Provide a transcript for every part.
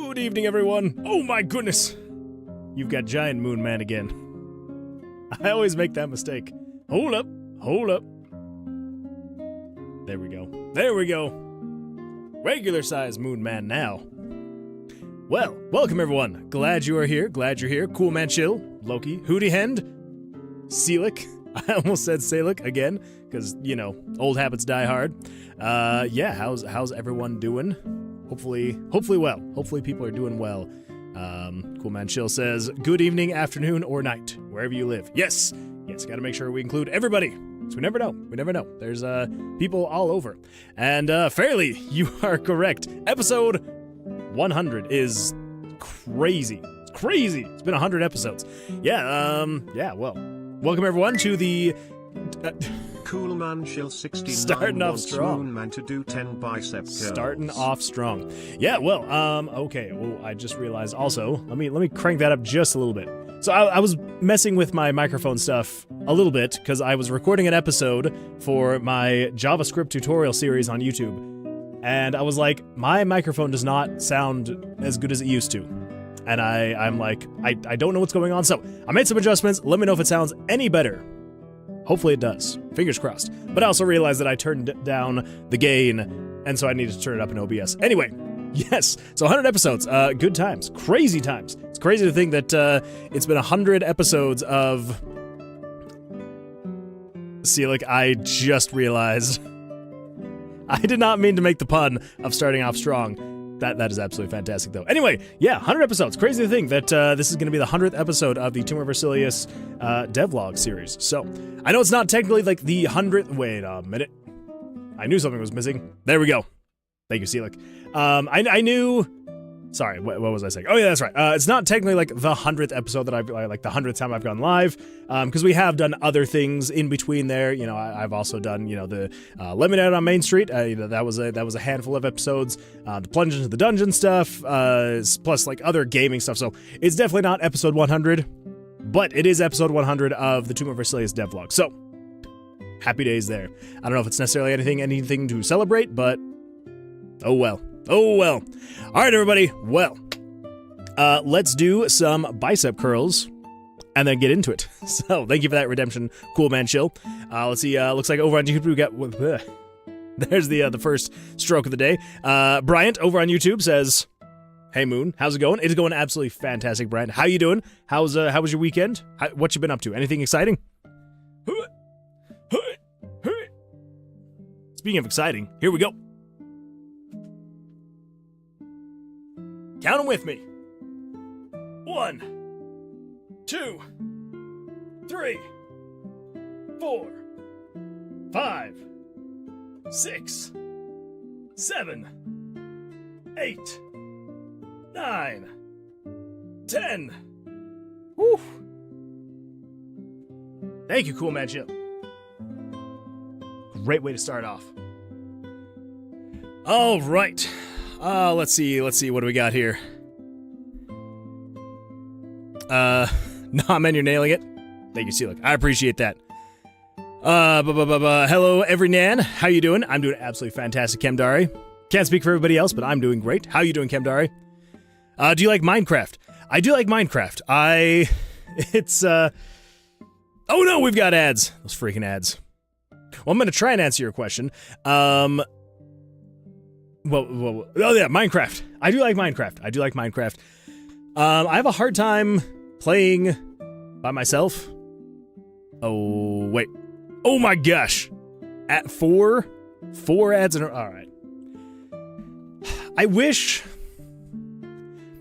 Good evening, everyone. Oh my goodness. You've got Giant Moon Man again. I always make that mistake. Hold up. Hold up. There we go. There we go. Regular size Moon Man now. Well, welcome everyone. Glad you are here. Glad you're here. Cool Man Chill, Loki, Hootie Hend, Seelick. I almost said Salick again, because, you know, old habits die hard. Yeah, how's everyone doing? Hopefully well. Hopefully people are doing well. Cool Man Chill says, good evening, afternoon, or night, wherever you live. Yes, gotta make sure we include everybody. So we never know. There's people all over. And Fairly, you are correct. Episode 100 is crazy. It's crazy. It's been 100 episodes. Yeah, well, welcome everyone to the Cool Man Chill 69 starting off strong. Moon Man to do 10 bicep curls. Starting off strong. Yeah, well, okay. Well, I just realized also, let me crank that up just a little bit. So I was messing with my microphone stuff a little bit because I was recording an episode for my JavaScript tutorial series on YouTube. And I was like, my microphone does not sound as good as it used to. And I'm like, I don't know what's going on. So I made some adjustments. Let me know if it sounds any better. Hopefully it does. Fingers crossed. But I also realized that I turned down the gain, and so I needed to turn it up in OBS. Anyway, yes, so 100 episodes. Good times. Crazy times. It's crazy to think that it's been 100 episodes of... See, like, I just realized... I did not mean to make the pun of starting off strong. That is absolutely fantastic, though. Anyway, yeah, 100 episodes. Crazy to think that this is going to be the 100th episode of the Tomb of Vercilias devlog series. So, I know it's not technically like the 100th... Wait a minute. I knew something was missing. There we go. Thank you, Seelick. I knew... Sorry, what was I saying? Oh, yeah, that's right. It's not technically like the 100th episode that I've... Like the 100th time I've gone live. Because we have done other things in between there. You know, I've also done, you know, the Lemonade on Main Street. You know, that was a handful of episodes. The Plunge into the Dungeon stuff. Plus, like, other gaming stuff. So, it's definitely not episode 100. But it is episode 100 of the Tomb of Vercilias devlog. So, happy days there. I don't know if it's necessarily anything to celebrate, but... Oh, well. Oh, well. All right, everybody. Well, let's do some bicep curls and then get into it. So, thank you for that redemption, Cool Man Chill. Let's see. Looks like over on YouTube we got... There's the first stroke of the day. Bryant over on YouTube says, hey, Moon, how's it going? It's going absolutely fantastic, Bryant. How you doing? How was your weekend? What you been up to? Anything exciting? Speaking of exciting, here we go. Count them with me. 1, 2, 3, 4, 5, 6, 7, 8, 9, 10. Woo! Thank you, Cool Man Chill. Great way to start off. All right. Let's see, what do we got here? Nah, man, you're nailing it. Thank you, Seelick. I appreciate that. Hello, every Nan. How you doing? I'm doing absolutely fantastic, Kemdari. Can't speak for everybody else, but I'm doing great. How you doing, Kemdari? Do you like Minecraft? I do like Minecraft. Oh no, we've got ads. Those freaking ads. Well, I'm gonna try and answer your question. Well, oh yeah, Minecraft. I do like Minecraft. I have a hard time playing by myself. Oh, wait. Oh my gosh. At four ads in a... Alright. I wish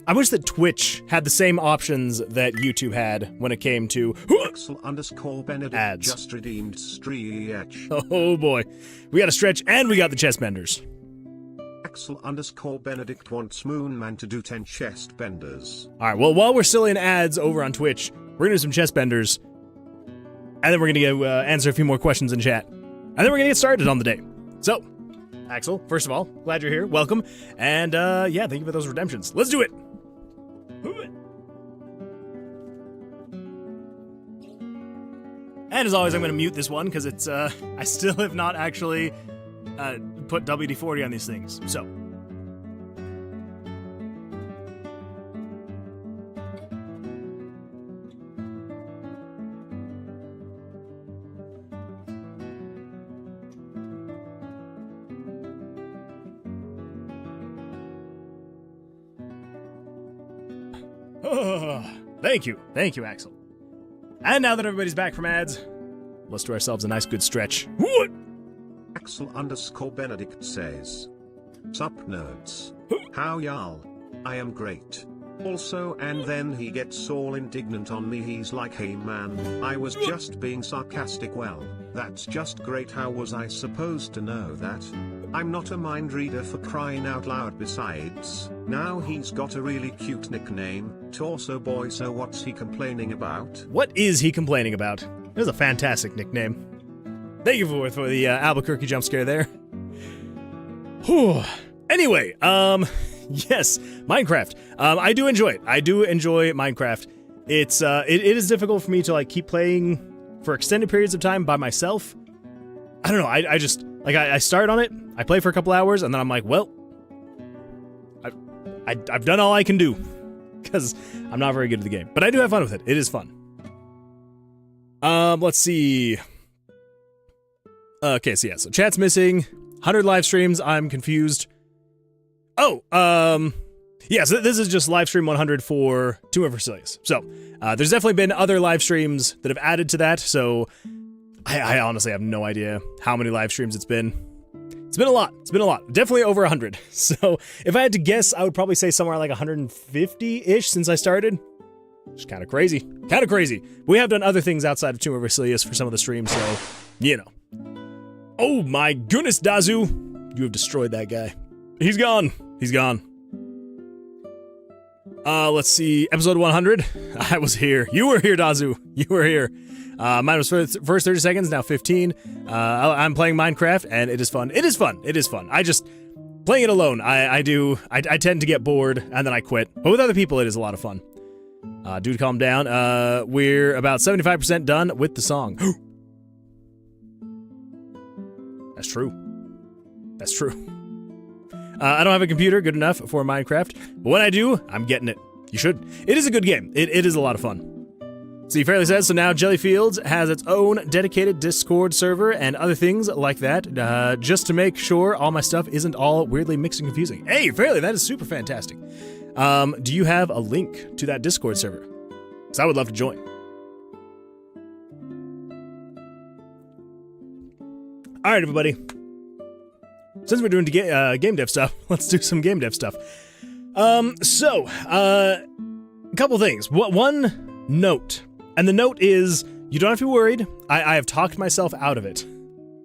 that Twitch had the same options that YouTube had when it came to Axel_Benedict ads. Just redeemed stretch. Oh boy. We got a stretch and we got the chest benders. Axel_Benedict wants Moon Man to do 10 chest benders. Alright, well, while we're still in ads over on Twitch, we're gonna do some chest benders. And then we're gonna answer a few more questions in chat. And then we're gonna get started on the day. So, Axel, first of all, glad you're here. Welcome. And, yeah, thank you for those redemptions. Let's do it! And as always, I'm gonna mute this one, because it's, I still have not actually... put WD-40 on these things, so. Thank you, Axel. And now that everybody's back from ads, let's do ourselves a nice good stretch. What? Axel_Benedict says, "Sup nerds? How y'all? I am great. Also, and then he gets all indignant on me. He's like, hey man, I was just being sarcastic. Well, that's just great. How was I supposed to know that? I'm not a mind reader, for crying out loud. Besides, now he's got a really cute nickname, Torso Boy, so what's he complaining about?" What is he complaining about? That was a fantastic nickname. Thank you for the Albuquerque jump scare there. Whew. Anyway, yes, Minecraft. I do enjoy it. I do enjoy Minecraft. It is difficult for me to like keep playing for extended periods of time by myself. I don't know. I just like I start on it. I play for a couple hours, and then I'm like, well, I've done all I can do because I'm not very good at the game. But I do have fun with it. It is fun. Let's see. Okay, so yeah, so chat's missing. 100 live streams. I'm confused. Oh, yeah, so this is just live stream 100 for Tomb of Vercilias. So, there's definitely been other live streams that have added to that, so I honestly have no idea how many live streams it's been. It's been a lot. It's been a lot. Definitely over 100. So, if I had to guess, I would probably say somewhere like 150-ish since I started. Which is kind of crazy. Kind of crazy. But we have done other things outside of Tomb of Vercilias for some of the streams, so, you know. Oh my goodness, Dazu! You have destroyed that guy. He's gone. He's gone. Let's see. Episode 100. I was here. You were here, Dazu. You were here. Mine was first 30 seconds, now 15. I'm playing Minecraft, and it is fun. It is fun. It is fun. I just... Playing it alone, I tend to get bored, and then I quit. But with other people, it is a lot of fun. Dude, calm down. We're about 75% done with the song. That's true. That's true. I don't have a computer good enough for Minecraft, but when I do, I'm getting it. You should. It is a good game. It is a lot of fun. See, Fairly says, so now Jellyfields has its own dedicated Discord server and other things like that, just to make sure all my stuff isn't all weirdly mixed and confusing. Hey, Fairly, that is super fantastic. Do you have a link to that Discord server? Because I would love to join. All right, everybody. Since we're doing game dev stuff, let's do some game dev stuff. A couple things. One note, and the note is, you don't have to be worried. I have talked myself out of it.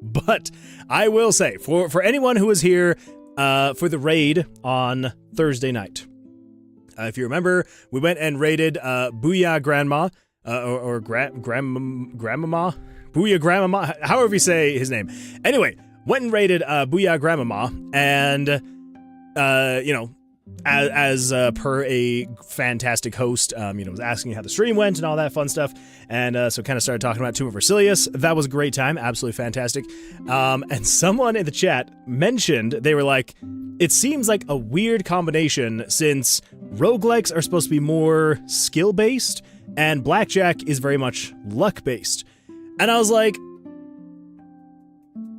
But I will say, for anyone who was here for the raid on Thursday night, if you remember, we went and raided Booyah Grandma, or Grandmama? Booyah Grandmama, however you say his name. Anyway, went and raided Booyah Grandmama, and, you know, as per a fantastic host, you know, was asking how the stream went and all that fun stuff, and so kind of started talking about Tomb of Vercilias. That was a great time, absolutely fantastic. And someone in the chat mentioned, they were like, it seems like a weird combination since roguelikes are supposed to be more skill-based, and blackjack is very much luck-based. And I was like,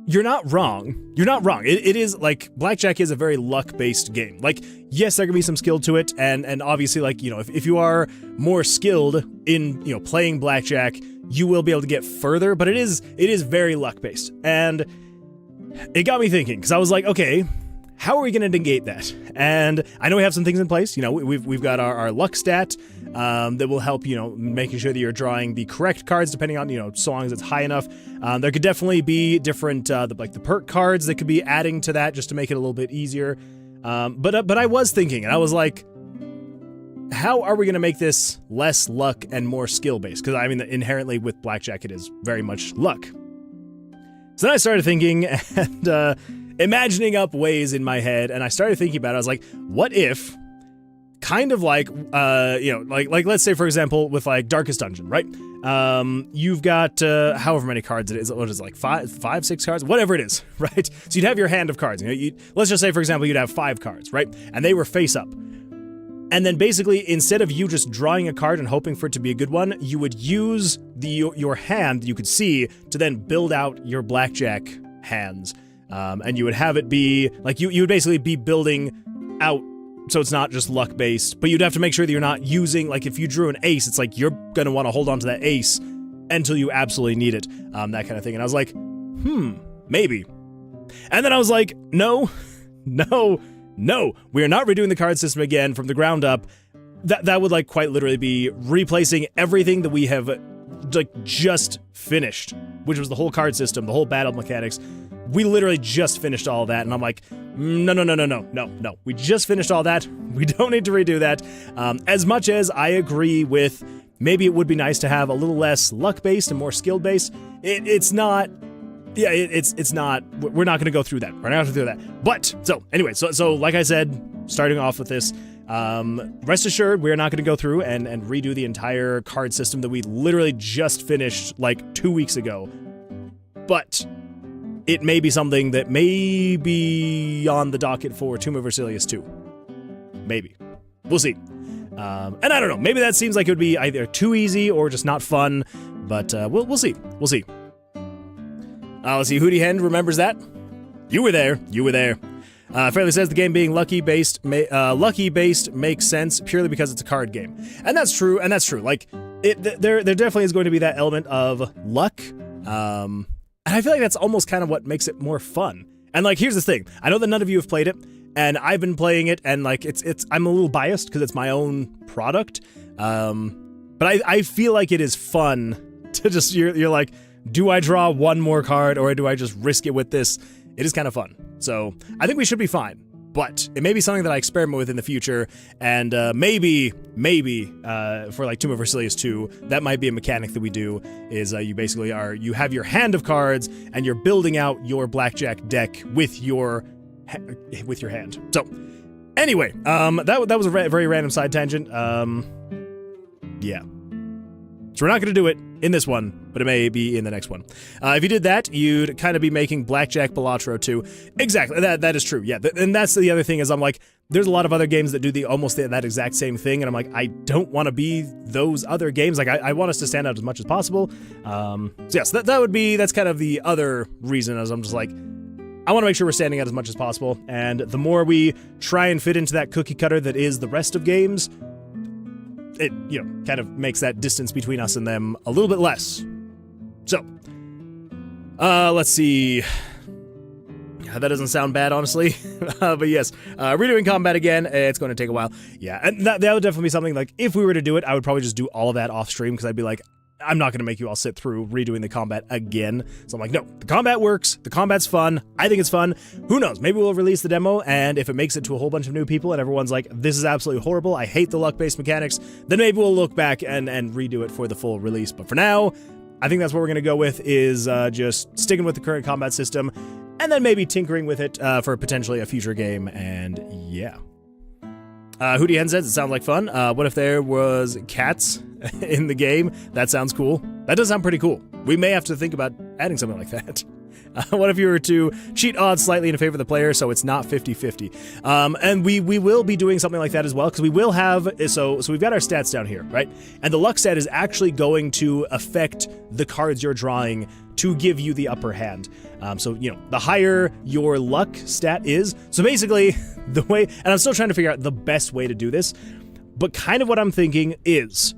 you're not wrong. You're not wrong. It is, like, blackjack is a very luck-based game. Like, yes, there can be some skill to it, and obviously, like, you know, if you are more skilled in, you know, playing blackjack, you will be able to get further, but it is very luck-based. And it got me thinking, because I was like, okay, how are we going to negate that? And I know we have some things in place. You know, we've got our luck stat that will help, you know, making sure that you're drawing the correct cards depending on, you know, so long as it's high enough. There could definitely be different, like the perk cards that could be adding to that just to make it a little bit easier. But I was thinking, and I was like, how are we going to make this less luck and more skill-based? Because, I mean, inherently with blackjack, it is very much luck. So then I started thinking, and imagining up ways in my head, and I started thinking about it. I was like, what if, kind of like, you know, like let's say, for example, with like Darkest Dungeon, right? You've got however many cards it is. What is it, like five, 6 cards, whatever it is, right? So you'd have your hand of cards. You know, let's just say, for example, you'd have 5 cards, right? And they were face up. And then basically, instead of you just drawing a card and hoping for it to be a good one, you would use your hand that you could see to then build out your blackjack hands. And you would have it be, like, you would basically be building out so it's not just luck based, but you'd have to make sure that you're not using, like if you drew an ace, it's like you're gonna want to hold on to that ace until you absolutely need it, that kind of thing. And I was like, maybe. And then I was like, no, we are not redoing the card system again from the ground up. That would like quite literally be replacing everything that we have like just finished, which was the whole card system, the whole battle mechanics. We literally just finished all that, and I'm like, no. We just finished all that. We don't need to redo that. As much as I agree with maybe it would be nice to have a little less luck-based and more skill-based, it's not. Yeah, it's not. We're not going to go through that. We're not going to do that. But so anyway, so like I said, starting off with this, rest assured, we're not going to go through and redo the entire card system that we literally just finished like 2 weeks ago. But it may be something that may be on the docket for Tomb of Vercilias 2. Maybe. We'll see. And I don't know. Maybe that seems like it would be either too easy or just not fun. But we'll see. We'll see. Let's see. Hootie Hen remembers that. You were there. Fairly says the game being lucky-based makes sense purely because it's a card game. And that's true. Like, there definitely is going to be that element of luck. And I feel like that's almost kind of what makes it more fun. And like, here's the thing. I know that none of you have played it, and I've been playing it, and like, I'm a little biased because it's my own product. But I feel like it is fun to just, you're like, do I draw one more card or do I just risk it with this? It is kind of fun. So I think we should be fine. But it may be something that I experiment with in the future, and maybe for like Tomb of Vercilias 2, that might be a mechanic that we do, is you basically you have your hand of cards, and you're building out your blackjack deck with your hand. So anyway, that was a very random side tangent. Yeah. So we're not going to do it in this one, but it may be in the next one. If you did that, you'd kind of be making Blackjack Balatro too. Exactly, that is true, yeah. And that's the other thing, is I'm like, there's a lot of other games that do almost that exact same thing, and I'm like, I don't want to be those other games. Like, I want us to stand out as much as possible. So yes, that's kind of the other reason, as I'm just like, I want to make sure we're standing out as much as possible, and the more we try and fit into that cookie cutter that is the rest of games, it, kind of makes that distance between us and them a little bit less. So, let's see. That doesn't sound bad, honestly. But yes, redoing combat again, it's going to take a while. Yeah, and that would definitely be something, like, if we were to do it, I would probably just do all of that off stream, because I'd be like, I'm not going to make you all sit through redoing the combat again. So I'm like, no, the combat works. The combat's fun. I think it's fun. Who knows? Maybe we'll release the demo, and if it makes it to a whole bunch of new people and everyone's like, this is absolutely horrible, I hate the luck-based mechanics, then maybe we'll look back and redo it for the full release. But for now, I think that's what we're going to go with, is just sticking with the current combat system, and then maybe tinkering with it for potentially a future game, and yeah. Hootie Hen says, it sounds like fun. What if there was cats in the game? That sounds cool. That does sound pretty cool. We may have to think about adding something like that. What if you were to cheat odds slightly in favor of the player so it's not 50-50? And we will be doing something like that as well, because we will have, so we've got our stats down here, right? And the luck stat is actually going to affect the cards you're drawing to give you the upper hand. So, the higher your luck stat is, so basically the way, and I'm still trying to figure out the best way to do this, but kind of what I'm thinking is,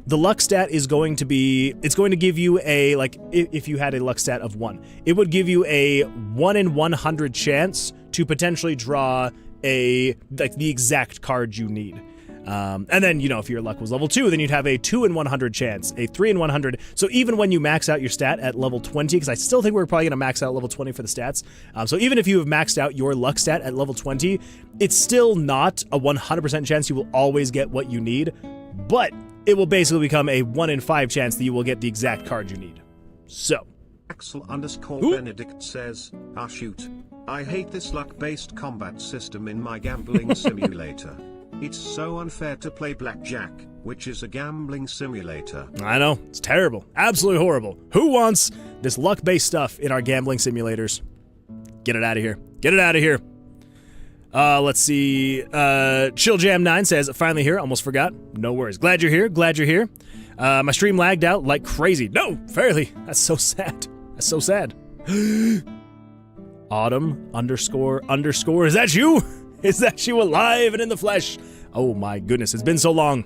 the luck stat is going to be, it's going to give you a, like, if you had a luck stat of 1, it would give you a 1 in 100 chance to potentially draw the exact card you need. And then, if your luck was level 2, then you'd have a 2 in 100 chance, a 3 in 100. So even when you max out your stat at level 20, because I still think we're probably going to max out level 20 for the stats. So even if you have maxed out your luck stat at level 20, it's still not a 100% chance you will always get what you need, but it will basically become a 1 in 5 chance that you will get the exact card you need. So. Axel_Benedict says, shoot. I hate this luck-based combat system in my gambling simulator. It's so unfair to play blackjack, which is a gambling simulator. I know, it's terrible. Absolutely horrible. Who wants this luck-based stuff in our gambling simulators? Get it out of here. Get it out of here. Let's see. ChillJam9 says, finally here, almost forgot. No worries. Glad you're here. Glad you're here. My stream lagged out like crazy. No, fairly. That's so sad. That's so sad. Autumn__. Is that you? Is that you alive and in the flesh? Oh my goodness, it's been so long.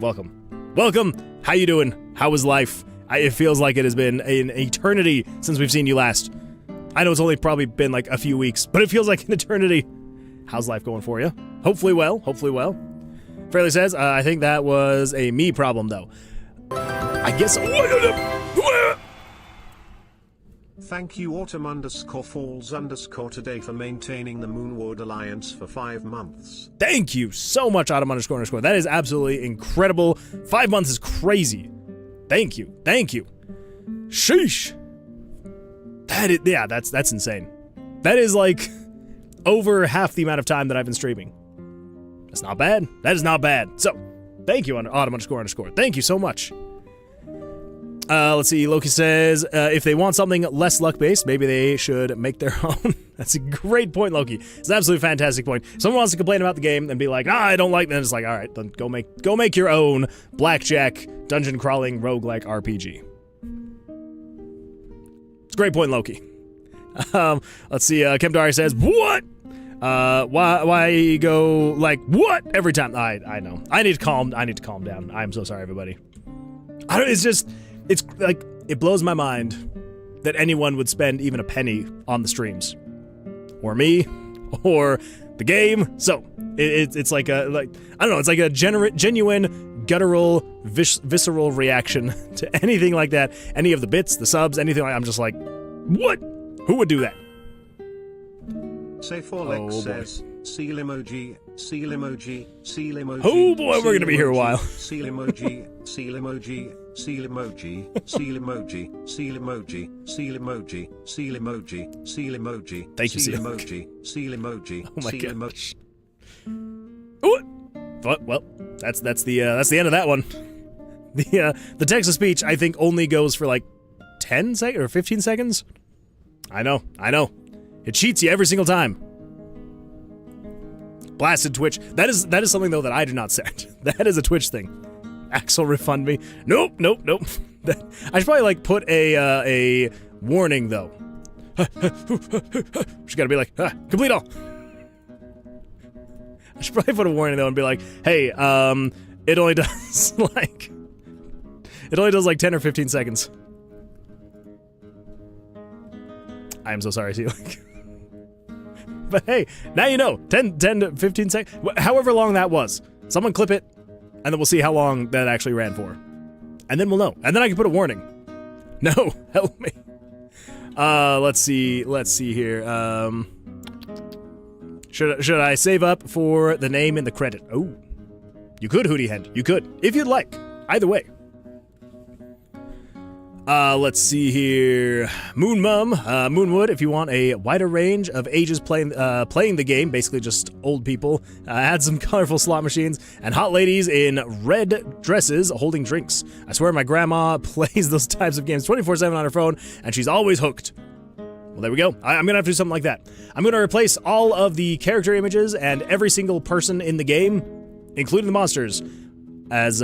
Welcome. Welcome. How you doing? How was life? It feels like it has been an eternity since we've seen you last. I know it's only probably been like a few weeks, but it feels like an eternity. How's life going for you? Hopefully well, hopefully well. Fairly says, I think that was a me problem though. I guess. Thank you Autumn_Falls_ today for maintaining the Moonwood Alliance for 5 months. Thank you so much, Autumn_. That is absolutely incredible. 5 months is crazy. Thank you. Thank you. Sheesh. That is, yeah, that's insane. That is like over half the amount of time that I've been streaming. That's not bad. That is not bad. So, thank you, Autumn_. Thank you so much. Let's see, Loki says, if they want something less luck-based, maybe they should make their own. That's a great point, Loki. It's an absolutely fantastic point. Someone wants to complain about the game and be like, I don't like that. It's like, all right, then go make your own blackjack, dungeon-crawling, roguelike RPG. It's a great point, Loki. Let's see, Kemdari says, what? Why go, like, what? Every time. I know. I need to calm down. I'm so sorry, everybody. It's like, it blows my mind that anyone would spend even a penny on the streams. Or me, or the game. So, it's like I don't know, it's like a genuine, guttural, visceral reaction to anything like that. Any of the bits, the subs, anything like that. I'm just like, what? Who would do that? Sayforlex says, seal emoji, seal emoji, seal emoji. Oh boy, we're gonna be here a while. Seal emoji, seal emoji, seal emoji, seal emoji, seal emoji, seal emoji, seal emoji, seal emoji. Thank you, seal Seal. emoji, seal emoji, Oh my seal gosh. emoji. Well, that's the end of that one. The text to speech I think only goes for like 10 seconds or 15 seconds. I know. It cheats you every single time. Blasted Twitch. That is something though that I do not set. That is a Twitch thing. Axel, refund me. Nope. I should probably like put a warning though. She gotta be like, complete all. I should probably put a warning though and be like, hey, it only does like 10 or 15 seconds. I am so sorry, Tealik. But hey, now you know, 10 to 15 seconds, however long that was. Someone clip it, and then we'll see how long that actually ran for. And then we'll know. And then I can put a warning. No, help me. Let's see here. Should I save up for the name in the credit? Oh, you could, Hootie Hen. You could, if you'd like. Either way. Let's see here. Moonwood, if you want a wider range of ages playing the game, basically just old people, add some colorful slot machines, and hot ladies in red dresses holding drinks. I swear my grandma plays those types of games 24/7 on her phone, and she's always hooked. Well, there we go. I'm gonna have to do something like that. I'm gonna replace all of the character images and every single person in the game, including the monsters, as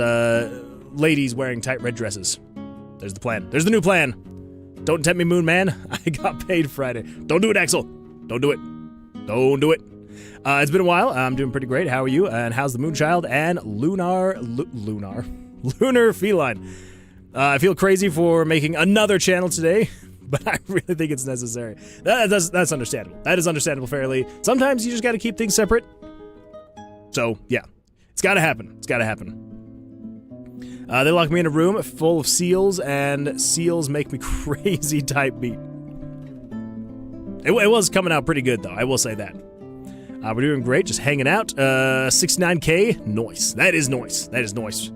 ladies wearing tight red dresses. There's the plan. There's the new plan. Don't tempt me, Moon Man. I got paid Friday. Don't do it, Axel. Don't do it. Don't do it. It's been a while. I'm doing pretty great. How are you? And how's the Moonchild and Lunar Feline? I feel crazy for making another channel today, but I really think it's necessary. That's understandable. That is understandable fairly. Sometimes you just got to keep things separate. So, yeah. It's got to happen. It's got to happen. They lock me in a room full of seals, and seals make me crazy type beat. It was coming out pretty good, though. I will say that. We're doing great, just hanging out. 69K, nice. That is nice. That is nice.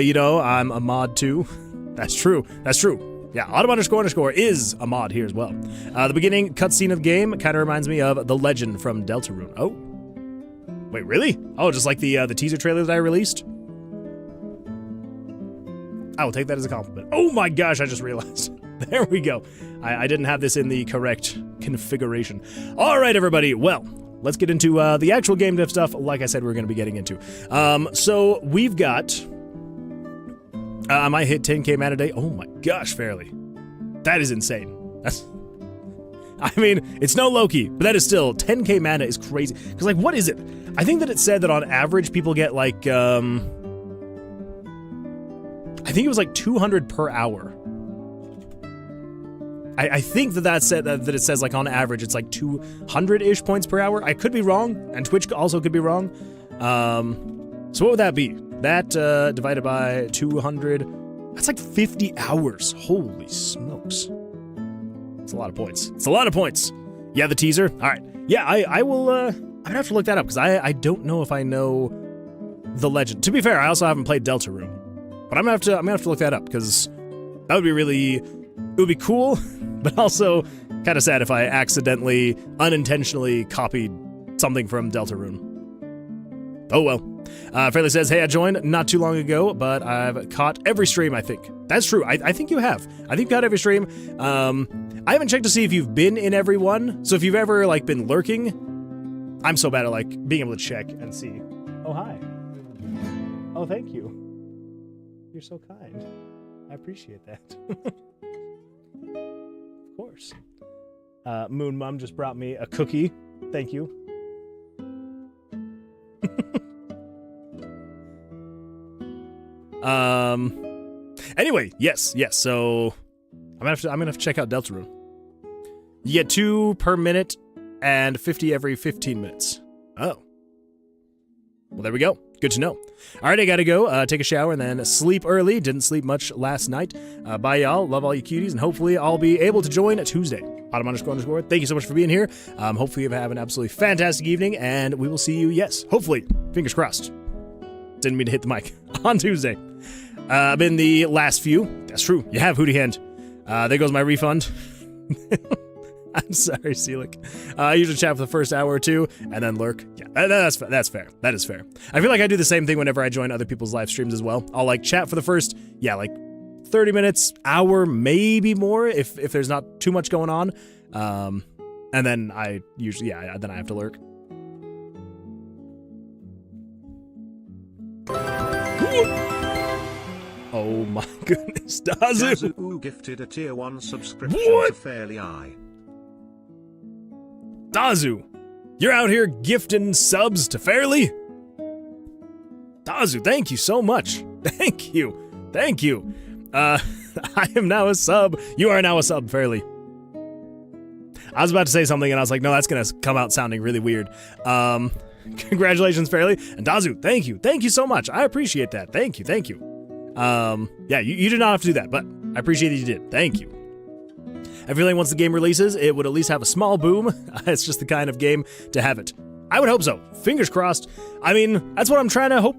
You know, I'm a mod too. That's true. That's true. Yeah, Autumn__ is a mod here as well. The beginning cutscene of the game kind of reminds me of The Legend from Deltarune. Oh. Wait, really? Oh, just like the teaser trailer that I released? I will take that as a compliment. Oh my gosh, I just realized. There we go. I didn't have this in the correct configuration. All right, everybody. Well, let's get into the actual game dev stuff, like I said we're going to be getting into. So we've got... I might hit 10K man a day. Oh my gosh, fairly. That is insane. I mean, it's no Loki, but that is still 10k mana is crazy. Because, like, what is it? I think that it said that on average people get like, I think it was like 200 per hour. I think that said that it says like on average it's like 200-ish points per hour. I could be wrong, and Twitch also could be wrong. So what would that be? That divided by 200, that's like 50 hours. Holy smokes. It's a lot of points. It's a lot of points. Yeah, the teaser. All right. Yeah, I will, I would have to look that up because I don't know if I know the legend. To be fair, I also haven't played Deltarune, but I'm gonna have to look that up because that would be really, it would be cool, but also kind of sad if I accidentally, unintentionally copied something from Deltarune. Oh well. Fairly says, hey, I joined not too long ago, but I've caught every stream, I think. That's true. I think you have. I think you caught every stream. I haven't checked to see if you've been in every one. So if you've ever, like, been lurking, I'm so bad at, like, being able to check and see. Oh, hi. Oh, thank you. You're so kind. I appreciate that. Of course. Moon Mom just brought me a cookie. Thank you. Anyway, yes, so I'm gonna have to check out Deltarune. You get 2 per minute and 50 every 15 minutes. Oh. Well, there we go. Good to know. All right, I gotta go take a shower and then sleep early. Didn't sleep much last night. Bye, y'all. Love all you cuties, and hopefully I'll be able to join Tuesday. Autumn__. Thank you so much for being here. Hopefully you have an absolutely fantastic evening, and we will see you, yes, hopefully, fingers crossed. Didn't mean to hit the mic. On Tuesday. Been the last few. That's true. You have Hootie Hand. There goes my refund. I'm sorry, Celic. I usually chat for the first hour or two, and then lurk. Yeah, that's fair. That is fair. I feel like I do the same thing whenever I join other people's live streams as well. I'll, like, chat for the first, like 30 minutes, hour, maybe more, if there's not too much going on. And then I usually, then I have to lurk. Oh my goodness, Dazu! Dazu gifted a tier 1 subscription What? to Fairly-us. Dazu, you're out here gifting subs to Fairly? Dazu, thank you so much. Thank you. I am now a sub. You are now a sub, Fairly. I was about to say something and I was like, no, that's gonna come out sounding really weird. Congratulations, Fairly. And Dazu, thank you. Thank you so much. I appreciate that. Thank you. Yeah, you did not have to do that, but I appreciate that you did. Thank you. I feel like once the game releases, it would at least have a small boom. It's just the kind of game to have it. I would hope so. Fingers crossed. I mean, that's what I'm trying to hope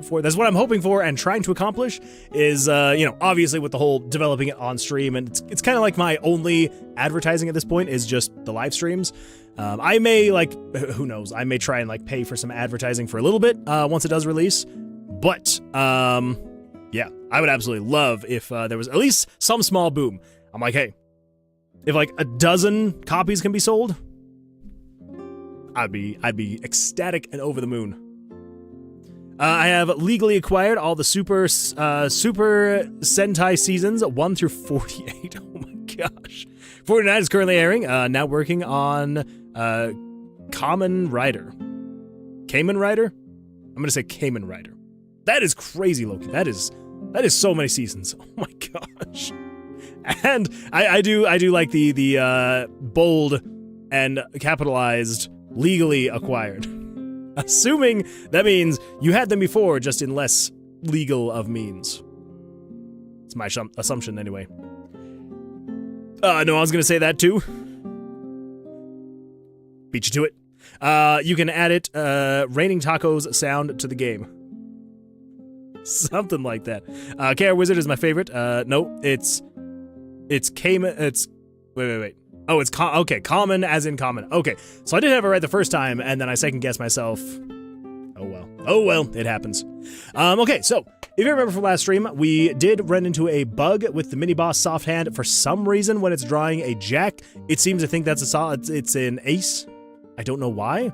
for. That's what I'm hoping for and trying to accomplish is, obviously with the whole developing it on stream, and it's kind of like my only advertising at this point is just the live streams. I may, who knows, I may try and, pay for some advertising for a little bit once it does release. But, yeah, I would absolutely love if there was at least some small boom. I'm like, hey, if, a dozen copies can be sold, I'd be ecstatic and over the moon. I have legally acquired all the Super Sentai seasons 1 through 48. Oh my gosh. 49 is currently airing. Now working on Kamen Rider. Kamen Rider? I'm gonna say Kamen Rider. That is crazy, Loki. That is so many seasons. Oh my gosh. And I do like the bold and capitalized legally acquired. Assuming that means you had them before, just in less legal of means. It's my assumption anyway. No, I was gonna say that too. Beat you to it. You can add it, raining tacos sound to the game. Something like that. KR Wizard is my favorite. No, it's Cayman, wait. Oh, it's okay, common as in common. Okay, so I did have it right the first time, and then I second-guessed myself. Oh well, it happens. Okay, so, if you remember from last stream, we did run into a bug with the mini-boss soft hand. For some reason, when it's drawing a jack, it seems to think that's it's an ace. I don't know why.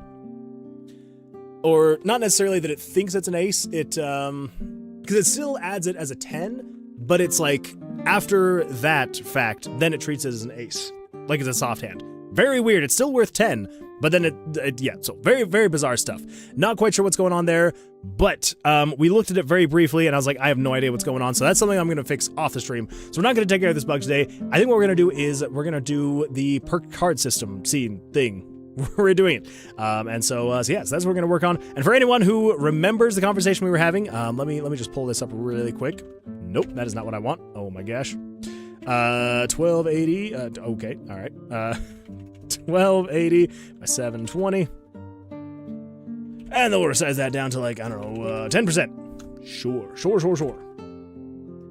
Or, not necessarily that it thinks it's an ace, because it still adds it as a 10, but it's after that fact, then it treats it as an ace. like it's a soft hand. Very weird. It's still worth 10, but then yeah, so very, very bizarre stuff. Not quite sure what's going on there, but we looked at it very briefly, and I was like, I have no idea what's going on, so that's something I'm going to fix off the stream. So we're not going to take care of this bug today. I think what we're going to do is we're going to do the perk card system scene thing. We're doing it. And so yeah, so that's what we're going to work on. And for anyone who remembers the conversation we were having, let me just pull this up really quick. Nope, that is not what I want. Oh my gosh. 1280, okay, all right. 1280 by 720. And then we'll resize that down to like, I don't know, 10%. Sure.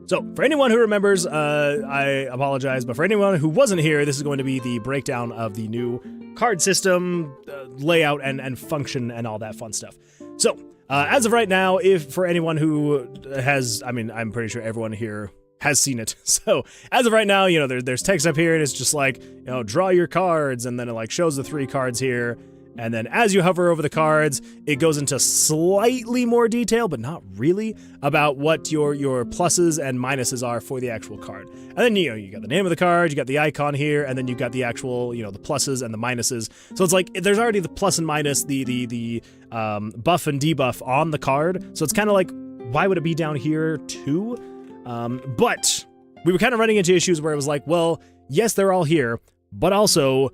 So, for anyone who remembers, I apologize, but for anyone who wasn't here, this is going to be the breakdown of the new card system, layout, and function, and all that fun stuff. So, as of right now, if for anyone who has, I mean, I'm pretty sure everyone here has seen it. So, as of right now, you know, there's text up here, and it's just like, you know, draw your cards, and then it like shows the 3 cards here. And then as you hover over the cards, it goes into slightly more detail, but not really, about what your pluses and minuses are for the actual card. And then, you know, you got the name of the card, you got the icon here, and then you got the actual, you know, the pluses and the minuses. So it's like, there's already the plus and minus, the buff and debuff on the card. So it's kind of like, why would it be down here too? But we were kind of running into issues where it was like, well, yes, they're all here, but also,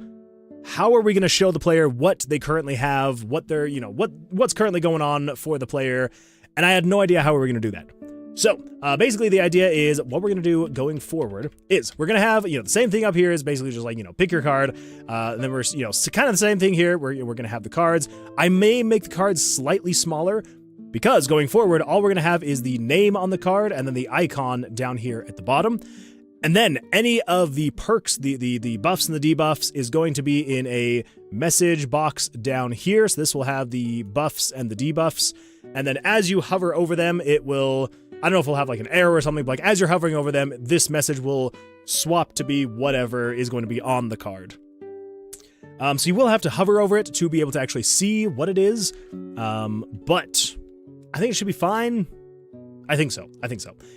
how are we going to show the player what they currently have, what they're, you know, what's currently going on for the player? And I had no idea how we were going to do that. So basically the idea is what we're going to do going forward is we're going to have, you know, the same thing up here is basically just like, you know, pick your card. And then we're, you know, kind of the same thing here. We're going to have the cards. I may make the cards slightly smaller because going forward, all we're going to have is the name on the card and then the icon down here at the bottom. And then any of the perks, the buffs and the debuffs is going to be in a message box down here. So this will have the buffs and the debuffs. And then as you hover over them, it will, I don't know if it'll have like an arrow or something, but like as you're hovering over them, this message will swap to be whatever is going to be on the card. So you will have to hover over it to be able to actually see what it is. But I think it should be fine. I think so.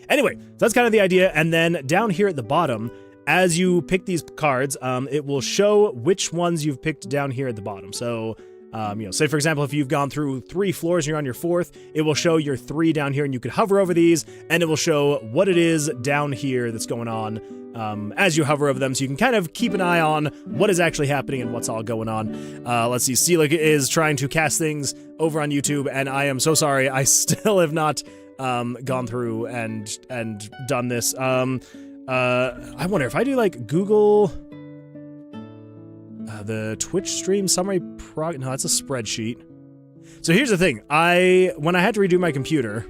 Anyway, so that's kind of the idea. And then down here at the bottom, as you pick these cards, it will show which ones you've picked down here at the bottom. So, you know, say for example, if you've gone through 3 floors and you're on your 4th, it will show your 3 down here, and you could hover over these, and it will show what it is down here that's going on as you hover over them, so you can kind of keep an eye on what is actually happening and what's all going on. Let's see, Celik is trying to cast things over on YouTube, and I am so sorry, I still have not gone through and done this. I wonder if I do like Google the Twitch stream summary no, that's a spreadsheet. So here's the thing. When I had to redo my computer,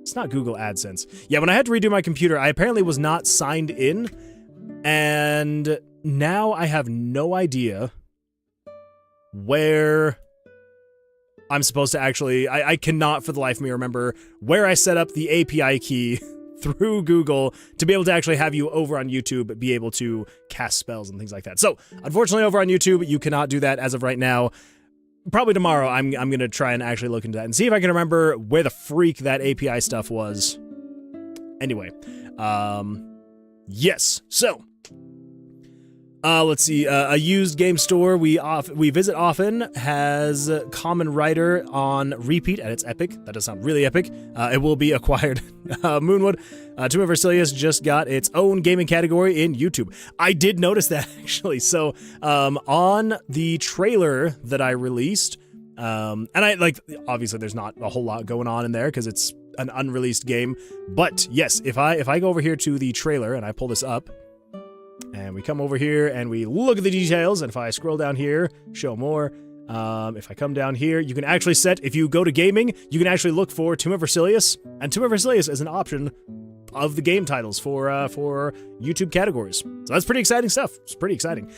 it's not Google AdSense. Yeah, when I had to redo my computer, I apparently was not signed in, and now I have no idea where I'm supposed to actually, I cannot for the life of me remember where I set up the API key through Google to be able to actually have you over on YouTube be able to cast spells and things like that. So, unfortunately, over on YouTube, you cannot do that as of right now. Probably tomorrow, I'm going to try and actually look into that and see if I can remember where the freak that API stuff was. Anyway, yes, so let's see. A used game store we visit often has Common Writer on repeat, and it's epic. That does sound really epic. It will be acquired. Moonwood, Tomb of Vercilias just got its own gaming category in YouTube. I did notice that actually. So on the trailer that I released, and I like obviously there's not a whole lot going on in there because it's an unreleased game. But yes, if I go over here to the trailer and I pull this up. And we come over here and we look at the details. And if I scroll down here, show more. If I come down here, you can actually set, if you go to gaming, you can actually look for Tomb of Vercilias. And Tomb of Vercilias is an option of the game titles for YouTube categories. So that's pretty exciting stuff. It's pretty exciting.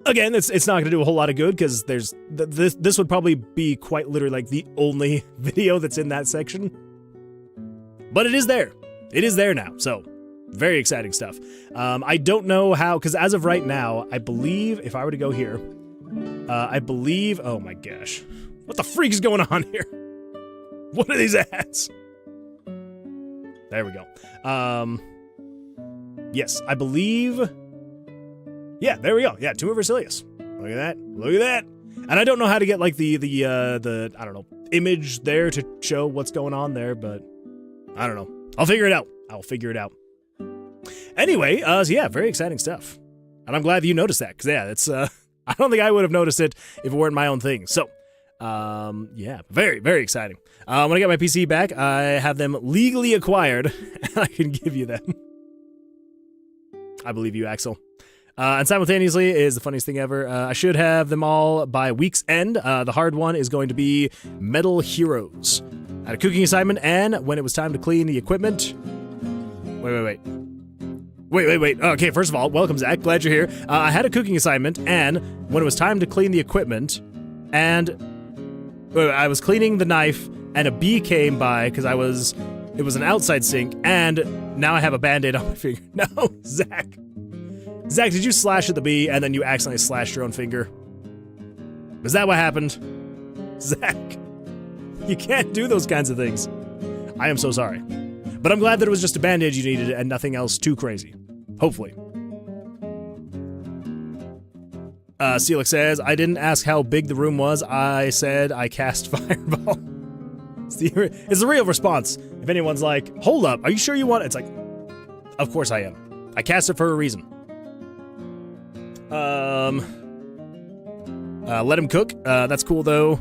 Again, it's not going to do a whole lot of good because there's this would probably be quite literally like the only video that's in that section. But it is there. It is there now. So very exciting stuff. I don't know how, because as of right now, I believe if I were to go here, I believe, oh my gosh, what the freak is going on here? What are these ads? There we go. Yes, I believe Yeah, there we go. Yeah, Tomb of Vercilias. Look at that. Look at that. And I don't know how to get like the I don't know, image there to show what's going on there, but I don't know. I'll figure it out. I'll figure it out. Anyway, so yeah, very exciting stuff. And I'm glad that you noticed that, because yeah, it's I don't think I would have noticed it if it weren't my own thing. So, yeah, very, very exciting. When I get my PC back, I have them legally acquired, and I can give you them. I believe you, Axel. And simultaneously is the funniest thing ever. I should have them all by week's end. The hard one is going to be Metal Heroes. I had a cooking assignment, and when it was time to clean the equipment... Wait. Okay, first of all, welcome, Zach. Glad you're here. I had a cooking assignment, and when it was time to clean the equipment, and I was cleaning the knife, and a bee came by because it was an outside sink, and now I have a Band-Aid on my finger. No, Zach. Zach, did you slash at the bee, and then you accidentally slashed your own finger? Is that what happened? Zach, you can't do those kinds of things. I am so sorry. But I'm glad that it was just a Band-Aid you needed and nothing else too crazy. Hopefully. Celix says, I didn't ask how big the room was. I said I cast Fireball. It's the real response. If anyone's like, hold up, are you sure you want it? It's like, of course I am. I cast it for a reason. Let him cook. That's cool, though.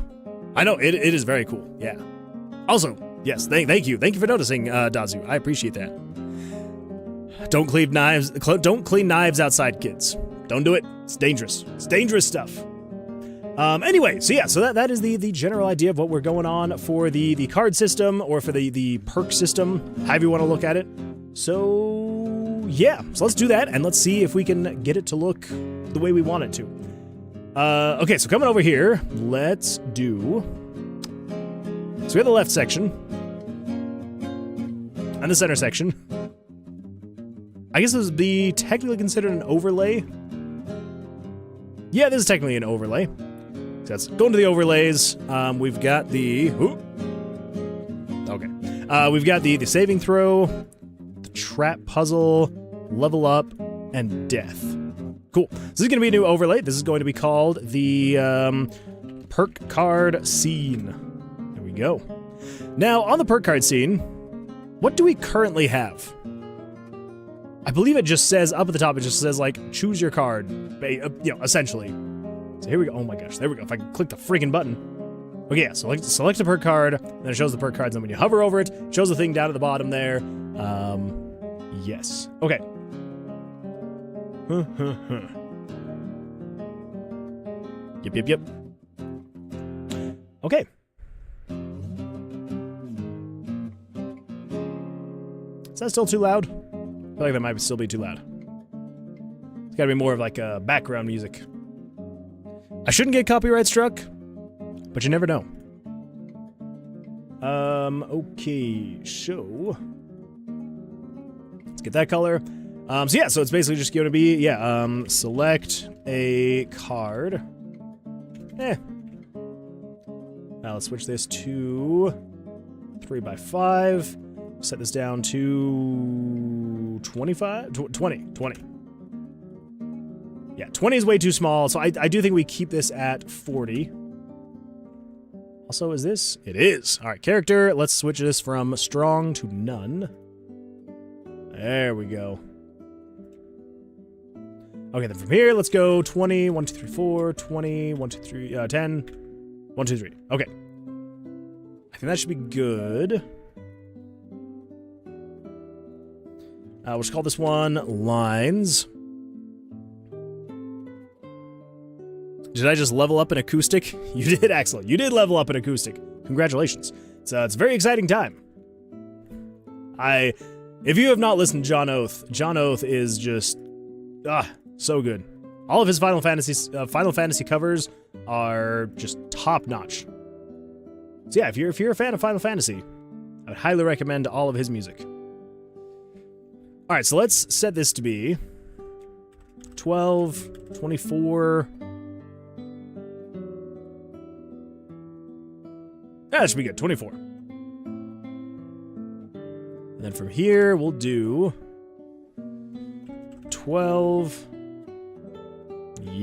I know, it is very cool. Yeah. Also, yes, thank you. Thank you for noticing, Dazu. I appreciate that. Don't clean knives outside, kids. Don't do it. It's dangerous. It's dangerous stuff. Anyway, so yeah, so that is the general idea of what we're going on for the card system, or for the perk system, however you want to look at it. So yeah, so let's do that, and let's see if we can get it to look the way we want it to. Okay, so coming over here, let's do... So we have the left section, and the center section. I guess this would be technically considered an overlay. Yeah, this is technically an overlay. So let's go into the overlays. We've got the... Okay. We've got the saving throw, the trap puzzle, level up, and death. Cool. So this is going to be a new overlay. This is going to be called the perk card scene. There we go. Now, on the perk card scene, what do we currently have? I believe it just says, up at the top, it just says, like, choose your card, essentially. So here we go. Oh my gosh, there we go. If I can click the freaking button. Okay, yeah, so select a perk card, then it shows the perk cards, and when you hover over it, it shows the thing down at the bottom there. Yes. Okay. Yep. Okay. Is that still too loud? I feel like that might still be too loud. It's gotta be more of like a background music. I shouldn't get copyright struck, but you never know. Okay, so let's get that color. So yeah, so it's basically just going to be, select a card. Now let's switch this to 3x5. Set this down to 25? 20. Yeah, 20 is way too small, so I do think we keep this at 40. Also, is this? It is. All right, character. Let's switch this from strong to none. There we go. Okay, then from here, let's go 20, 1, 2, 3, 4, 20, 1, 2, 3, 10, 1, 2, 3. Okay. I think that should be good. We'll just call this one Lines. Did I just level up an acoustic? You did, excellent. You did level up an acoustic. Congratulations. It's a very exciting time. If you have not listened to John Oath is just, so good. All of his Final Fantasy covers are just top notch. So yeah, if you're a fan of Final Fantasy, I would highly recommend all of his music. All right, so let's set this to be 12, 24. That should be good, 24. And then from here, we'll do 12,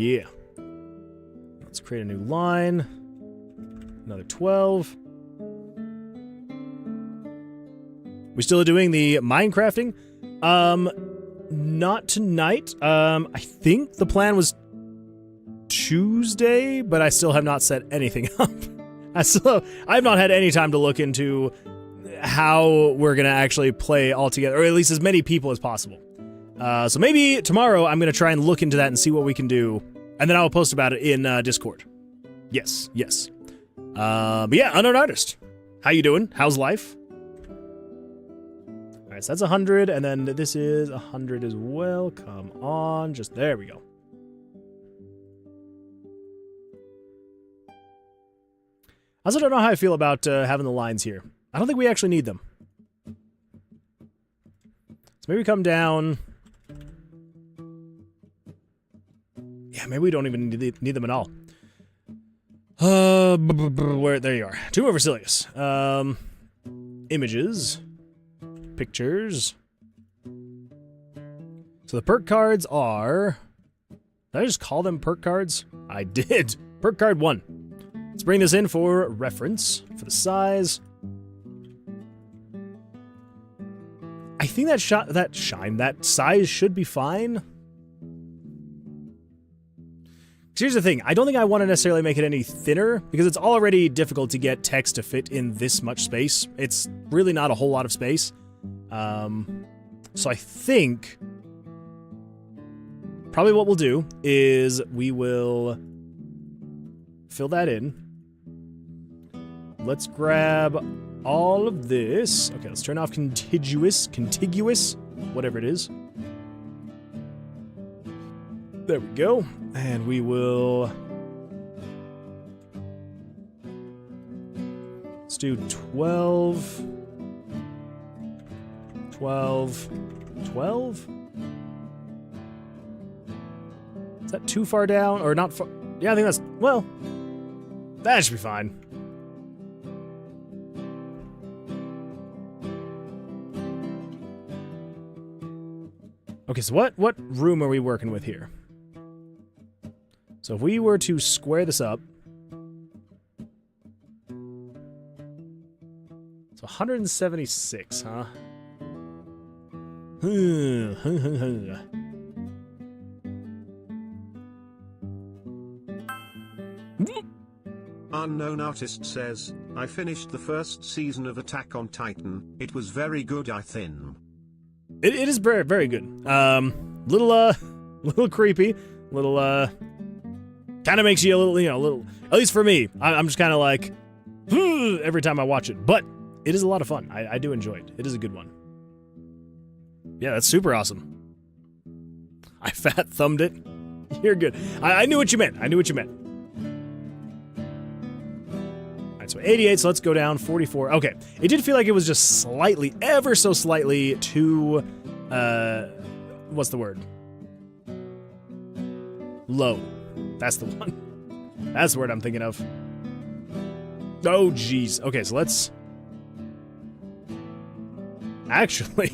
Yeah. Let's create a new line. Another 12. We still doing the Minecrafting? Not tonight. I think the plan was Tuesday, but I still have not set anything up. I have not had any time to look into how we're gonna actually play all together, or at least as many people as possible. So maybe tomorrow I'm gonna try and look into that and see what we can do, and then I'll post about it in Discord. Yes. But yeah, Unknown Artist. How you doing? How's life? Alright, so that's 100, and then this is 100 as well. Come on, just there we go. I also don't know how I feel about having the lines here. I don't think we actually need them. So maybe come down. Yeah, maybe we don't even need them at all. Where? There you are. Tomb of Vercilias. Images. Pictures. So the perk cards are... Did I just call them perk cards? I did. Perk card 1. Let's bring this in for reference, for the size. I think that size should be fine. Here's the thing, I don't think I want to necessarily make it any thinner, because it's already difficult to get text to fit in this much space. It's really not a whole lot of space. So I think probably what we'll do is we will fill that in. Let's grab all of this. Okay, let's turn off contiguous, whatever it is. There we go. And we will... Let's do 12... 12... 12? Is that too far down? Or not far... Yeah, I think that's... Well... That should be fine. Okay, so what room are we working with here? So if we were to square this up... So 176, huh? Unknown Artist says, I finished the first season of Attack on Titan. It was very good, I think. It is very, very good. Little creepy. Little, kind of makes you a little, at least for me, I'm just kind of like, every time I watch it. But it is a lot of fun. I do enjoy it. It is a good one. Yeah, that's super awesome. I fat thumbed it. You're good. I knew what you meant. Alright, so 88, so let's go down. 44. Okay. It did feel like it was just slightly, ever so slightly too, what's the word? Low. That's the one. That's the word I'm thinking of. Oh, jeez. Okay, so let's... Actually,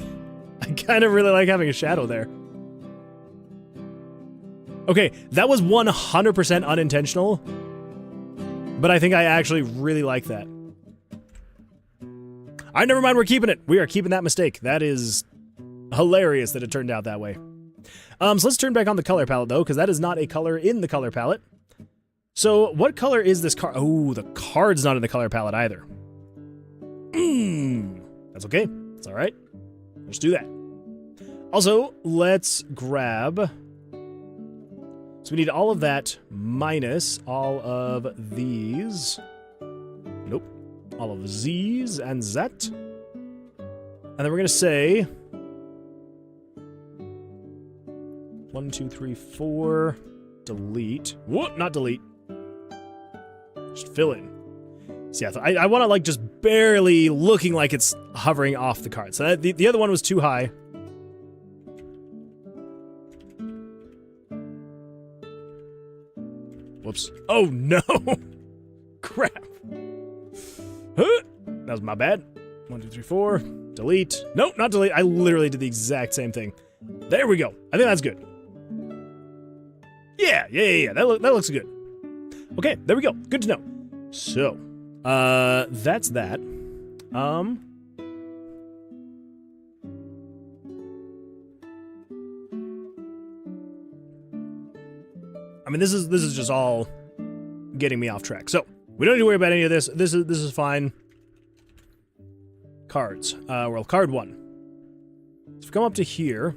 I kind of really like having a shadow there. Okay, that was 100% unintentional, but I think I actually really like that. Alright, never mind, we're keeping it. We are keeping that mistake. That is hilarious that it turned out that way. So let's turn back on the color palette, though, because that is not a color in the color palette. So what color is this card? Oh, the card's not in the color palette either. That's okay. It's alright. Let's do that. Also, let's grab... So we need all of that minus all of these. Nope. All of these and that. And then we're going to say... 1, 2, 3, 4. Delete. What? Not delete. Just fill in. So yeah, I want to like just barely looking like it's hovering off the card. So the other one was too high. Whoops. Oh no! Crap. Huh? That was my bad. 1, 2, 3, 4. Delete. Nope, not delete. I literally did the exact same thing. There we go. I think that's good. Yeah. That looks good. Okay, there we go. Good to know. So, that's that. I mean, this is just all getting me off track. So, we don't need to worry about any of this. This is fine. Cards. Well, card 1. So, if we come up to here,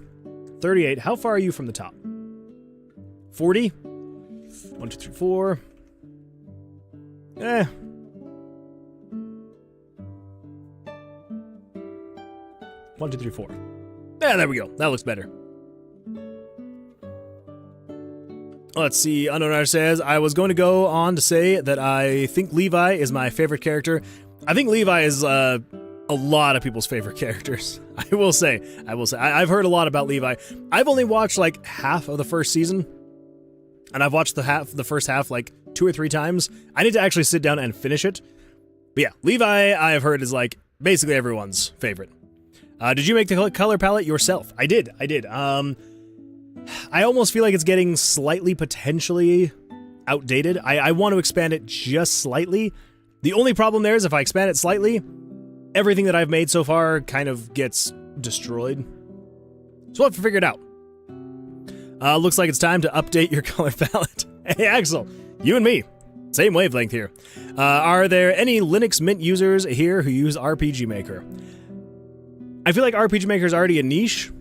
38. How far are you from the top? 40? 1, 2, 3, 4. 1, 2, 3, 4. Yeah, there we go. That looks better. Let's see. Unknown Artist says, I was going to go on to say that I think Levi is my favorite character. I think Levi is a lot of people's favorite characters. I will say. I've heard a lot about Levi. I've only watched like half of the first season, and I've watched the first half like 2 or 3 times. I need to actually sit down and finish it. But yeah, Levi, I've heard, is like basically everyone's favorite. Did you make the color palette yourself? I did. I almost feel like it's getting slightly potentially outdated. I want to expand it just slightly. The only problem there is if I expand it slightly, everything that I've made so far kind of gets destroyed. So we'll have to figure it out. Looks like it's time to update your color palette. Hey, Axel, you and me, same wavelength here. Are there any Linux Mint users here who use RPG Maker? I feel like RPG Maker is already a niche,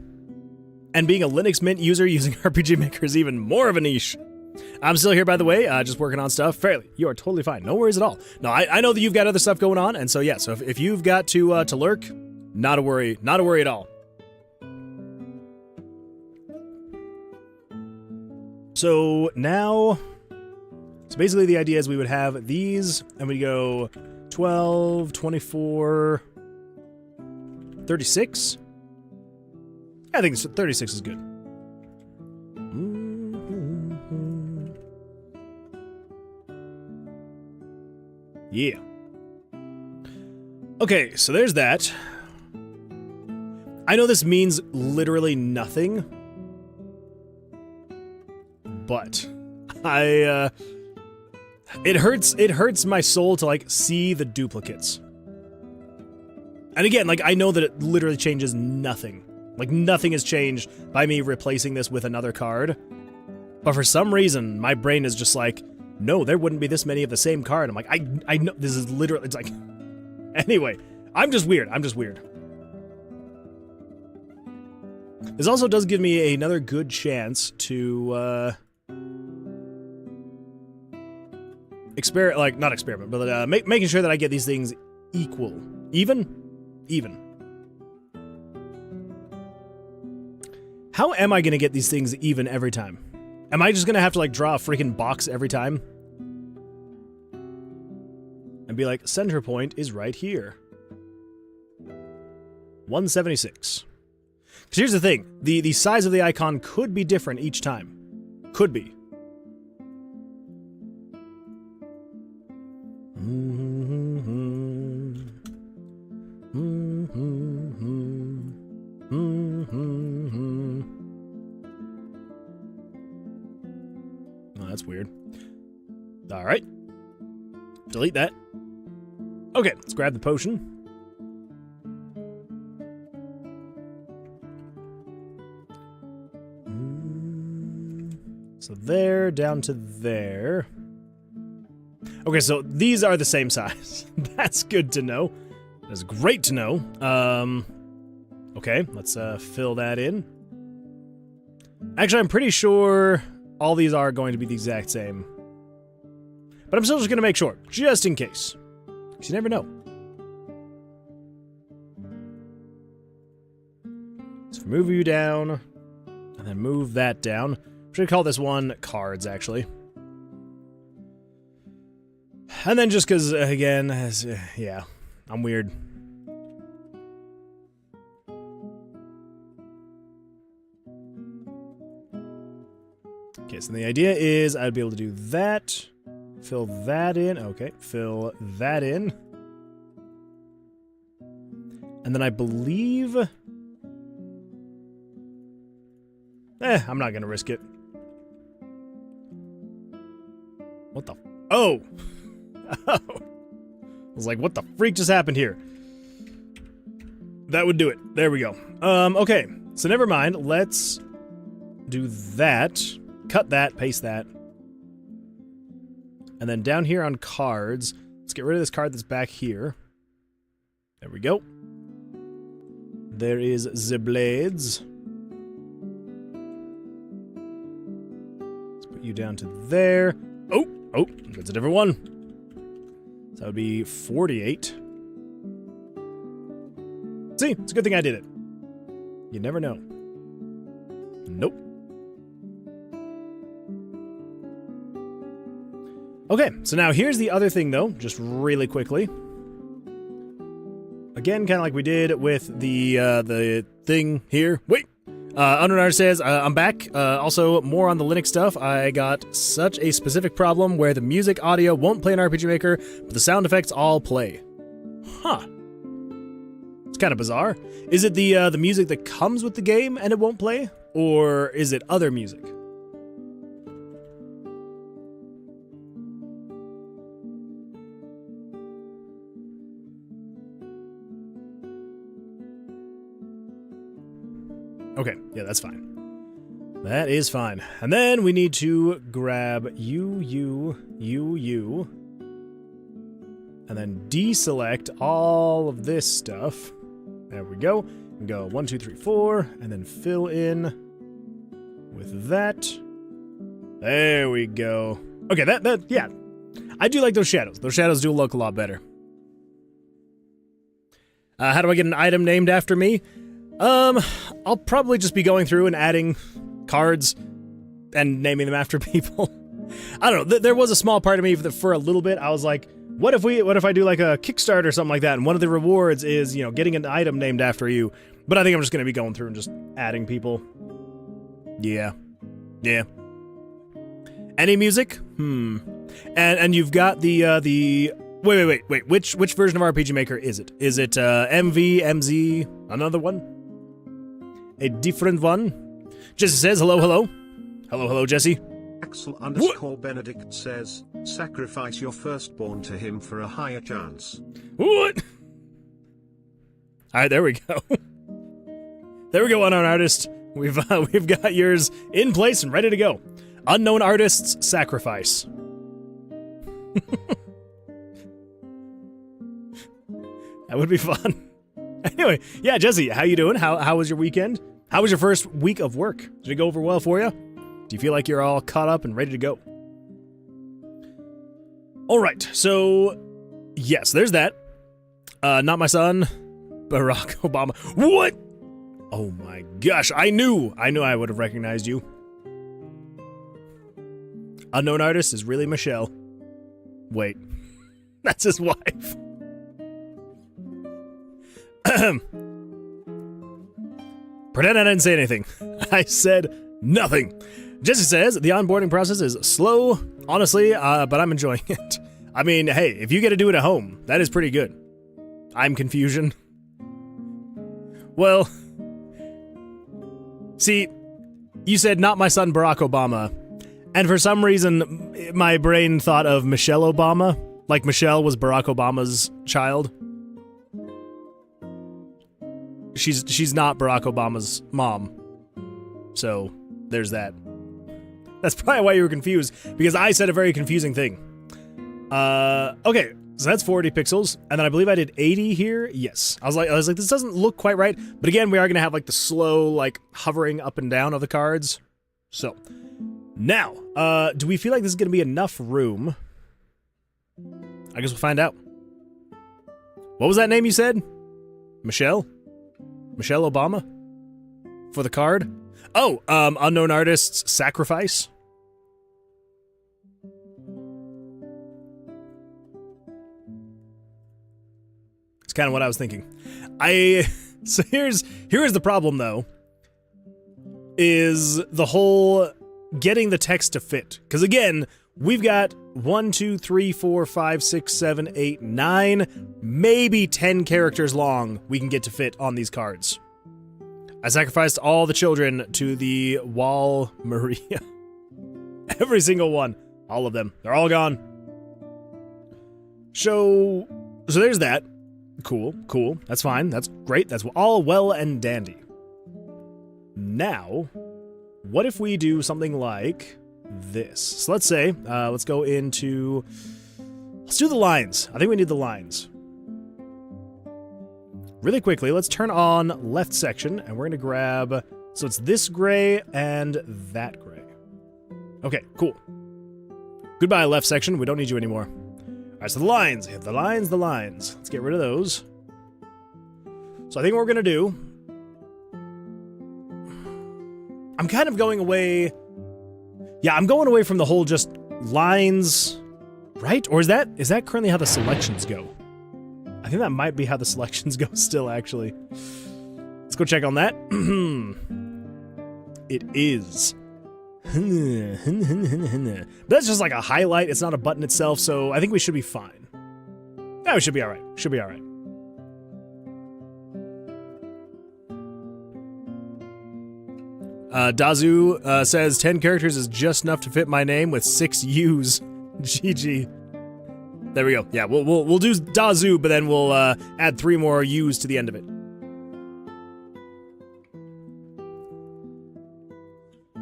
and being a Linux Mint user using RPG Maker is even more of a niche. I'm still here, by the way, just working on stuff. Fairly, you are totally fine. No worries at all. No, I know that you've got other stuff going on, and so yeah, so if you've got to lurk, not a worry at all. So now, basically the idea is we would have these, and we go 12, 24, 36. I think 36 is good. Yeah. Okay, so there's that. I know this means literally nothing, but it hurts my soul to like see the duplicates. And again, like I know that it literally changes nothing. Like nothing has changed by me replacing this with another card. But for some reason, my brain is just like, no, there wouldn't be this many of the same card. I'm like, I know this is literally, it's like, anyway, I'm just weird. This also does give me another good chance to, making sure that I get these things equal. Even. How am I gonna get these things even every time? Am I just gonna have to like draw a freaking box every time? And be like, center point is right here. 176. Because here's the thing, the size of the icon could be different each time. Could be. Oh, that's weird. Alright. Delete that. Okay, let's grab the potion. So there, down to there. Okay, so these are the same size. That's good to know. That's great to know. Okay, let's fill that in. Actually, I'm pretty sure all these are going to be the exact same. But I'm still just going to make sure, just in case. Because you never know. So move you down, and then move that down. Should call this one cards, actually. And then just because, again, yeah, I'm weird. Okay, so the idea is I'd be able to do that. Fill that in. Okay, fill that in. And then I believe... I'm not going to risk it. What the? Oh! I was like, what the freak just happened here? That would do it. There we go. Okay. So never mind. Let's do that. Cut that, paste that. And then down here on cards, let's get rid of this card that's back here. There we go. There is the blades. Let's put you down to there. Oh, that's a different one. So that would be 48. See, it's a good thing I did it. You never know. Nope. Okay, so now here's the other thing, though, just really quickly. Again, kind of like we did with the thing here. Wait! Unknown Artist says, I'm back. Also, more on the Linux stuff. I got such a specific problem where the music audio won't play in RPG Maker, but the sound effects all play. Huh. It's kind of bizarre. Is it the music that comes with the game and it won't play? Or is it other music? Okay, yeah, that's fine. That is fine. And then we need to grab you, and then deselect all of this stuff. There we go. And go 1, 2, 3, 4, and then fill in with that. There we go. Okay, yeah. I do like those shadows. Those shadows do look a lot better. How do I get an item named after me? I'll probably just be going through and adding cards and naming them after people. I don't know. There was a small part of me for a little bit. I was like, what if I do like a Kickstarter or something like that, and one of the rewards is, you know, getting an item named after you. But I think I'm just going to be going through and just adding people. Yeah. Any music? And you've got the wait. Which version of RPG Maker is it? Is it MV, MZ, another one? A different one? Jesse says, hello. Hello, Jesse. Axel_Benedict says, sacrifice your firstborn to him for a higher chance. What? Alright, there we go. There we go, Unknown Artist. We've got yours in place and ready to go. Unknown Artist's Sacrifice. That would be fun. Anyway, yeah, Jesse, how you doing? How was your weekend? How was your first week of work? Did it go over well for you? Do you feel like you're all caught up and ready to go? All right, so yes, there's that. Not my son, Barack Obama. What? Oh my gosh, I knew I would have recognized you. Unknown Artist is really Michelle. Wait, that's his wife. Pretend I didn't say anything. I said nothing. Jesse says, the onboarding process is slow, honestly, but I'm enjoying it. I mean, hey, if you get to do it at home, that is pretty good. I'm confusion. Well, see, you said not my son Barack Obama, and for some reason, my brain thought of Michelle Obama, like Michelle was Barack Obama's child. She's not Barack Obama's mom. So, there's that. That's probably why you were confused, because I said a very confusing thing. Okay, so that's 40 pixels, and then I believe I did 80 here. Yes. I was like, this doesn't look quite right, but again, we are gonna have like the slow, like, hovering up and down of the cards. So, now, do we feel like this is gonna be enough room? I guess we'll find out. What was that name you said? Michelle? Michelle Obama? For the card? Oh, Unknown Artist's Sacrifice? It's kind of what I was thinking. So here's the problem, though. Is the whole getting the text to fit. Because again, we've got 1, 2, 3, 4, 5, 6, 7, 8, 9, maybe 10 characters long we can get to fit on these cards. I sacrificed all the children to the Wall Maria. Every single one. All of them. They're all gone. So there's that. Cool, cool. That's fine. That's great. That's all well and dandy. Now, what if we do something like this? So let's say, let's go into... Let's do the lines. I think we need the lines. Really quickly, let's turn on left section, and we're going to grab... So it's this gray and that gray. Okay, cool. Goodbye, left section. We don't need you anymore. All right, so the lines. The lines, the lines. Let's get rid of those. So I think what we're going to do... I'm kind of going away... Yeah, I'm going away from the whole just lines, right? Or is that currently how the selections go? I think that might be how the selections go still, actually. Let's go check on that. It is. That's just like a highlight. It's not a button itself, so I think we should be fine. Yeah, we should be alright. Should be alright. Dazu says 10 characters is just enough to fit my name with 6 U's. GG. There we go. Yeah, we'll do Dazu, but then we'll add 3 more U's to the end of it.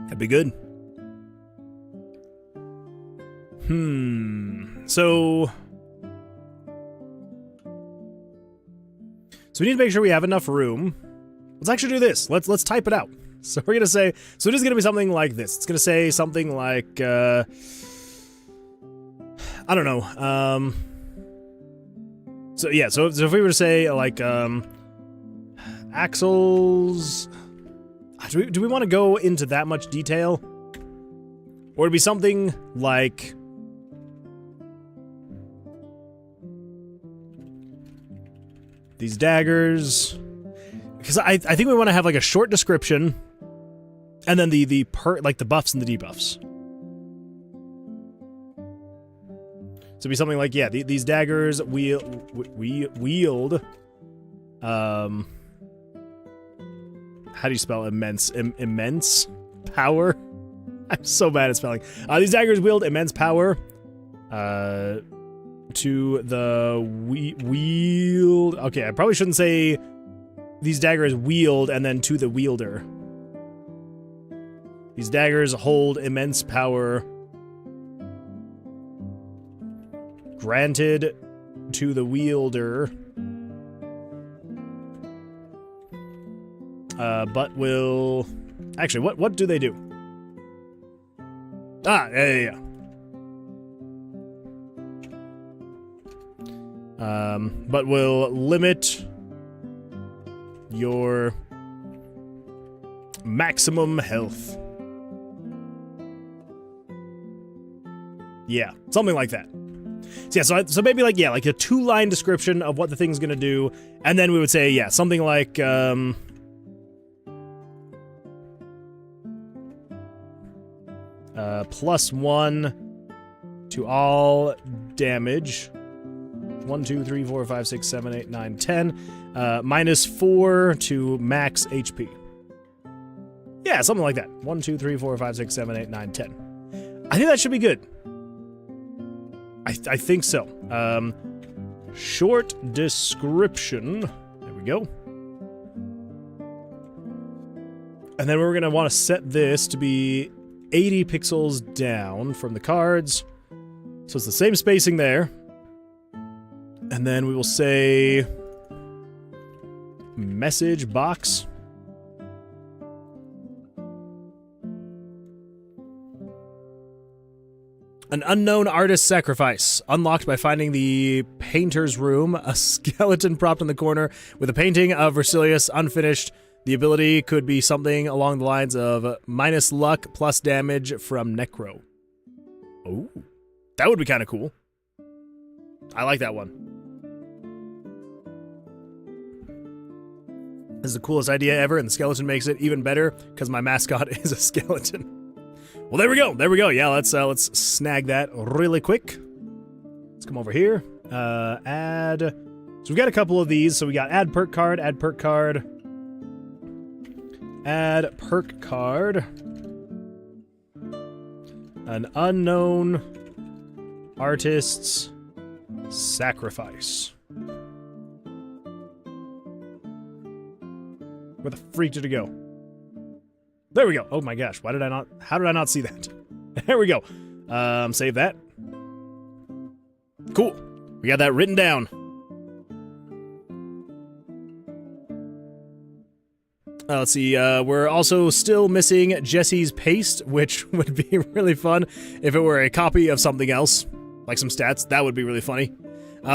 That'd be good. So we need to make sure we have enough room. Let's actually do this. Let's type it out. So we're gonna say, so it is gonna be something like this. It's gonna say something like, I don't know. So yeah, so if we were to say like, axles, do we want to go into that much detail? Or it'd be something like, these daggers, because I think we want to have like a short description, and then the buffs and the debuffs. So it'd be something like, yeah, these daggers wield. How do you spell immense? Immense power. I'm so bad at spelling. These daggers wield immense power. To the wield. Okay, I probably shouldn't say these daggers wield and then to the wielder. These daggers hold immense power granted to the wielder, but will... Actually, what do they do? Yeah. But will limit your maximum health. Yeah, something like that. So yeah, so maybe like, yeah, like a 2-line description of what the thing's gonna do, and then we would say, yeah, something like, +1 to all damage. 1, 2, 3, 4, 5, 6, 7, 8, 9, 10. -4 to max HP. Yeah, something like that. 1, 2, 3, 4, 5, 6, 7, 8, 9, 10. I think that should be good. I think so. Short description. There we go. And then we're going to want to set this to be 80 pixels down from the cards. So it's the same spacing there. And then we will say message box. An unknown artist's sacrifice. Unlocked by finding the painter's room. A skeleton propped in the corner with a painting of Ver-silli-us unfinished. The ability could be something along the lines of minus luck plus damage from necro. Oh, that would be kind of cool. I like that one. This is the coolest idea ever, and the skeleton makes it even better because my mascot is a skeleton. Well, there we go. There we go. Yeah, let's snag that really quick. Let's come over here. Add. So we've got a couple of these. So we got add perk card, add perk card, add perk card. An unknown artist's sacrifice. Where the freak did it go? There we go. Oh my gosh, why did I not, how did I not see that? There we go. Save that. Cool. We got that written down. Let's see, we're also still missing Jesse's paste, which would be really fun if it were a copy of something else, like some stats. That would be really funny.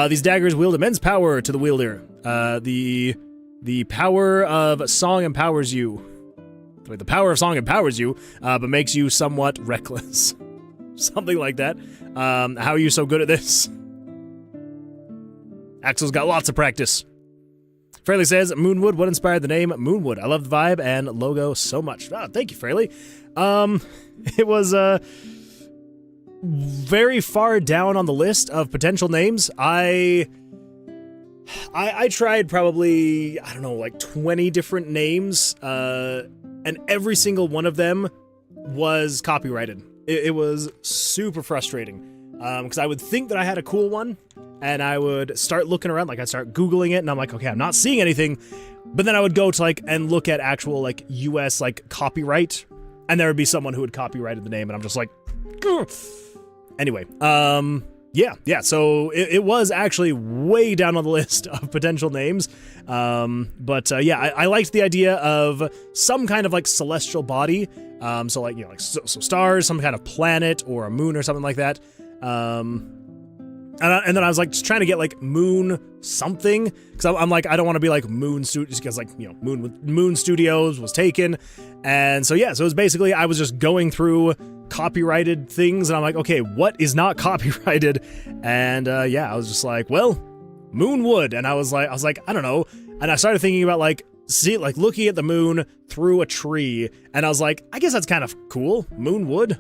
These daggers wield immense power to the wielder. The power of song empowers you. Wait, the power of song empowers you, but makes you somewhat reckless. Something like that. How are you so good at this? Axel's got lots of practice. Fraley says, Moonwood, what inspired the name Moonwood? I love the vibe and logo so much. Oh, thank you, Fraley. It was, very far down on the list of potential names. I tried probably, I don't know, like 20 different names, and every single one of them was copyrighted. It was super frustrating, because I would think that I had a cool one, and I would start looking around, like I'd start Googling it, and I'm like, okay, I'm not seeing anything, but then I would go to like, and look at actual like US like copyright, and there would be someone who had copyrighted the name, and I'm just like, Gugh. Anyway, yeah, so it was actually way down on the list of potential names, but yeah, I liked the idea of some kind of like celestial body, so like, you know, like so stars, some kind of planet or a moon or something like that, and then I was like just trying to get like moon something, because I'm like, I don't want to be like Moon Studios, because like, you know, Moon Studios was taken, and so yeah, so it was basically, I was just going through copyrighted things, and I'm like, okay, what is not copyrighted? And yeah, I was just like, well, Moonwood, and I was like, I don't know, and I started thinking about like, looking at the moon through a tree, and I was like, I guess that's kind of cool, Moonwood.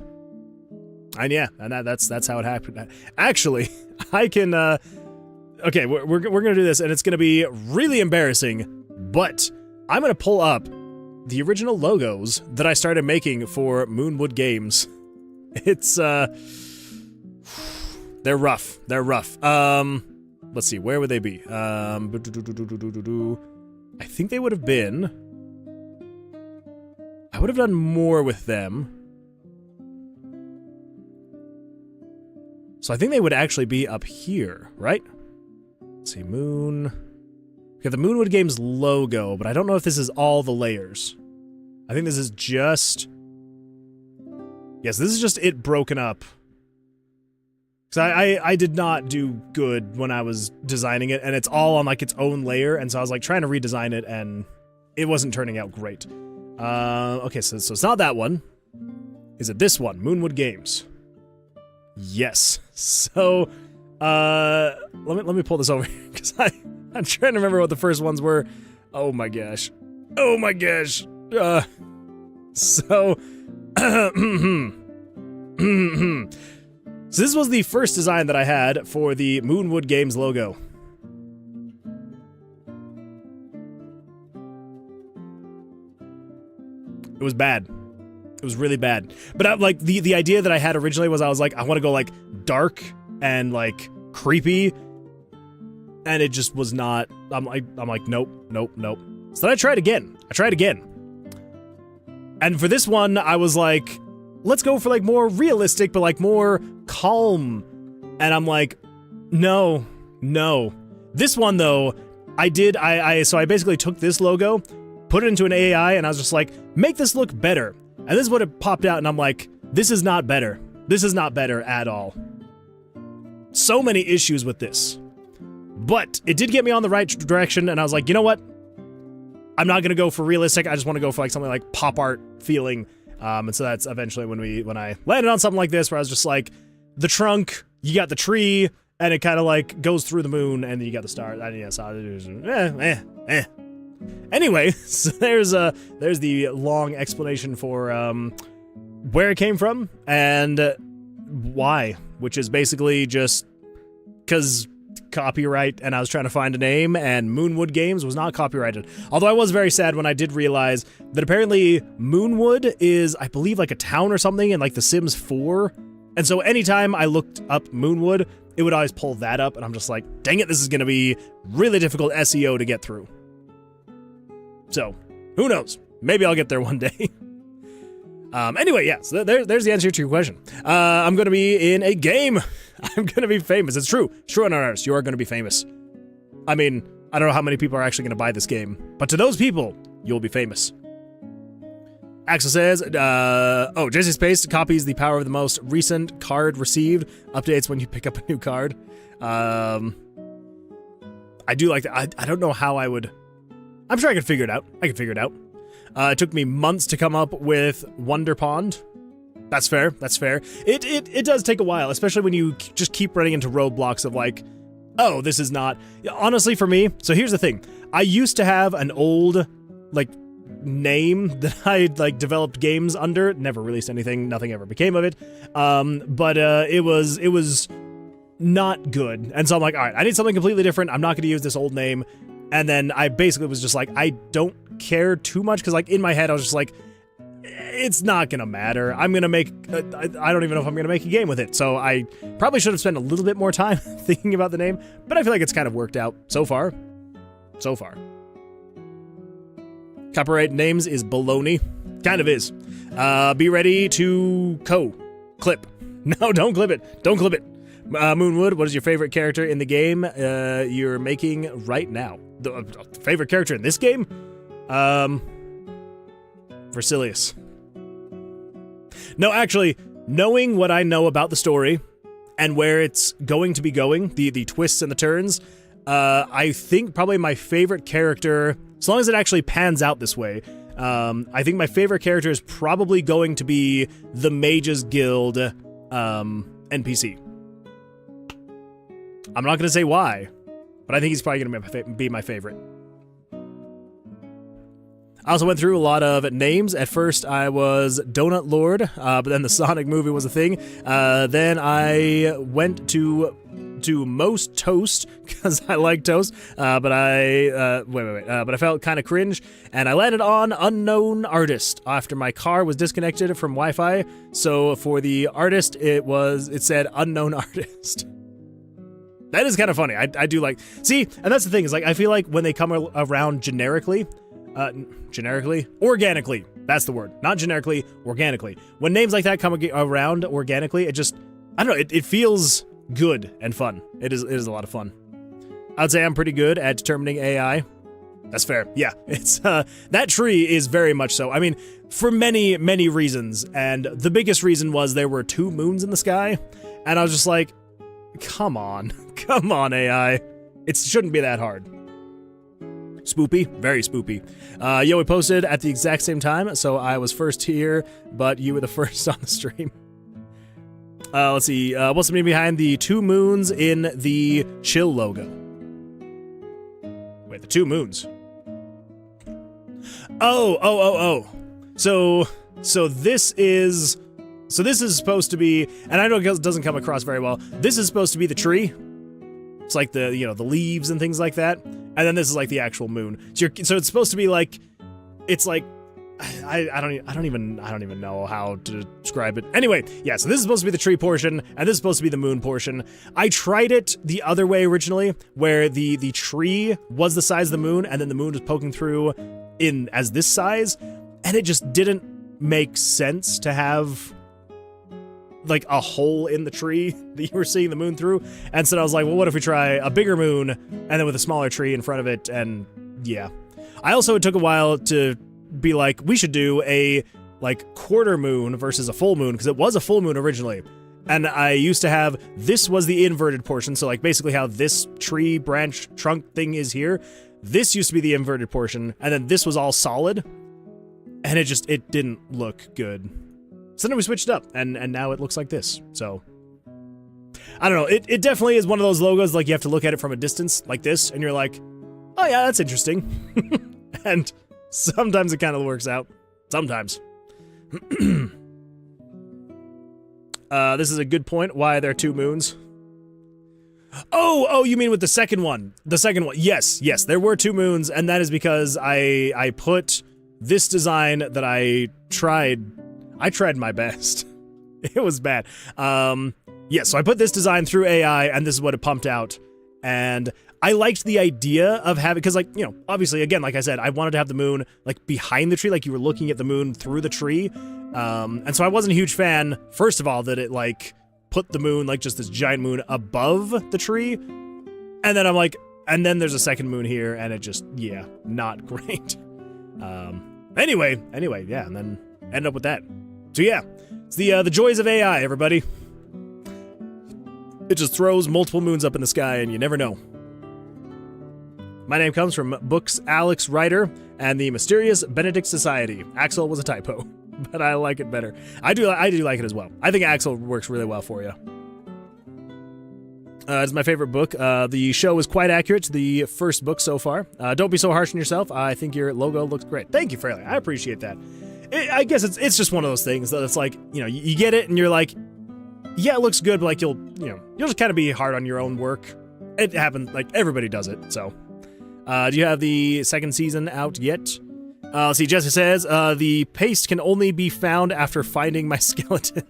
And yeah, and that's how it happened. Actually, I can, okay, we're gonna do this, and it's gonna be really embarrassing, but I'm gonna pull up the original logos that I started making for Moonwood games. It's, they're rough. Let's see, where would they be? I think they would have been, I would have done more with them. So I think they would actually be up here, right? Let's see, Moon. We got the Moonwood Games logo, but I don't know if this is all the layers. I think this is just... Yes, this is just it broken up. Because I did not do good when I was designing it, and it's all on like its own layer, and so I was like trying to redesign it, and it wasn't turning out great. Okay, so it's not that one. Is it this one? Moonwood Games. Yes. So, let me pull this over here, because I'm trying to remember what the first ones were. Oh my gosh. Oh my gosh. So, so this was the first design that I had for the Moonwood Games logo. It was bad. It was really bad. But like the idea that I had originally was I was like, I want to go like dark and like creepy, and it just was not. I'm like nope. So then I tried again. And for this one, I was like, let's go for like more realistic, but like more calm. And I'm like, no. This one though, so I basically took this logo, put it into an AI, and I was just like, make this look better. And this is what it popped out, and I'm like, this is not better. This is not better at all. So many issues with this. But it did get me on the right direction, and I was like, you know what? I'm not gonna go for realistic, I just want to go for like something like pop art feeling. And so that's eventually when I landed on something like this, where I was just like, the trunk, you got the tree, and it kind of like goes through the moon, and then you got the stars. And yeah, so Anyway, so there's the long explanation for where it came from and why, which is basically just because copyright, and I was trying to find a name, and Moonwood Games was not copyrighted. Although I was very sad when I did realize that apparently Moonwood is, I believe, like a town or something in like The Sims 4. And so anytime I looked up Moonwood, it would always pull that up, and I'm just like, dang it, this is going to be really difficult SEO to get through. So, who knows? Maybe I'll get there one day. Anyway, yeah, so there's the answer to your question. I'm going to be in a game. I'm going to be famous. It's true. It's true on our artists. You are going to be famous. I mean, I don't know how many people are actually going to buy this game, but to those people, you'll be famous. Axel says, Jesse Space copies the power of the most recent card received. Updates when you pick up a new card. I do like that. I don't know how I would... I'm sure I could figure it out. It took me months to come up with Wonder Pond. That's fair. It does take a while, especially when you just keep running into roadblocks of like, oh, this is not... Honestly, for me, so here's the thing. I used to have an old, like, name that I like developed games under. Never released anything. Nothing ever became of it. But it was not good. And so I'm like, all right, I need something completely different. I'm not going to use this old name. And then I basically was just like, I don't care too much, because like in my head I was just like, it's not gonna matter. I'm gonna make I don't even know if I'm gonna make a game with it, so I probably should have spent a little bit more time thinking about the name, but I feel like it's kind of worked out so far. Copyright names is baloney. Kind of is. Be ready to clip. No, don't clip it. Moonwood, what is your favorite character in the game you're making right now? The favorite character in this game? Ver-silli-us. No, actually, knowing what I know about the story and where it's going to be going, the twists and the turns, I think probably my favorite character, as long as it actually pans out this way, I think my favorite character is probably going to be the Mage's Guild NPC. I'm not going to say why, but I think he's probably going to be my favorite. I also went through a lot of names. At first, I was Donut Lord, but then the Sonic movie was a thing. Then I went to Most Toast, because I like toast, but I felt kind of cringe, and I landed on Unknown Artist after my car was disconnected from Wi-Fi, so for the artist, it said Unknown Artist. That is kind of funny. I do like... See, and that's the thing, is like, I feel like when they come around generically, organically, that's the word. Not generically, organically. When names like that come around organically, it just, I don't know, it feels good and fun. It is a lot of fun. I would say I'm pretty good at determining AI. That's fair. Yeah, it's, that tree is very much so. I mean, for many, many reasons, and the biggest reason was there were 2 moons in the sky, and I was just like, come on, AI. It shouldn't be that hard. Spoopy, very spoopy. We posted at the exact same time, so I was first here, but you were the first on the stream. Let's see, what's the meaning behind the 2 moons in the chill logo? Wait, the 2 moons. Oh. So this is supposed to be, and I know it doesn't come across very well, this is supposed to be the tree. It's like the, the leaves and things like that. And then this is like the actual moon. So it's supposed to be like, it's like, I don't even know how to describe it. Anyway, yeah, so this is supposed to be the tree portion, and this is supposed to be the moon portion. I tried it the other way originally, where the tree was the size of the moon, and then the moon was poking through in as this size, and it just didn't make sense to have like a hole in the tree that you were seeing the moon through. And so I was like, well, what if we try a bigger moon and then with a smaller tree in front of it? And yeah, it took a while to be like, we should do a like quarter moon versus a full moon, because it was a full moon originally. And I used to have, this was the inverted portion. So like basically how this tree branch trunk thing is here, this used to be the inverted portion. And then this was all solid, and it didn't look good. So then we switched up, and now it looks like this. So I don't know. It definitely is one of those logos, like you have to look at it from a distance like this, and you're like, oh yeah, that's interesting. And sometimes it kind of works out. Sometimes. This is a good point, why there are 2 moons. Oh, you mean with the second one? The second one. Yes, there were 2 moons, and that is because I put this design that I tried my best. It was bad. Yeah, so I put this design through AI, and this is what it pumped out. And I liked the idea of having, because, like, you know, obviously, again, like I said, I wanted to have the moon, like, behind the tree, like you were looking at the moon through the tree. And so I wasn't a huge fan, first of all, that it, like, put the moon, like, just this giant moon above the tree. And then I'm like, and then there's a second moon here, and it just, yeah, not great. Anyway, yeah, and then end up with that. So yeah, it's the joys of AI, everybody. It just throws multiple moons up in the sky, and you never know. My name comes from Books Alex Writer and the Mysterious Benedict Society. Axel was a typo, but I like it better. I do like it as well. I think Axel works really well for you. It's my favorite book. The show is quite accurate to the first book so far. Don't be so harsh on yourself. I think your logo looks great. Thank you, Fairly. I appreciate that. I guess it's just one of those things that it's like, you know, you get it and you're like, yeah, it looks good, but like you'll just kind of be hard on your own work. It happens, like everybody does it. So, do you have the second season out yet? Let's see. Jesse says the paste can only be found after finding my skeleton.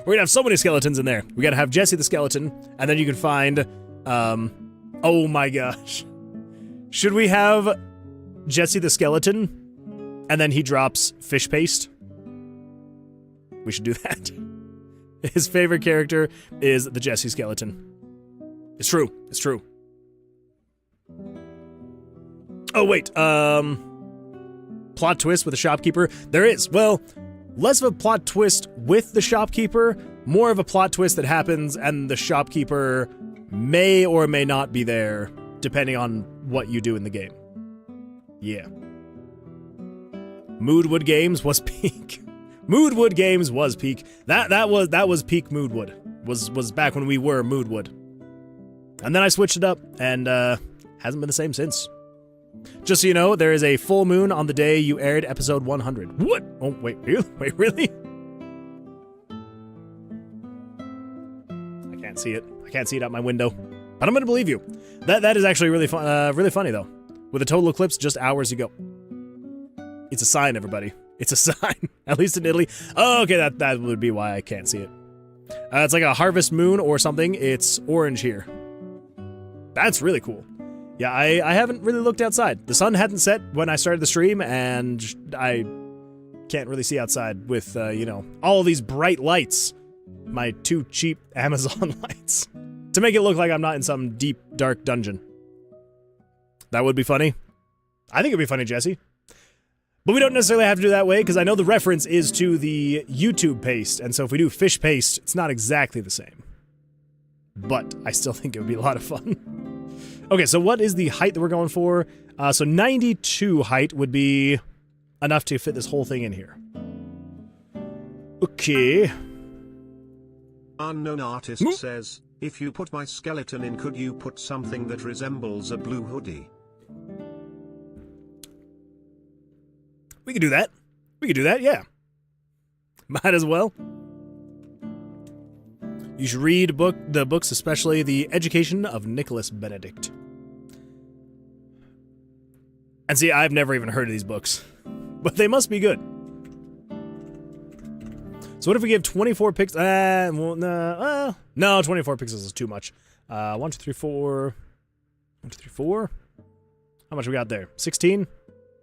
We're gonna have so many skeletons in there. We gotta have Jesse the skeleton, and then you can find, oh my gosh. Should we have Jesse the skeleton, and then he drops fish paste? We should do that. His favorite character is the Jesse skeleton. It's true. It's true. Oh, wait. Plot twist with the shopkeeper? There is. Well, less of a plot twist with the shopkeeper, more of a plot twist that happens and the shopkeeper may or may not be there, depending on what you do in the game. Yeah. Moonwood Games was peak. Moonwood Games was peak. That was peak Moonwood. Was back when we were Moonwood. And then I switched it up, and hasn't been the same since. Just so you know, there is a full moon on the day you aired episode 100. What? Oh, wait, really? I can't see it. I can't see it out my window. But I'm gonna believe you. That is actually really fun, really funny though. With a total eclipse just hours ago. It's a sign, everybody. It's a sign. At least in Italy. Oh, okay, that would be why I can't see it. It's like a harvest moon or something. It's orange here. That's really cool. Yeah, I haven't really looked outside. The sun hadn't set when I started the stream, and I can't really see outside with, you know, all these bright lights. My 2 cheap Amazon lights. To make it look like I'm not in some deep, dark dungeon. That would be funny. I think it'd be funny, Jesse. But we don't necessarily have to do that way, because I know the reference is to the YouTube paste, and so if we do fish paste, it's not exactly the same. But I still think it would be a lot of fun. Okay, so what is the height that we're going for? So 92 height would be enough to fit this whole thing in here. Okay. Unknown artist says, if you put my skeleton in, could you put something that resembles a blue hoodie? We could do that. We could do that, yeah. Might as well. You should read the books, especially The Education of Nicholas Benedict. And see, I've never even heard of these books, but they must be good. So what if we give 24 pixels? Well, no, 24 pixels is too much. 1, 2, 3, 4. 1, 2, 3, 4. How much we got there? 16?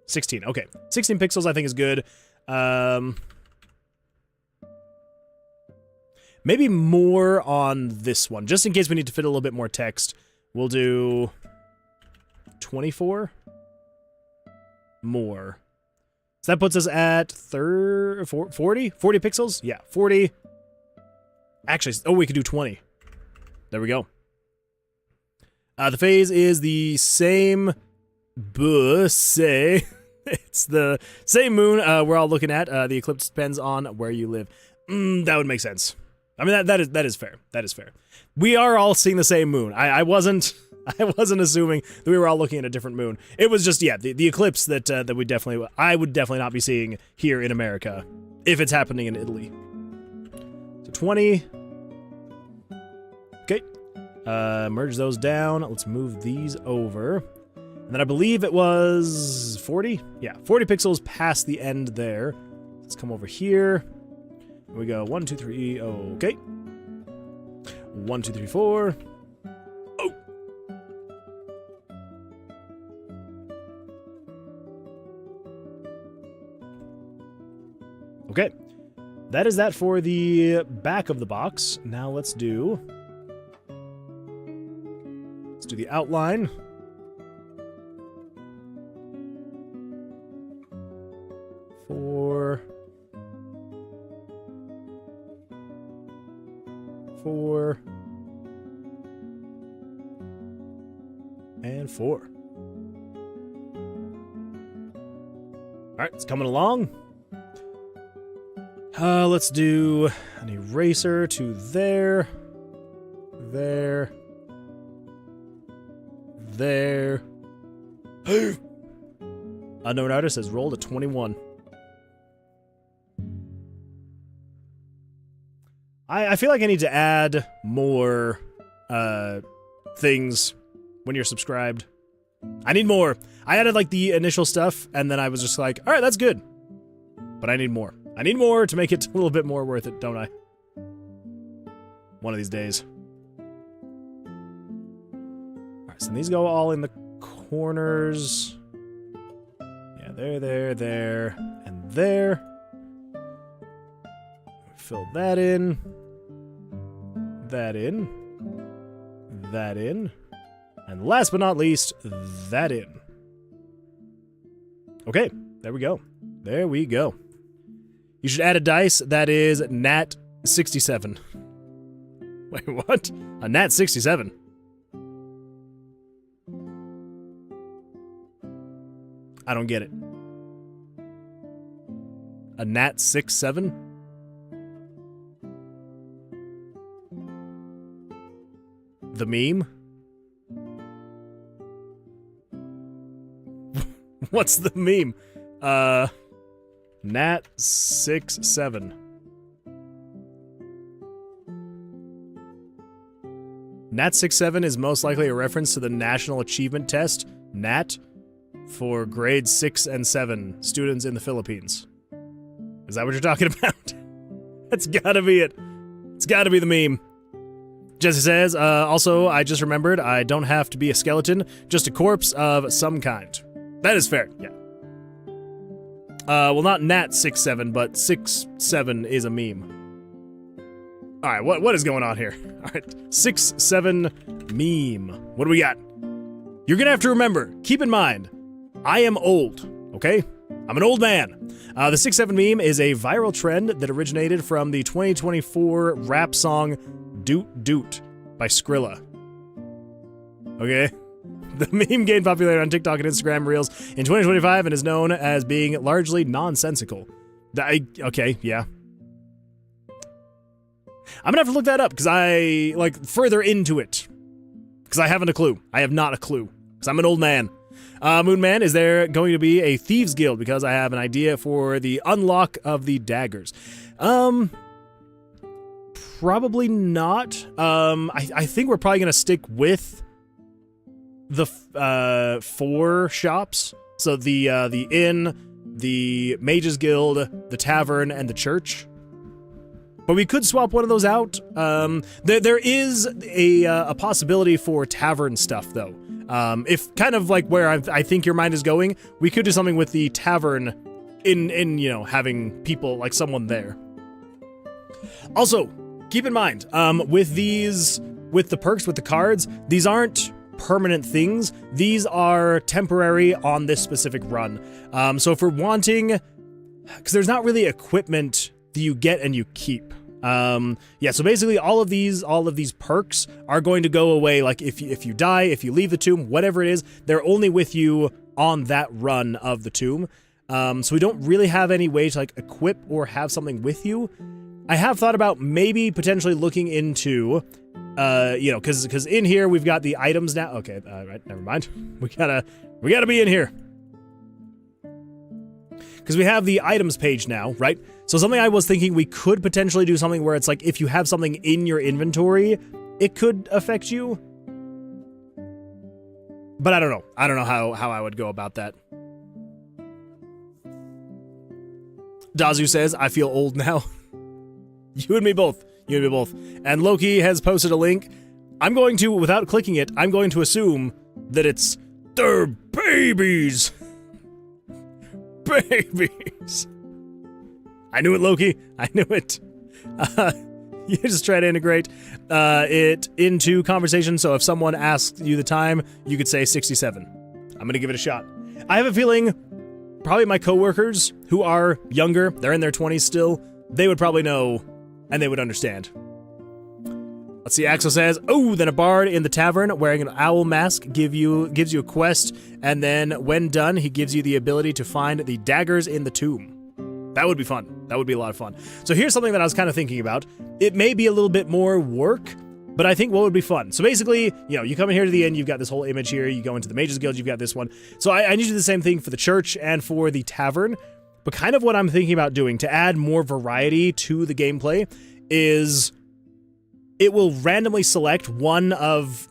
16, okay. 16 pixels I think is good. Maybe more on this one, just in case we need to fit a little bit more text. We'll do 24 more. So that puts us at 40 pixels? Yeah, 40. Actually, oh, we could do 20. There we go. The phase is the same. Say it's the same moon we're all looking at. The eclipse depends on where you live. That would make sense. I mean, that is fair. That is fair. We are all seeing the same moon. I wasn't assuming that we were all looking at a different moon. It was just, yeah, the eclipse that I would definitely not be seeing here in America if it's happening in Italy. So 20. Okay. Merge those down. Let's move these over. And then I believe it was 40? Yeah, 40 pixels past the end there. Let's come over here. We go 1, 2, 3, okay. 1, 2, 3, 4. Oh! Okay. That is that for the back of the box. Now let's do the outline. Four, and 4. All right, it's coming along. Let's do an eraser to there. Unknown artist has rolled a 21. I feel like I need to add more things when you're subscribed. I need more. I added like the initial stuff, and then I was just like, all right, that's good. But I need more. I need more to make it a little bit more worth it, don't I? One of these days. All right, so these go all in the corners. Yeah, there, and there. Fill that in. That in. That in. And last but not least, that in. Okay, there we go. There we go. You should add a dice that is Nat 67. Wait, what? A Nat 67? I don't get it. A Nat 67? The meme? What's the meme? Nat 67. Nat 67 is most likely a reference to the National Achievement Test, NAT, for grades 6 and 7 students in the Philippines. Is that what you're talking about? That's gotta be it. It's gotta be the meme. Jesse says, also, I just remembered I don't have to be a skeleton, just a corpse of some kind. That is fair, yeah. Well, not Nat 67, but 67 is a meme. Alright, what is going on here? Alright, 67 meme. What do we got? You're gonna have to remember, keep in mind, I am old, okay? I'm an old man. The 67 meme is a viral trend that originated from the 2024 rap song Doot Doot by Skrilla. Okay? The meme gained popularity on TikTok and Instagram Reels in 2025 and is known as being largely nonsensical. Okay, yeah. I'm gonna have to look that up because I, further into it. Because I haven't a clue. I have not a clue. Because I'm an old man. Moonman, is there going to be a Thieves Guild? Because I have an idea for the unlock of the daggers. Probably not. I think we're probably gonna stick with the 4 shops. So the inn, the Mage's Guild, the tavern, and the church. But we could swap one of those out. There is a possibility for tavern stuff though. If kind of like where I think your mind is going, we could do something with the tavern in you know, having people, like someone there. Also, keep in mind, with the perks, with the cards, these aren't permanent things. These are temporary on this specific run. So if we're wanting, because there's not really equipment that you get and you keep. Yeah, so basically all of these perks are going to go away. Like if you die, if you leave the tomb, whatever it is, they're only with you on that run of the tomb. So we don't really have any way to like equip or have something with you. I have thought about maybe potentially looking into, you know, because in here we've got the items now. Okay, right, never mind. We gotta be in here. Because we have the items page now, right? So something I was thinking we could potentially do something where it's like if you have something in your inventory, it could affect you. But I don't know. I don't know how I would go about that. Dazu says, I feel old now. You and me both. You and me both. And Loki has posted a link. I'm going to, without clicking it, I'm going to assume that it's their babies. Babies. I knew it, Loki. I knew it. You just try to integrate it into conversation, so if someone asks you the time, you could say 67. I'm going to give it a shot. I have a feeling probably my coworkers who are younger, they're in their 20s still, they would probably know and they would understand. Let's see, Axel says, oh, then a bard in the tavern wearing an owl mask gives you a quest, and then when done, he gives you the ability to find the daggers in the tomb. That would be fun. That would be a lot of fun. So here's something that I was kind of thinking about. It may be a little bit more work, but I think what would be fun. So basically, you come in here to the end, you've got this whole image here, you go into the Mages Guild, you've got this one. So I need to do the same thing for the church and for the tavern, but kind of what I'm thinking about doing to add more variety to the gameplay is it will randomly select one of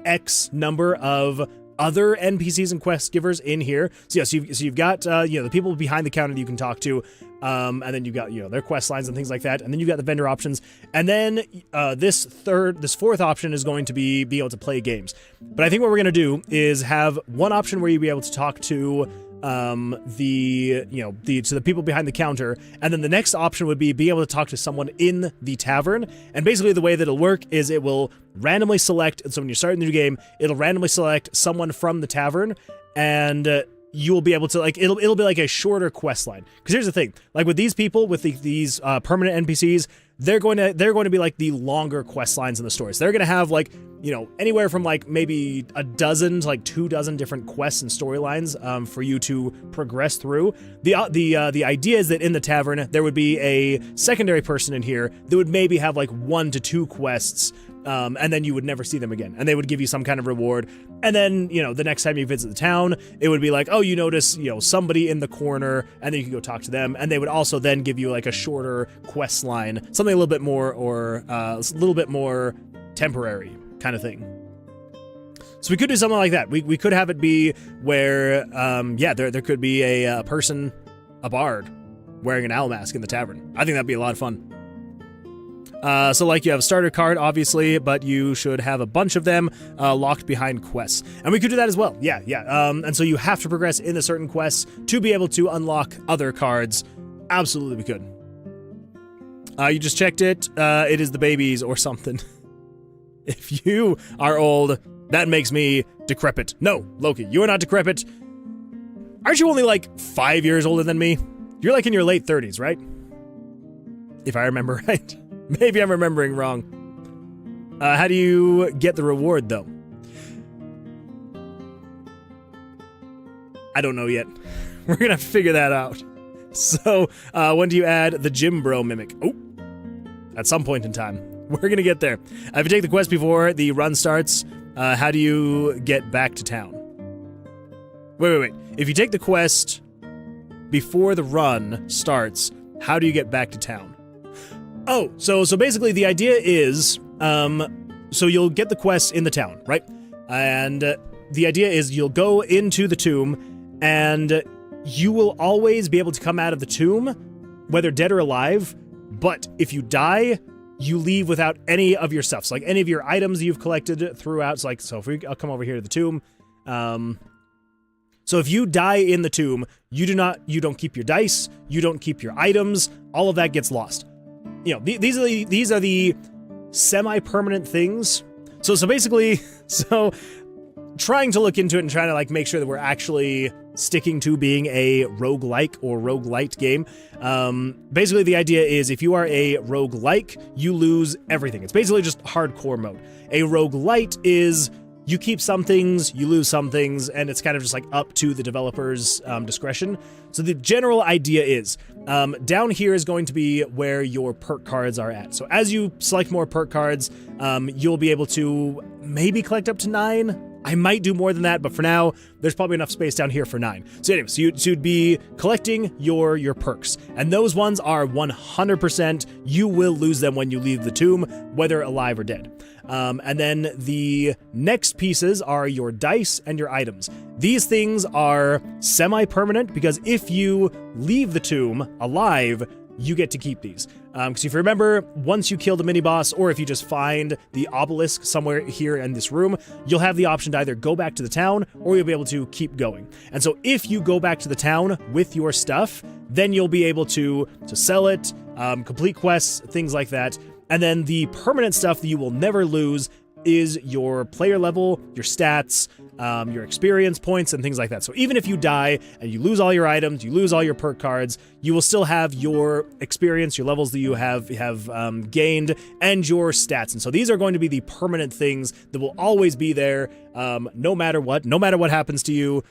X number of other NPCs and quest givers in here. So yeah, so you've got the people behind the counter that you can talk to, and then you've got their quest lines and things like that, and then you've got the vendor options, and then this fourth option is going to be able to play games. But I think what we're gonna do is have one option where you'll be able to talk to the people behind the counter, and then the next option would be able to talk to someone in the tavern. And basically the way that it'll work is it will randomly select, so when you start a new game, it'll randomly select someone from the tavern, and you will be able to, like, it'll be like a shorter quest line. Because here's the thing, like with these people, with these permanent NPCs, they're going to be like the longer quest lines in the story. So they're going to have like, anywhere from like maybe a dozen to like 24 different quests and storylines for you to progress through. The idea is that in the tavern, there would be a secondary person in here that would maybe have like 1 to 2 quests, and then you would never see them again. And they would give you some kind of reward. And then, the next time you visit the town, it would be like, oh, you notice, somebody in the corner, and then you can go talk to them. And they would also then give you like a shorter quest line, something a little bit more, or a little bit more temporary kind of thing. So we could do something like that. We could have it be where, there could be a person, a bard, wearing an owl mask in the tavern. I think that'd be a lot of fun. So like you have a starter card, obviously, but you should have a bunch of them locked behind quests. And we could do that as well. Yeah. And so you have to progress in a certain quest to be able to unlock other cards. Absolutely we could. You just checked it. It is the babies or something. If you are old, that makes me decrepit. No, Loki, you are not decrepit. Aren't you only like 5 years older than me? You're like in your late 30s, right? If I remember right. Maybe I'm remembering wrong. How do you get the reward, though? I don't know yet. We're gonna figure that out. So, when do you add the Gym Bro mimic? Oh, at some point in time. We're gonna get there. If you take the quest before the run starts, how do you get back to town? Wait. If you take the quest before the run starts, how do you get back to town? Oh, so basically the idea is, so you'll get the quest in the town, right? And the idea is you'll go into the tomb, and you will always be able to come out of the tomb, whether dead or alive, but if you die, you leave without any of your stuff. So like any of your items you've collected throughout, so I'll come over here to the tomb. So if you die in the tomb, you don't keep your dice, you don't keep your items, all of that gets lost. These are the semi-permanent things. So basically, trying to look into it and trying to like make sure that we're actually sticking to being a roguelike or roguelite game. Basically the idea is if you are a roguelike, you lose everything. It's basically just hardcore mode. A roguelite is you keep some things, you lose some things, and it's kind of just like up to the developer's discretion. So the general idea is, down here is going to be where your perk cards are at. So as you select more perk cards, you'll be able to maybe collect up to 9, I might do more than that, but for now, there's probably enough space down here for 9. So anyway, so you'd be collecting your perks, and those ones are 100%, you will lose them when you leave the tomb, whether alive or dead. And then the next pieces are your dice and your items. These things are semi-permanent, because if you leave the tomb alive, you get to keep these. Because if you remember, once you kill the mini-boss, or if you just find the obelisk somewhere here in this room, you'll have the option to either go back to the town, or you'll be able to keep going. And so if you go back to the town with your stuff, then you'll be able to sell it, complete quests, things like that. And then the permanent stuff that you will never lose is your player level, your stats, your experience points, and things like that. So even if you die and you lose all your items, you lose all your perk cards, you will still have your experience, your levels that you have gained, and your stats. And so these are going to be the permanent things that will always be there, no matter what happens to you.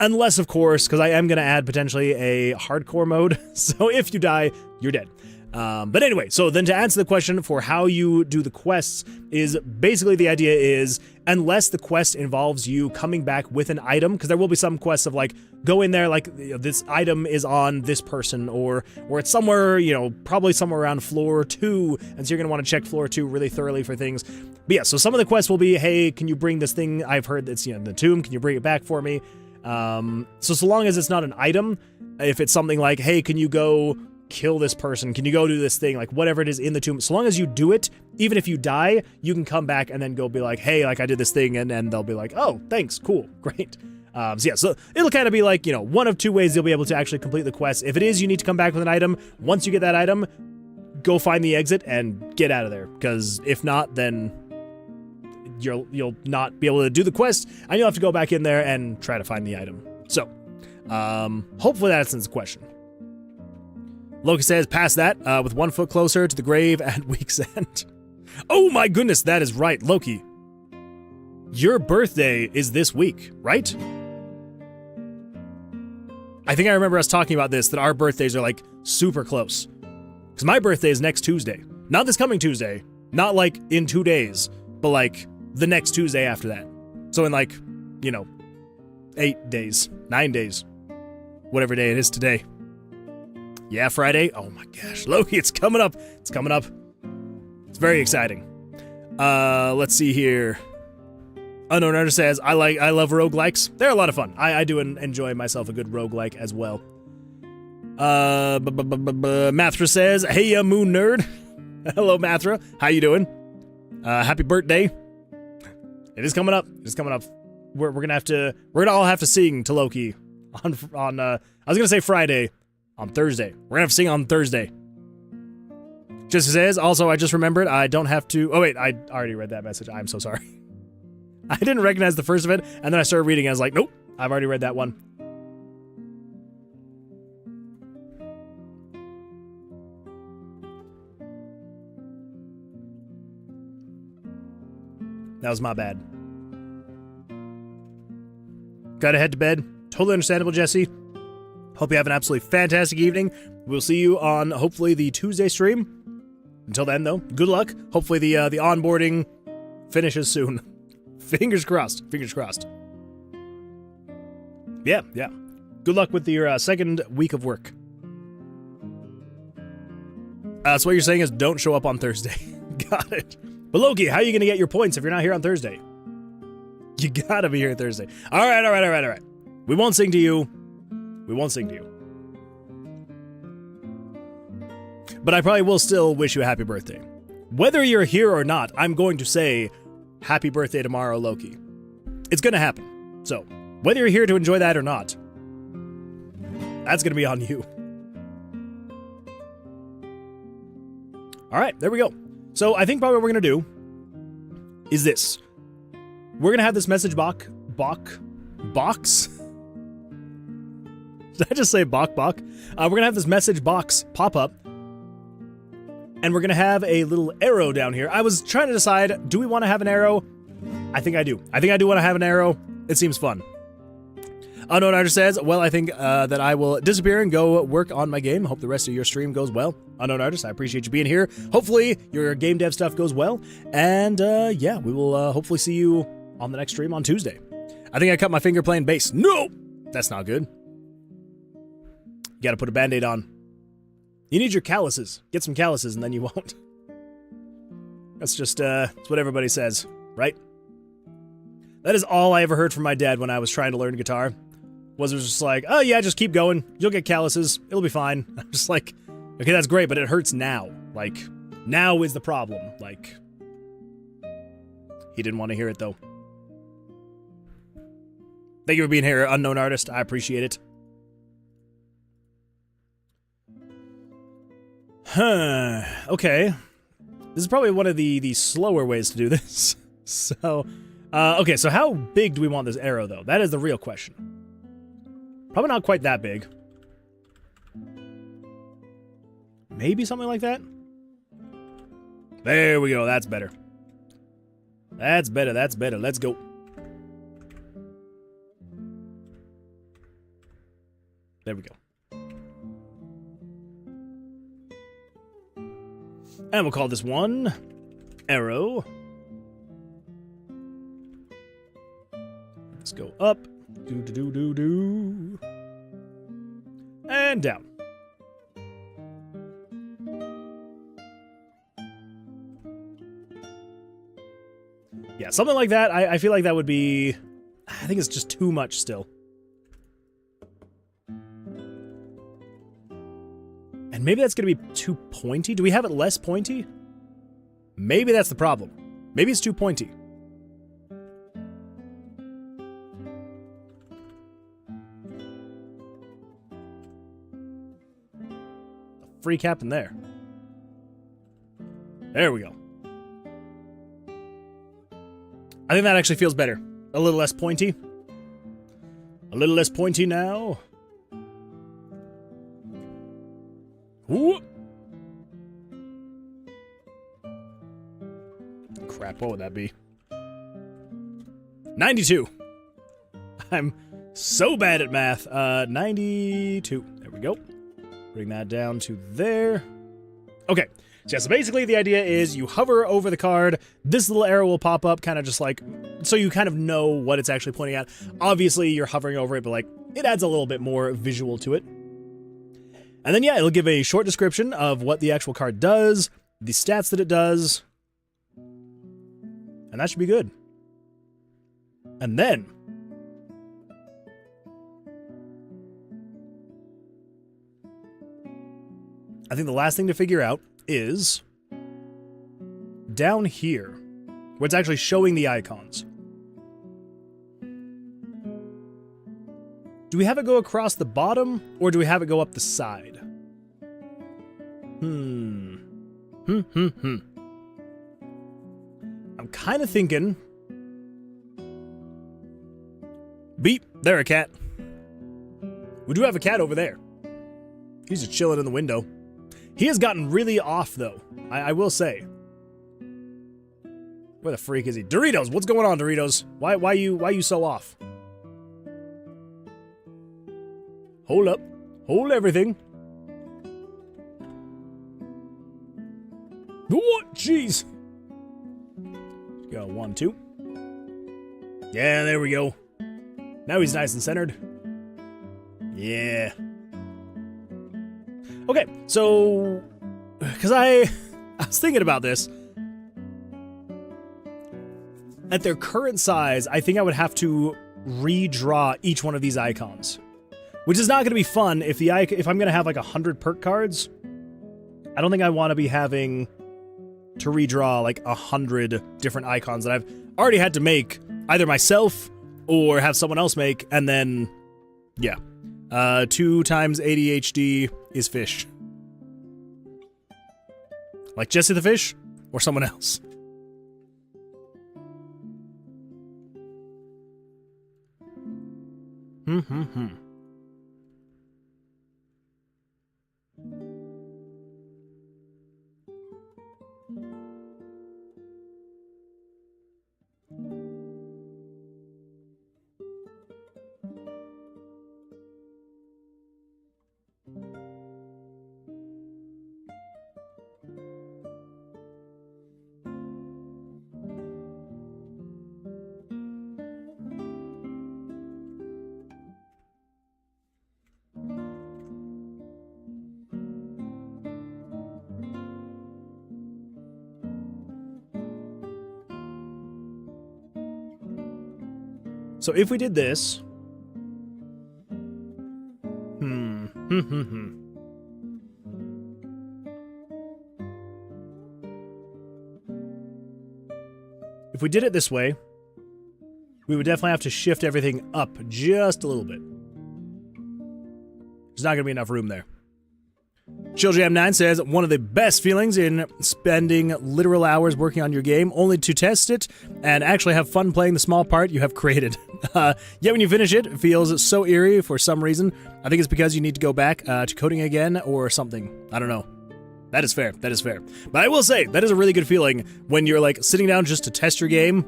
Unless, of course, because I am going to add potentially a hardcore mode. So if you die, you're dead. But anyway, so then to answer the question for how you do the quests is basically the idea is, unless the quest involves you coming back with an item, because there will be some quests of like, go in there, like, you know, this item is on this person, or it's somewhere, you know, probably somewhere around floor 2, and so you're going to want to check floor 2 really thoroughly for things. But yeah, so some of the quests will be, hey, can you bring this thing I've heard that's, you know, in the tomb, can you bring it back for me? So long as it's not an item, if it's something like, hey, can you go kill this person, can you go do this thing, like whatever it is in the tomb, so long as you do it, even if you die, you can come back and then go be like, hey, like I did this thing, and they'll be like, oh, thanks, cool, great. So yeah, so it'll kind of be like, you know, one of two ways you'll be able to actually complete the quest. If it is you need to come back with an item, once you get that item, go find the exit and get out of there, because if not, then you'll not be able to do the quest, and you'll have to go back in there and try to find the item. So hopefully that answers the question. Loki says, past that, with 1 foot closer to the grave at week's end. Oh my goodness, that is right, Loki. Your birthday is this week, right? I think I remember us talking about this, that our birthdays are like super close. Because my birthday is next Tuesday. Not this coming Tuesday, not like in 2 days, but like the next Tuesday after that. So in like, you know, 8 days, 9 days, whatever day it is today. Yeah, Friday. Oh my gosh, Loki, it's coming up. It's coming up. It's very exciting. Let's see here. Unknown Artist says, I love roguelikes. They're a lot of fun. I do enjoy myself a good roguelike as well. Mathra says, hey, Moon Nerd. Hello, Mathra. How you doing? Happy birthday. It is coming up. It is coming up. We're gonna all have to sing to Loki on I was gonna say Friday. On Thursday. We're gonna have to sing on Thursday. Just says, also, I just remembered, I don't have to... Oh, wait, I already read that message. I'm so sorry. I didn't recognize the first of it, and then I started reading, and I was like, nope, I've already read that one. That was my bad. Gotta head to bed. Totally understandable, Jesse. Hope you have an absolutely fantastic evening. We'll see you on, hopefully, the Tuesday stream. Until then, though, good luck. Hopefully the onboarding finishes soon. Fingers crossed. Fingers crossed. Yeah. Good luck with your second week of work. So what you're saying is don't show up on Thursday. Got it. But Loki, how are you going to get your points if you're not here on Thursday? You gotta be here Thursday. All right. We won't sing to you. But I probably will still wish you a happy birthday. Whether you're here or not, I'm going to say happy birthday tomorrow, Loki. It's going to happen. So, whether you're here to enjoy that or not, that's going to be on you. All right, there we go. So, I think probably what we're going to do is this. We're going to have this message box? Did I just say bok? We're going to have this message box pop up. And we're going to have a little arrow down here. I was trying to decide, do we want to have an arrow? I think I do. I do want to have an arrow. It seems fun. Unknown Artist says, well, I think that I will disappear and go work on my game. Hope the rest of your stream goes well. Unknown Artist, I appreciate you being here. Hopefully your game dev stuff goes well. And yeah, we will hopefully see you on the next stream on Tuesday. I think I cut my finger playing bass. No! That's not good. You gotta put a band-aid on. You need your calluses. Get some calluses and then you won't. That's just, that's what everybody says, right? That is all I ever heard from my dad when I was trying to learn guitar. It was just like, oh yeah, just keep going. You'll get calluses. It'll be fine. I'm just like, okay, that's great, but it hurts now. Like, now is the problem. Like, he didn't want to hear it though. Thank you for being here, unknown artist. I appreciate it. Huh. Okay. This is probably one of the slower ways to do this. So, okay, so how big do we want this arrow, though? That is the real question. Probably not quite that big. Maybe something like that? There we go, that's better. That's better, that's better. Let's go. There we go. And we'll call this one arrow. Let's go up. Do. And down. Yeah, something like that. I feel like that would be... I think it's just too much still. And maybe that's going to be too pointy. Do we have it less pointy? Maybe that's the problem. Maybe it's too pointy. A freak happened there. There we go. I think that actually feels better. A little less pointy. A little less pointy now. Ooh. Crap, what would that be? 92. I'm so bad at math. 92. There we go. Bring that down to there. Okay. So, yeah, so basically the idea is you hover over the card, this little arrow will pop up, kind of just like, so you kind of know what it's actually pointing at. Obviously, you're hovering over it, but like, it adds a little bit more visual to it. And then, yeah, it'll give a short description of what the actual card does, the stats that it does, and that should be good. And then, I think the last thing to figure out is down here, where it's actually showing the icons. Do we have it go across the bottom, or do we have it go up the side? I'm kind of thinking... Beep! There, a cat. We do have a cat over there. He's just chilling in the window. He has gotten really off, though. I will say. Where the freak is he? Doritos! What's going on, Doritos? Why you so off? Hold up. Hold everything. What? Jeez. Go 1, 2. Yeah, there we go. Now he's nice and centered. Yeah. Okay, so... Because I was thinking about this. At their current size, I think I would have to redraw each one of these icons. Which is not going to be fun if I'm going to have like 100 perk cards. I don't think I want to be having to redraw like 100 different icons that I've already had to make either myself or have someone else make, and then, yeah. 2 times ADHD is fish. Like Jesse the Fish or someone else. So if we did this... If we did it this way, we would definitely have to shift everything up just a little bit. There's not going to be enough room there. ChillJam9 says, one of the best feelings in spending literal hours working on your game, only to test it and actually have fun playing the small part you have created. Yet when you finish it, it feels so eerie for some reason. I think it's because you need to go back to coding again or something. I don't know. That is fair. That is fair. But I will say, that is a really good feeling when you're like sitting down just to test your game,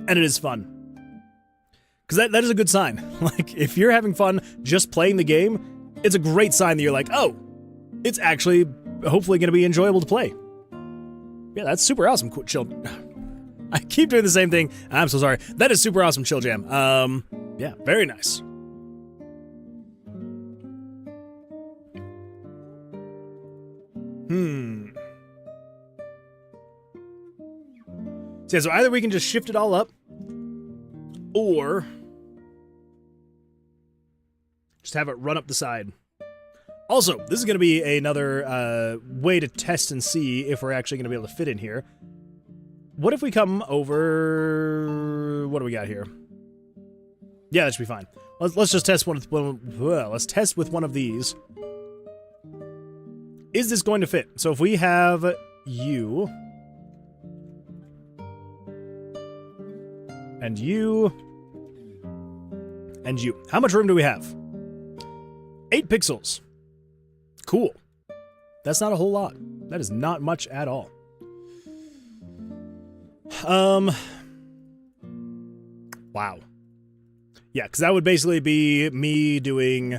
and it is fun. Because that is a good sign. Like, if you're having fun just playing the game, it's a great sign that you're like, oh, it's actually hopefully going to be enjoyable to play. Yeah, that's super awesome. Chill. I keep doing the same thing. I'm so sorry. That is super awesome, Chill Jam. Yeah, very nice. So either we can just shift it all up, or just have it run up the side. Also, this is going to be another way to test and see if we're actually going to be able to fit in here. What if we come over... What do we got here? Yeah, that should be fine. Let's just test let's test with one of these. Is this going to fit? So if we have you... and you... and you. How much room do we have? 8 pixels. Cool. That's not a whole lot. That is not much at all. Wow. Yeah, because that would basically be me doing...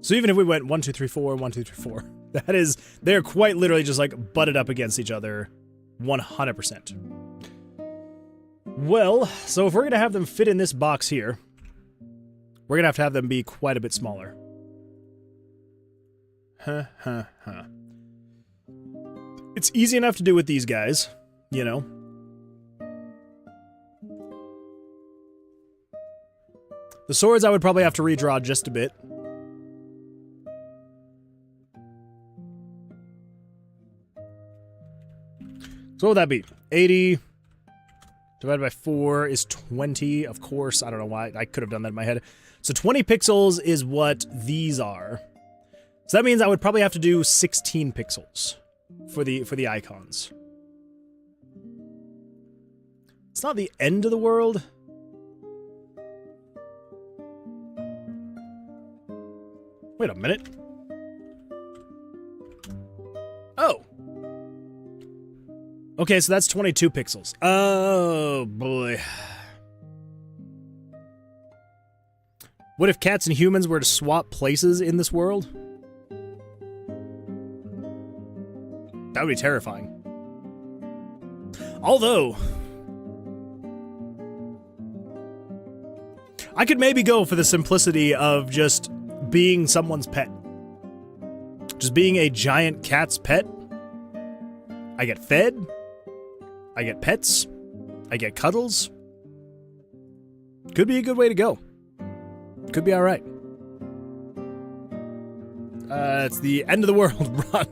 So even if we went 1, 2, 3, 4, 1, 2, 3, 4, that is... They're quite literally just like butted up against each other 100%. Well, so if we're going to have them fit in this box here, we're going to have them be quite a bit smaller. It's easy enough to do with these guys, you know. The swords I would probably have to redraw just a bit. So what would that be? 80 divided by 4 is 20, of course. I don't know why. I could have done that in my head. So 20 pixels is what these are. So that means I would probably have to do 16 pixels for the icons. It's not the end of the world. Wait a minute. Oh. Okay, so that's 22 pixels. Oh, boy. What if cats and humans were to swap places in this world? That would be terrifying. Although, I could maybe go for the simplicity of just being someone's pet. Just being a giant cat's pet. I get fed. I get pets. I get cuddles. Could be a good way to go. Could be alright. It's the end of the world. Run.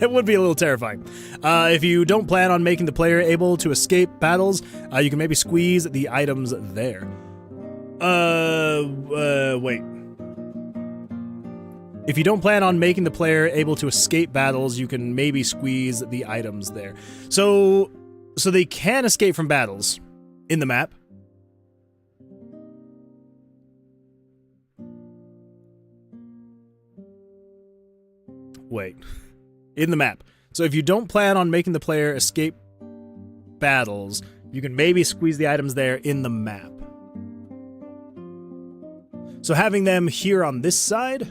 It would be a little terrifying. If you don't plan on making the player able to escape battles, you can maybe squeeze the items there. Wait. If you don't plan on making the player able to escape battles, you can maybe squeeze the items there. So they can escape from battles in the map. Wait. In the map. So if you don't plan on making the player escape battles, you can maybe squeeze the items there in the map. So having them here on this side...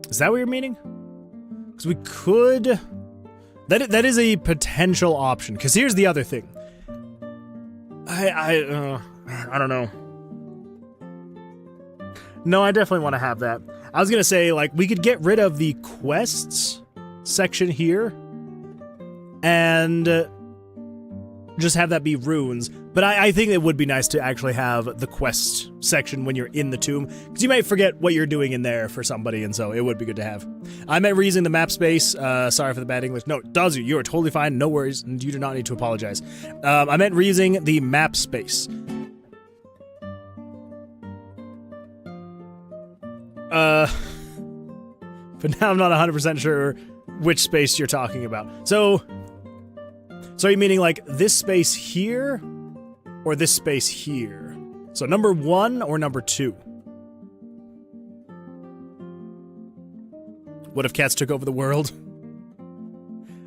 Is that what you're meaning? Because we could... That is a potential option. Because here's the other thing. I don't know. No, I definitely want to have that. I was going to say, like, we could get rid of the quests section here and just have that be runes. But I think it would be nice to actually have the quest section when you're in the tomb, because you might forget what you're doing in there for somebody, and so it would be good to have. I meant reusing the map space. Sorry for the bad English. No, Dazu, you are totally fine. No worries, and you do not need to apologize. I meant reusing the map space. But now I'm not 100% sure which space you're talking about. So are you meaning like this space here or this space here? So number 1 or number 2? What if cats took over the world?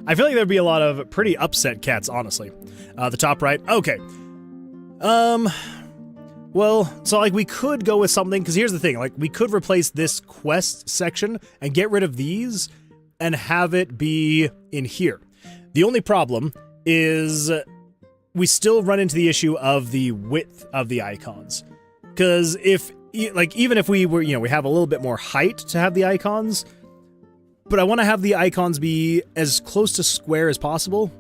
I feel like there'd be a lot of pretty upset cats, honestly. The top right. Okay. Well, so like we could go with something, because here's the thing, like we could replace this quest section and get rid of these and have it be in here. The only problem is we still run into the issue of the width of the icons. Because if, like, even if we were, we have a little bit more height to have the icons, but I want to have the icons be as close to square as possible.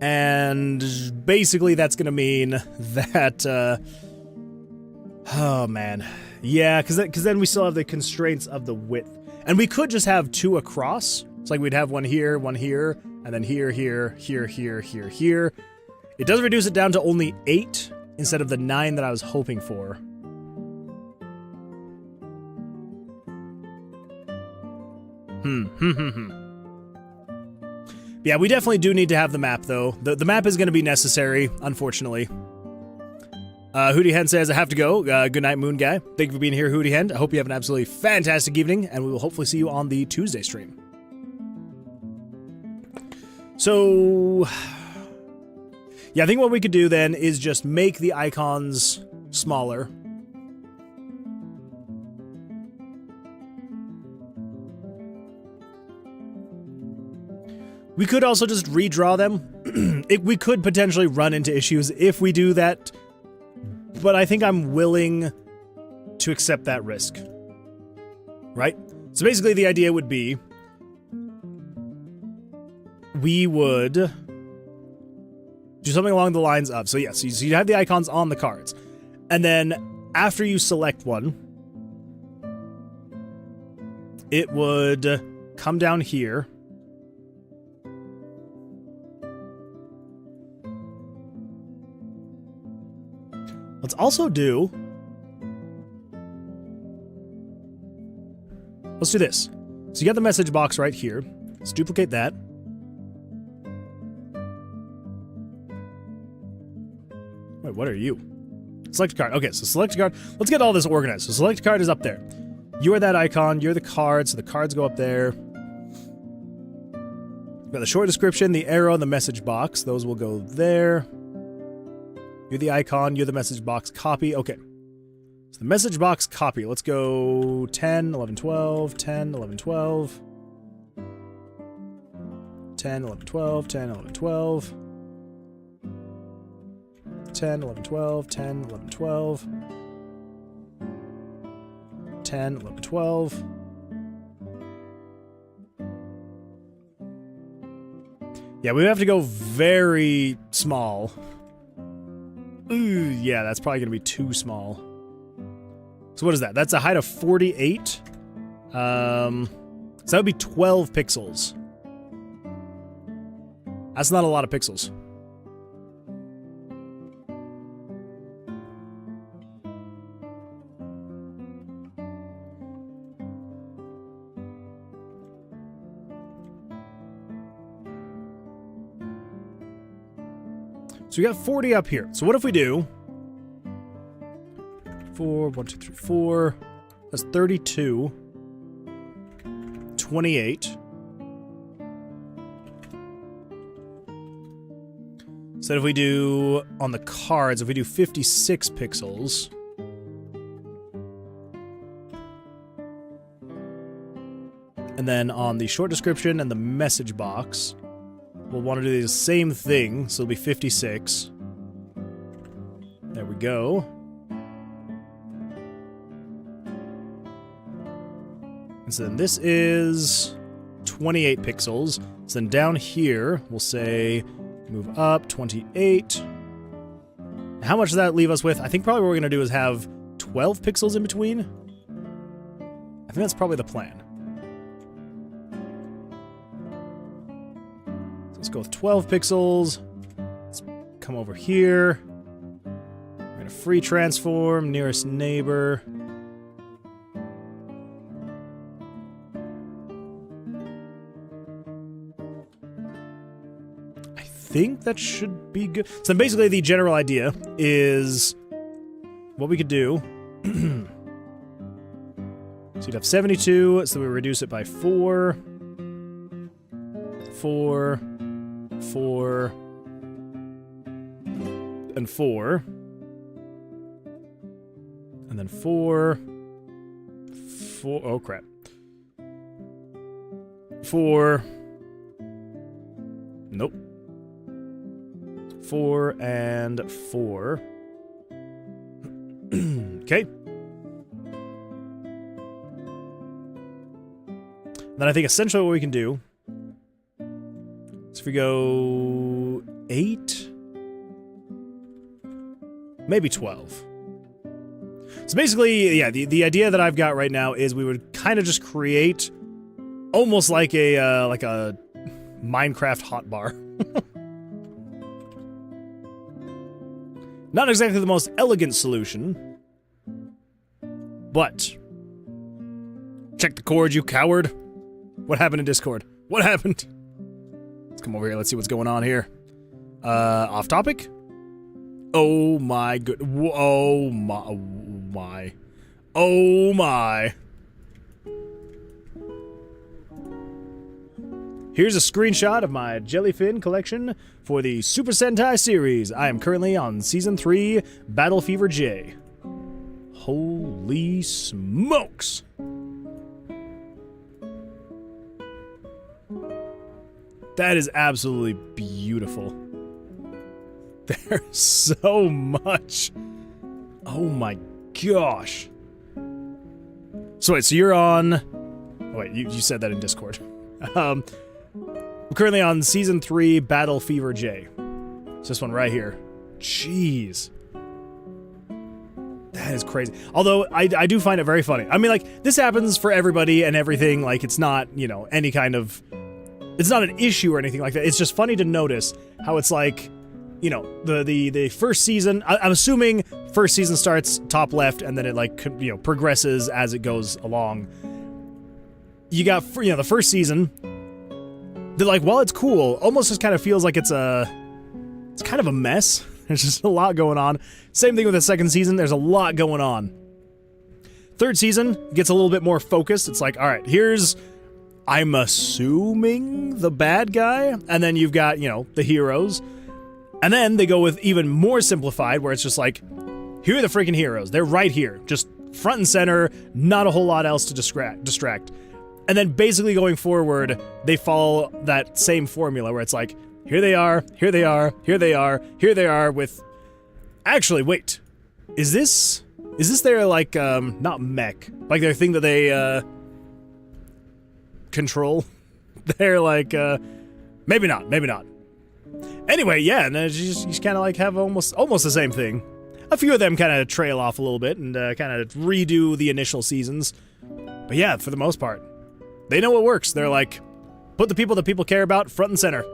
And basically that's going to mean that, oh man. Yeah, because then we still have the constraints of the width. And we could just have 2 across. It's like we'd have one here, and then here, here, here, here, here, here. It does reduce it down to only 8 instead of the 9 that I was hoping for. Yeah, we definitely do need to have the map, though. The map is going to be necessary, unfortunately. Hootie Hen says, I have to go. Good night, Moon Guy. Thank you for being here, Hootie Hen. I hope you have an absolutely fantastic evening, and we will hopefully see you on the Tuesday stream. So, yeah, I think what we could do then is just make the icons smaller. We could also just redraw them. We could potentially run into issues if we do that, but I think I'm willing to accept that risk. Right? So basically the idea would be we would do something along the lines of, so yeah, so you have the icons on the cards, and then after you select one, it would come down here. Let's also do... Let's do this. So you got the message box right here. Let's duplicate that. Wait, what are you? Select a card. Okay, so select a card. Let's get all this organized. So select a card is up there. You are that icon. You're the card, so the cards go up there. We've got the short description, the arrow, and the message box. Those will go there. You're the icon, you're the message box copy. Okay. So the message box copy. Let's go 10, 11, 12, 10, 11, 12. 10, 11, 12, 10, 11, 12. 10, 11, 12, 10, 11, 12. 10, 11, 12. Yeah, we have to go very small. Ooh, yeah, that's probably going to be too small. So what is that? That's a height of 48. So that would be 12 pixels. That's not a lot of pixels. So we got 40 up here. So what if we do 4, 1, 2, 3, 4. That's 32. 28. So if we do on the cards, if we do 56 pixels. And then on the short description and the message box, we'll want to do the same thing, so it'll be 56. There we go. And so then this is 28 pixels. So then down here, we'll say move up 28. How much does that leave us with? I think probably what we're going to do is have 12 pixels in between. I think that's probably the plan. So let's go with 12 pixels. Let's come over here. We're going to free transform, nearest neighbor. I think that should be good. So basically the general idea is what we could do. So you'd have 72, so we reduce it by 4. 4. 4. And 4. And then 4. 4. Oh, crap. 4. Nope. 4 and 4. Okay. Then I think essentially what we can do is if we go 8, maybe 12. So basically, yeah, the idea that I've got right now is we would kind of just create almost like a Minecraft hotbar. Not exactly the most elegant solution, but check the cord, you coward. What happened in Discord? What happened? Let's come over here. Let's see what's going on here. Off topic? Oh my good. Oh my. Oh my. Here's a screenshot of my Jellyfin collection for the Super Sentai series. I am currently on Season 3, Battle Fever J. Holy smokes! That is absolutely beautiful. There's so much. Oh my gosh. So wait, so you're on... Oh wait, you said that in Discord. We're currently on Season 3, Battle Fever J. It's this one right here. Jeez. That is crazy. Although, I do find it very funny. I mean, like, this happens for everybody and everything. Like, it's not, you know, any kind of... It's not an issue or anything like that. It's just funny to notice how it's like, you know, the first season... I'm assuming first season starts top left and then it, like, you know, progresses as it goes along. You got, you know, the first season... That, like, while it's cool, almost just kind of feels like it's kind of a mess. There's just a lot going on. Same thing with the second season, there's a lot going on. Third season gets a little bit more focused. It's like, alright, here's, I'm assuming, the bad guy, and then you've got, you know, the heroes. And then they go with even more simplified, where it's just like, here are the freaking heroes. They're right here, just front and center, not a whole lot else to distract. And then basically going forward, they follow that same formula where it's like, here they are, here they are, here they are, here they are with... Actually, wait. Is this their, like, not mech, like their thing that they, control? They're like, maybe not. Anyway, yeah, and you just kind of like have almost the same thing. A few of them kind of trail off a little bit and kind of redo the initial seasons. But yeah, for the most part. They know what works. They're like, put the people that people care about front and center.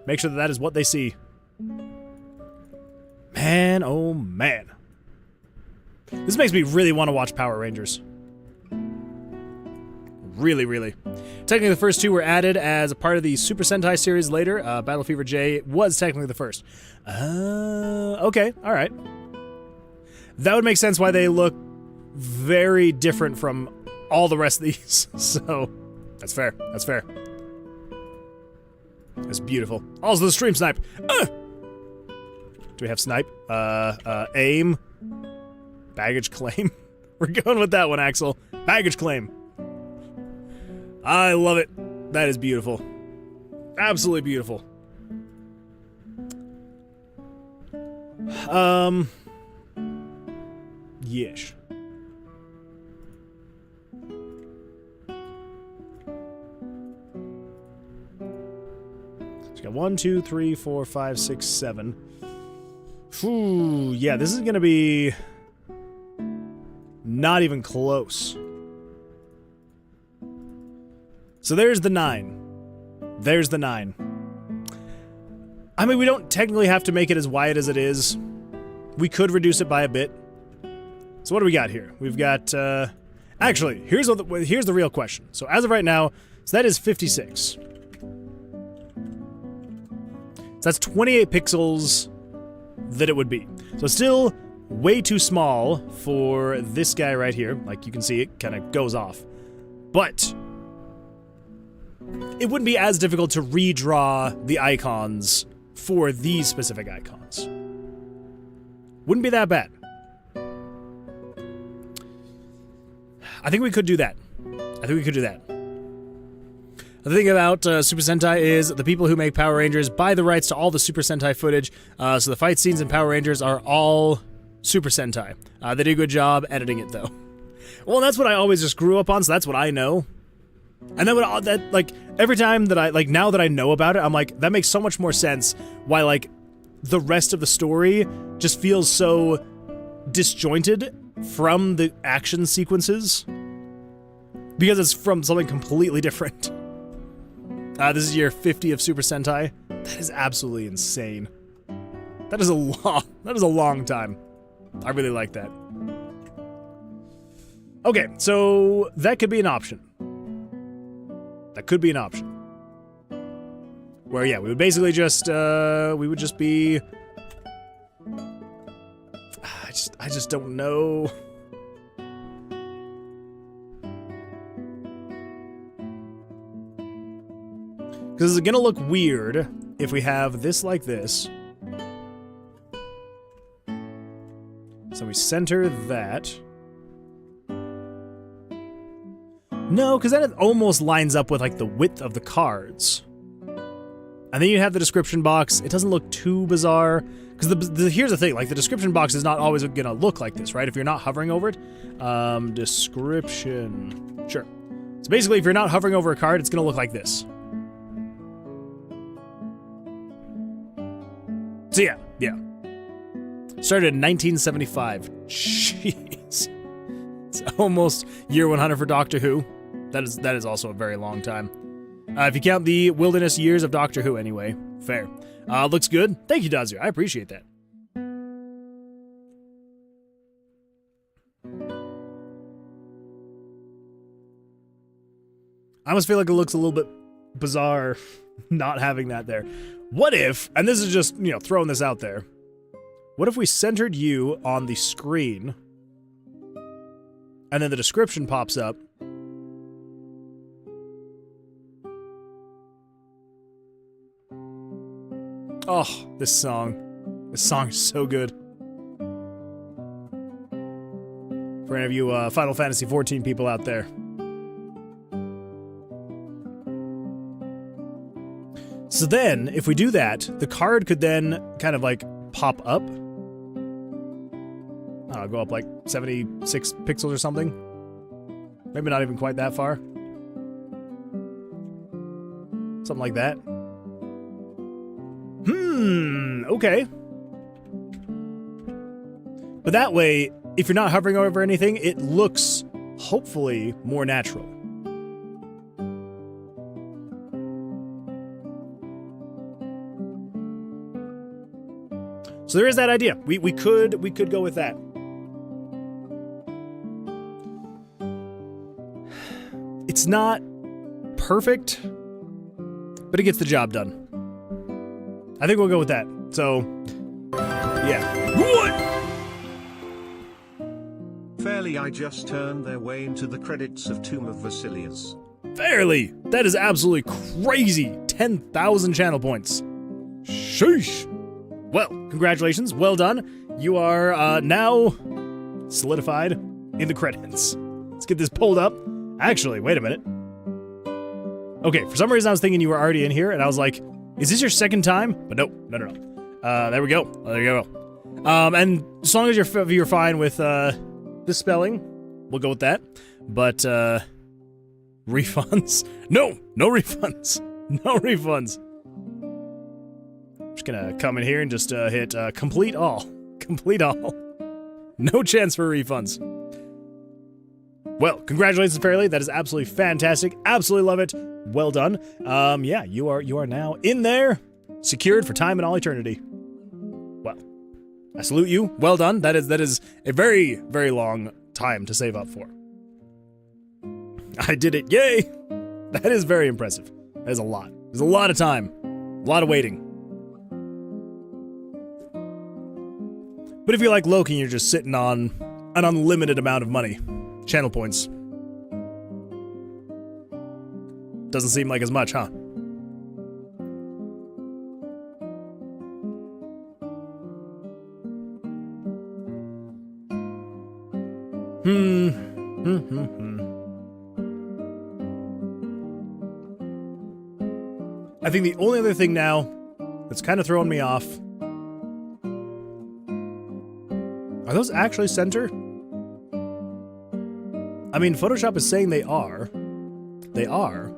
Make sure that that is what they see. Man, oh man. This makes me really want to watch Power Rangers. Really, really. Technically, the first two were added as a part of the Super Sentai series later. Battle Fever J was technically the first. Okay, alright. That would make sense why they look very different from all the rest of these. So... That's fair. That's fair. That's beautiful. Also, the stream snipe. Do we have snipe? Aim. Baggage claim. We're going with that one, Axel. Baggage claim. I love it. That is beautiful. Absolutely beautiful. Yesh. 1, 2, 3, 4, 5, 6, 7. Ooh, yeah, this is gonna be not even close. So there's the 9. There's the 9. I mean, we don't technically have to make it as wide as it is. We could reduce it by a bit. So what do we got here? We've got, actually, here's the real question. So as of right now, so that is 56. So that's 28 pixels that it would be. So still way too small for this guy right here. Like you can see, it kind of goes off. But it wouldn't be as difficult to redraw the icons for these specific icons. Wouldn't be that bad. I think we could do that. I think we could do that. The thing about Super Sentai is the people who make Power Rangers buy the rights to all the Super Sentai footage, so the fight scenes in Power Rangers are all Super Sentai. They did a good job editing it, though. Well, that's what I always just grew up on, so that's what I know. And then like, every time that now that I know about it, I'm like, that makes so much more sense why, like, the rest of the story just feels so disjointed from the action sequences. Because it's from something completely different. This is year 50 of Super Sentai. That is absolutely insane. That is a long time. I really like that. Okay, so that could be an option. That could be an option. Where, yeah, we would basically just, we would just be... I just don't know. Because it's gonna look weird if we have this like this. So we center that. No, because then it almost lines up with, like, the width of the cards. And then you have the description box. It doesn't look too bizarre. Because here's the thing, like, the description box is not always gonna look like this, right? If you're not hovering over it. Description. Sure. So basically, if you're not hovering over a card, it's gonna look like this. So yeah. Started in 1975. Jeez. It's almost year 100 for Doctor Who. That is also a very long time. If you count the wilderness years of Doctor Who anyway. Fair. Looks good. Thank you, Dazir. I appreciate that. I almost feel like it looks a little bit bizarre not having that there. What if, and this is just, throwing this out there, what if we centered you on the screen, and then the description pops up, oh, this song is so good. For any of you Final Fantasy XIV people out there. So then, if we do that, the card could then kind of, like, pop up. I don't know, go up like 76 pixels or something. Maybe not even quite that far. Something like that. Okay. But that way, if you're not hovering over anything, it looks, hopefully, more natural. So there is that idea. We could go with that. It's not perfect, but it gets the job done. I think we'll go with that. So, yeah. Fairly, I just turned their way into the credits of Tomb of Vercilias. Fairly! That is absolutely crazy! 10,000 channel points. Sheesh! Well, congratulations. Well done. You are now solidified in the credits. Let's get this pulled up. Actually, wait a minute. Okay, for some reason I was thinking you were already in here, and I was like, is this your second time? But no. There we go. There you go. And as long as you're fine with the spelling, we'll go with that. But refunds? No refunds. No refunds. Just gonna come in here and just hit complete all. Complete all. No chance for refunds. Well, congratulations, Fairly. That is absolutely fantastic. Absolutely love it. Well done. Yeah, you are now in there, secured for time and all eternity. Well, I salute you. Well done. That is a very, very long time to save up for. I did it. Yay! That is very impressive. That is a lot. There's a lot of time. A lot of waiting. But if you're like Loki and you're just sitting on an unlimited amount of money, channel points, doesn't seem like as much, huh? I think the only other thing now that's kind of throwing me off. Are those actually center? I mean, Photoshop is saying they are. They are.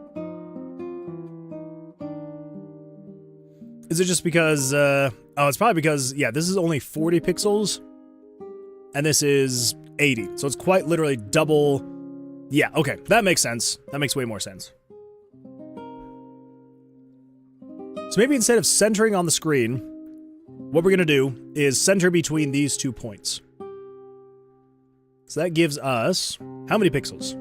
Is it just because, oh, it's probably because, yeah, this is only 40 pixels, and this is 80. So it's quite literally double. Yeah, okay, that makes sense. That makes way more sense. So maybe instead of centering on the screen, what we're gonna do is center between these 2 points. So that gives us, how many pixels?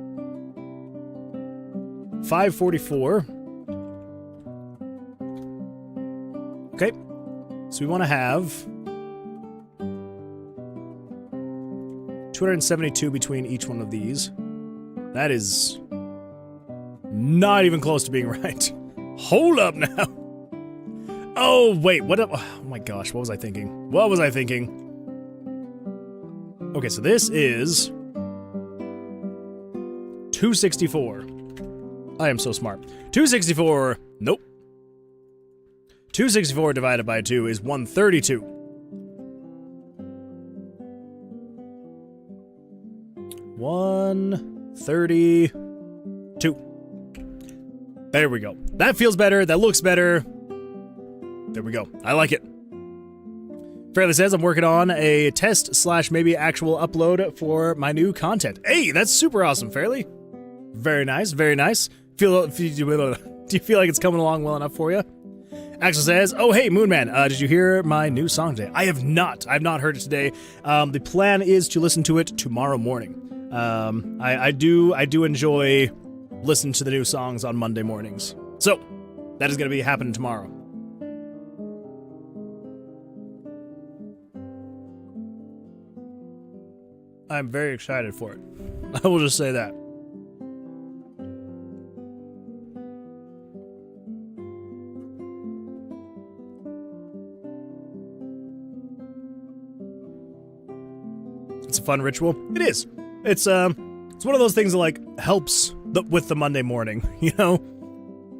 544. Okay, so we want to have 272 between each one of these. That is not even close to being right. Hold up now. Oh, wait, what? Oh my gosh, what was I thinking? What was I thinking? Okay, so this is 264. I am so smart. 264, nope. 264 divided by 2 is 132. 132. There we go. That feels better. That looks better. There we go. I like it. Fairly says I'm working on a test / maybe actual upload for my new content. Hey, that's super awesome, Fairly. Very nice, very nice. Do you feel like it's coming along well enough for you? Axel says, oh, hey, Moonman, did you hear my new song today? I have not. I have not heard it today. The plan is to listen to it tomorrow morning. I do enjoy listening to the new songs on Monday mornings. So, that is going to be happening tomorrow. I'm very excited for it. I will just say that. It's a fun ritual. It is. It's one of those things that like helps with the Monday morning, you know?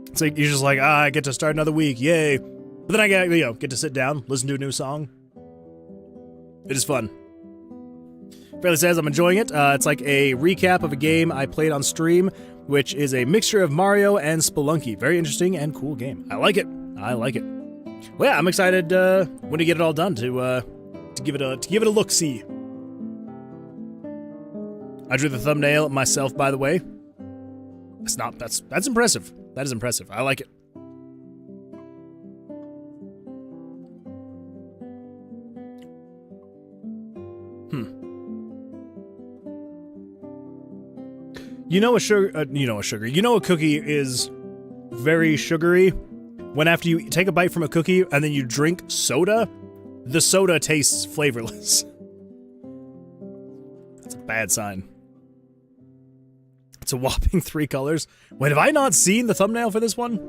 It's like you're just like, I get to start another week, yay. But then I get to sit down, listen to a new song. It is fun. Fairly says I'm enjoying it. It's like a recap of a game I played on stream, which is a mixture of Mario and Spelunky. Very interesting and cool game. I like it. I like it. Well, yeah, I'm excited when you get it all done to give it a look-see. I drew the thumbnail myself, by the way. That's impressive. That is impressive. I like it. You know a cookie is very sugary when after you take a bite from a cookie and then you drink soda, the soda tastes flavorless. That's a bad sign. It's a whopping 3 colors. Wait, have I not seen the thumbnail for this one?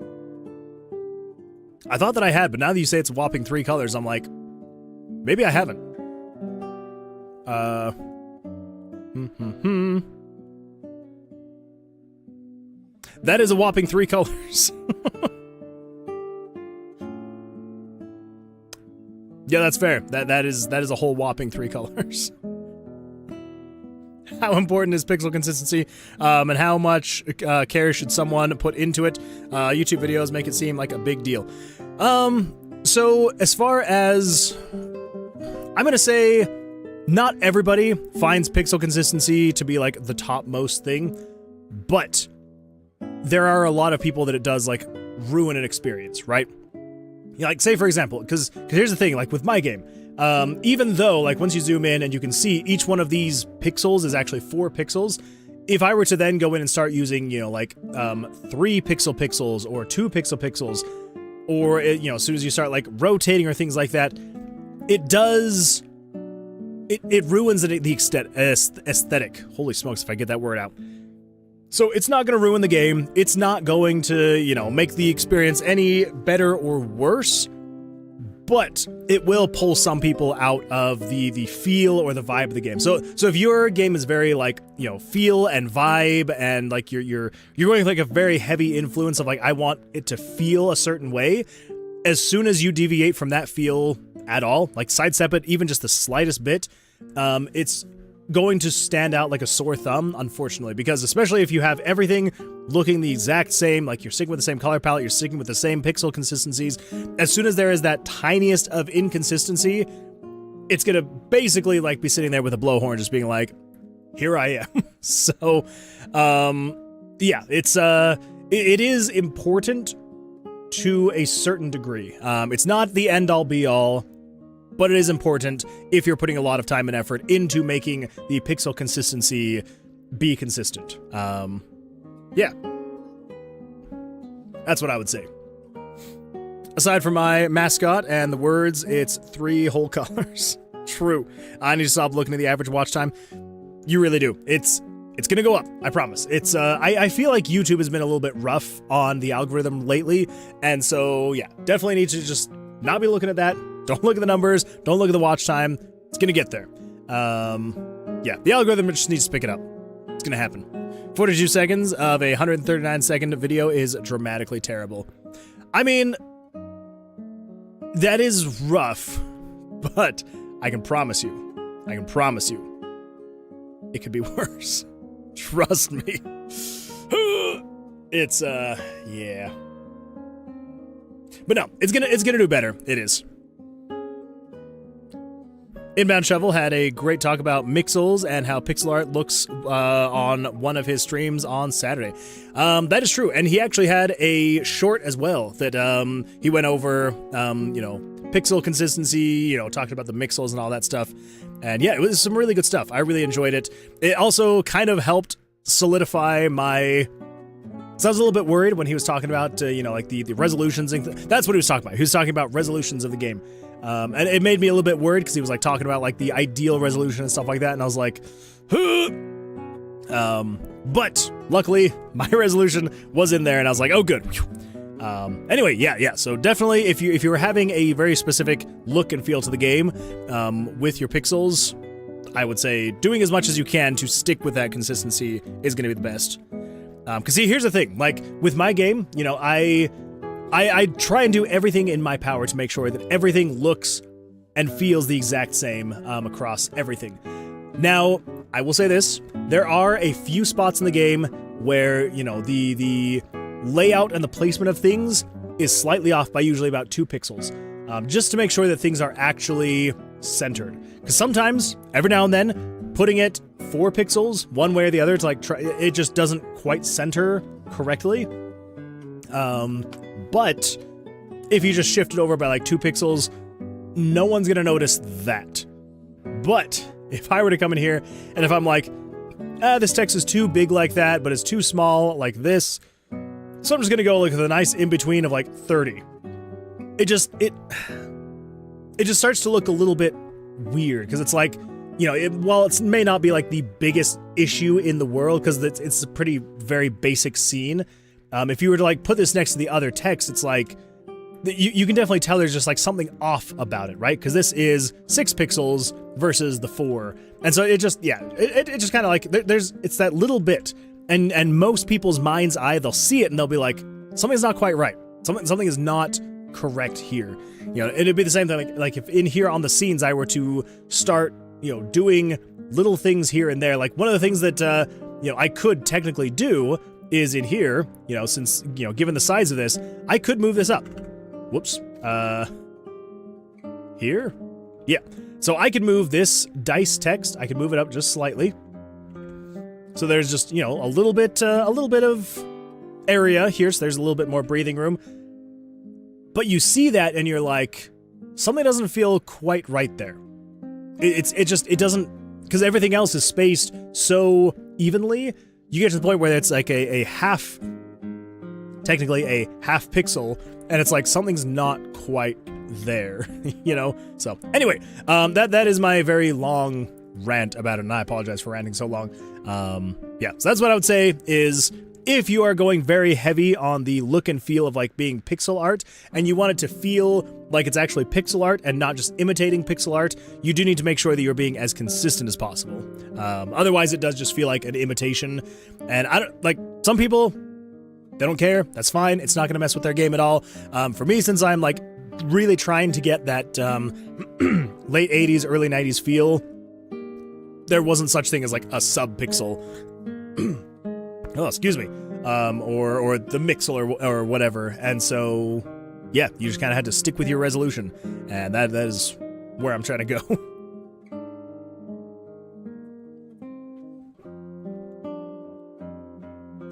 I thought that I had, but now that you say it's a whopping 3 colors, I'm like, maybe I haven't. That is a whopping 3 colors. Yeah, that's fair. That is a whole whopping 3 colors. How important is pixel consistency, and how much care should someone put into it? YouTube videos make it seem like a big deal. So as far as, I'm gonna say, not everybody finds pixel consistency to be like the topmost thing, but there are a lot of people that it does like ruin an experience, right? Like say for example, because here's the thing, like with my game, even though like once you zoom in and you can see each one of these pixels is actually 4 pixels, if I were to then go in and start using, you know, like 3 pixels or 2 pixels, or you know, as soon as you start like rotating or things like that, it does. It ruins the aesthetic. Holy smokes, if I get that word out. So it's not going to ruin the game. It's not going to, you know, make the experience any better or worse, but it will pull some people out of the feel or the vibe of the game. So if your game is very like, you know, feel and vibe, and like you're going with like a very heavy influence of like, I want it to feel a certain way, as soon as you deviate from that feel at all, like sidestep it even just the slightest bit, it's going to stand out like a sore thumb, unfortunately, because especially if you have everything looking the exact same, like you're sticking with the same color palette, you're sticking with the same pixel consistencies, as soon as there is that tiniest of inconsistency, it's gonna basically like be sitting there with a blowhorn just being like, here I am. So yeah, it is important to a certain degree. It's not the end all be all, but it is important if you're putting a lot of time and effort into making the pixel consistency be consistent. Yeah. That's what I would say. Aside from my mascot and the words, it's 3 whole colors. True. I need to stop looking at the average watch time. You really do. It's gonna go up, I promise. It's I feel like YouTube has been a little bit rough on the algorithm lately, and so yeah, definitely need to just not be looking at that. Don't look at the numbers, don't look at the watch time. It's gonna get there. Yeah, the algorithm just needs to pick it up. It's gonna happen. 42 seconds of a 139-second video is dramatically terrible. I mean, that is rough, but I can promise you, it could be worse. Trust me. It's, yeah. But no, it's gonna do better. It is. Inbound Shovel had a great talk about Mixels and how pixel art looks on one of his streams on Saturday. That is true, and he actually had a short as well that he went over, you know, pixel consistency, you know, talking about the Mixels and all that stuff. And yeah, it was some really good stuff. I really enjoyed it. It also kind of helped solidify my... So I was a little bit worried when he was talking about, you know, like the resolutions. And that's what he was talking about. He was talking about resolutions of the game. And it made me a little bit worried because he was like talking about like the ideal resolution and stuff like that. And I was like, huh. But luckily my resolution was in there and I was like, oh, good. Anyway, yeah. So definitely if you were having a very specific look and feel to the game, with your pixels, I would say doing as much as you can to stick with that consistency is going to be the best. Because see, here's the thing, like with my game, you know, I try and do everything in my power to make sure that everything looks and feels the exact same across everything. Now, I will say this, there are a few spots in the game where, you know, the layout and the placement of things is slightly off by usually about 2 pixels, just to make sure that things are actually centered. Because sometimes, every now and then, putting it 4 pixels one way or the other to like it just doesn't quite center correctly. But if you just shift it over by like 2 pixels, no one's gonna notice that. But if I were to come in here and if I'm like, this text is too big like that, but it's too small like this, so I'm just gonna go like with a nice in between of like 30. It just starts to look a little bit weird because it's like, you know, while it may not be like the biggest issue in the world because it's a pretty very basic scene. If you were to like put this next to the other text, it's like you can definitely tell there's just like something off about it, right? Because this is 6 pixels versus the 4, and so it just it just kind of like it's that little bit, and most people's mind's eye, they'll see it and they'll be like, something's not quite right. Something is not correct here. You know, it'd be the same thing like if in here on the scenes I were to start, you know, doing little things here and there. Like one of the things that, you know, I could technically do is in here, you know, since, you know, given the size of this, I could move this up. Whoops. here? Yeah. So I can move this dice text. I can move it up just slightly. So there's just, you know, a little bit of area here. So there's a little bit more breathing room. But you see that and you're like, something doesn't feel quite right there. It doesn't, because everything else is spaced so evenly. You get to the point where it's like a half, technically a half pixel, and it's like something's not quite there, you know? So anyway, that is my very long rant about it, and I apologize for ranting so long. Yeah, so that's what I would say is, if you are going very heavy on the look and feel of like being pixel art, and you want it to feel like it's actually pixel art and not just imitating pixel art, you do need to make sure that you're being as consistent as possible. Otherwise, it does just feel like an imitation. And I don't like, some people, they don't care. That's fine. It's not going to mess with their game at all. For me, since I'm like really trying to get that late 80s, early 90s feel, there wasn't such thing as like a sub-pixel. Oh, excuse me. Or the mixel or whatever. And so, yeah, you just kind of had to stick with your resolution. And that is where I'm trying to go.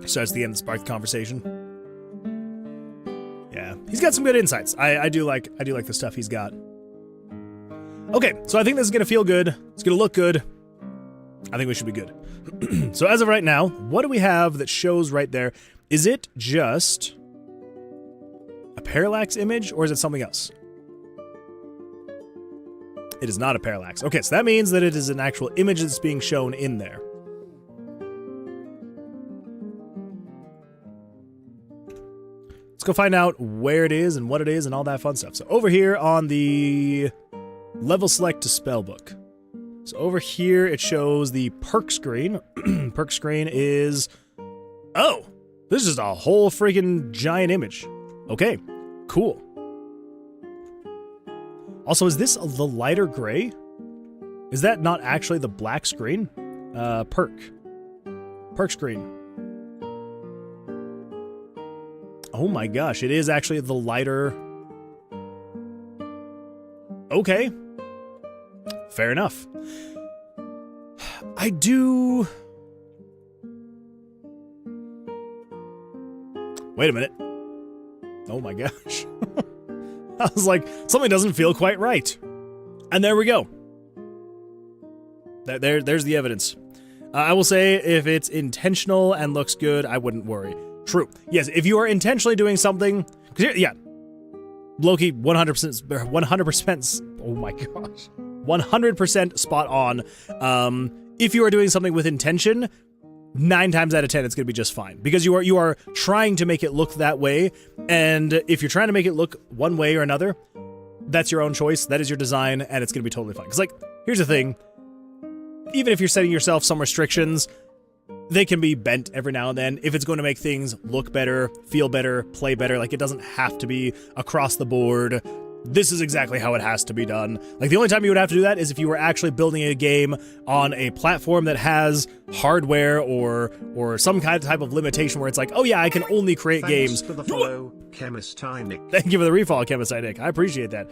So that's the end of the Spark conversation. Yeah, he's got some good insights. I do like the stuff he's got. Okay, so I think this is gonna feel good. It's gonna look good. I think we should be good. So as of right now, what do we have that shows right there? Is it just a parallax image, or is it something else? It is not a parallax. Okay, so that means that it is an actual image that's being shown in there. Let's go find out where it is and what it is and all that fun stuff. So over here on the level select to spellbook. So over here, it shows the perk screen. Perk screen is... Oh! This is just a whole freaking giant image. Okay, cool. Also, is this the lighter gray? Is that not actually the black screen? Perk screen. Oh my gosh, it is actually the lighter... Okay. Fair enough. I do... Wait a minute. Oh my gosh. I was like, something doesn't feel quite right. And there we go. There's the evidence. I will say, if it's intentional and looks good, I wouldn't worry. True. Yes, if you are intentionally doing something... Yeah. Loki, 100%... Oh my gosh. 100% spot on. If you are doing something with intention, 9 times out of 10 it's going to be just fine, because you are trying to make it look that way. And if you're trying to make it look one way or another, that's your own choice. That is your design, and it's going to be totally fine. Because, like, here's the thing: even if you're setting yourself some restrictions, they can be bent every now and then. If it's going to make things look better, feel better, play better, like, it doesn't have to be across the board. This is exactly how it has to be done. Like, the only time you would have to do that is if you were actually building a game on a platform that has hardware or some kind of type of limitation where it's like, oh yeah, I can only create games. For the follow, Chemist Nick. Thank you for the refollow, Chemist Nick. I appreciate that.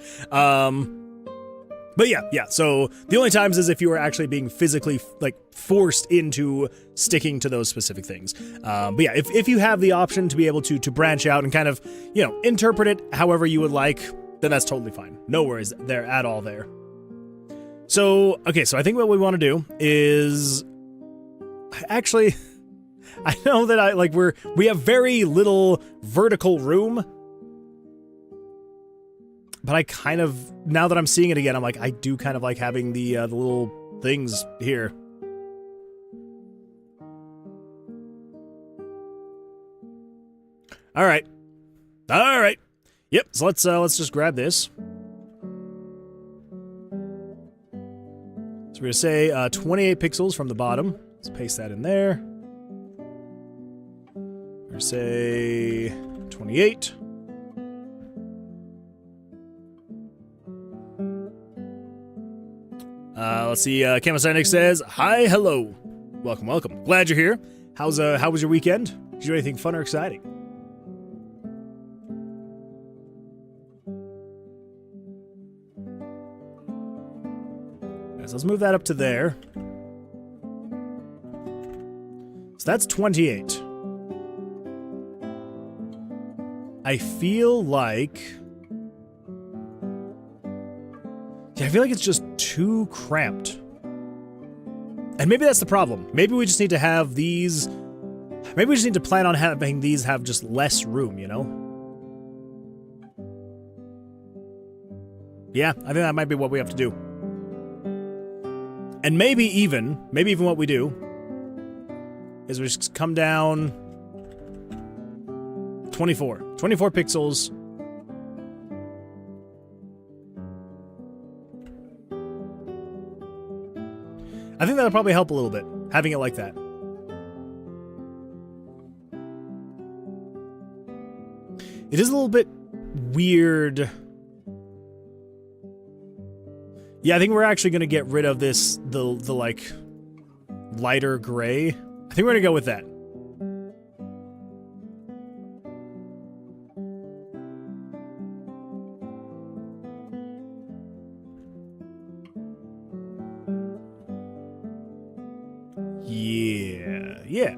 But yeah. So the only times is if you were actually being physically like forced into sticking to those specific things. But yeah, if you have the option to be able to branch out and kind of, you know, interpret it however you would like, then that's totally fine. No worries there at all there. So, okay, so I think what we want to do is... Actually, I know that we have very little vertical room. But I kind of, now that I'm seeing it again, I'm like, I do kind of like having the little things here. All right. Yep, so let's just grab this. So we're gonna say 28 pixels from the bottom. Let's paste that in there. We're gonna say 28. Let's see. Kamasanic says, "Hi, hello, welcome. Glad you're here. How was your weekend? Did you do anything fun or exciting?" Okay, so let's move that up to there. So that's 28. I feel like... Yeah, I feel like it's just too cramped. And maybe that's the problem. Maybe we just need to have these... Maybe we just need to plan on having these have just less room, you know? Yeah, I think that might be what we have to do. And maybe even what we do is we just come down 24 pixels. I think that'll probably help a little bit, having it like that. It is a little bit weird. Yeah, I think we're actually going to get rid of this, the like, lighter gray. I think we're going to go with that. Yeah.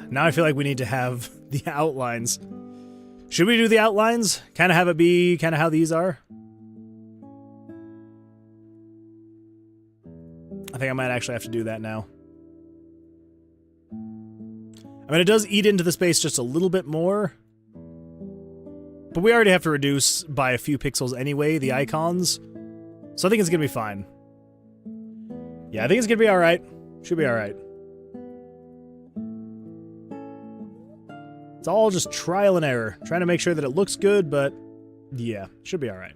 Now I feel like we need to have the outlines. Should we do the outlines? Kind of have it be kind of how these are? I think I might actually have to do that now. I mean, it does eat into the space just a little bit more. But we already have to reduce by a few pixels anyway, the icons. So I think it's going to be fine. Yeah, I think it's going to be alright. Should be alright. It's all just trial and error. Trying to make sure that it looks good, but yeah, should be alright.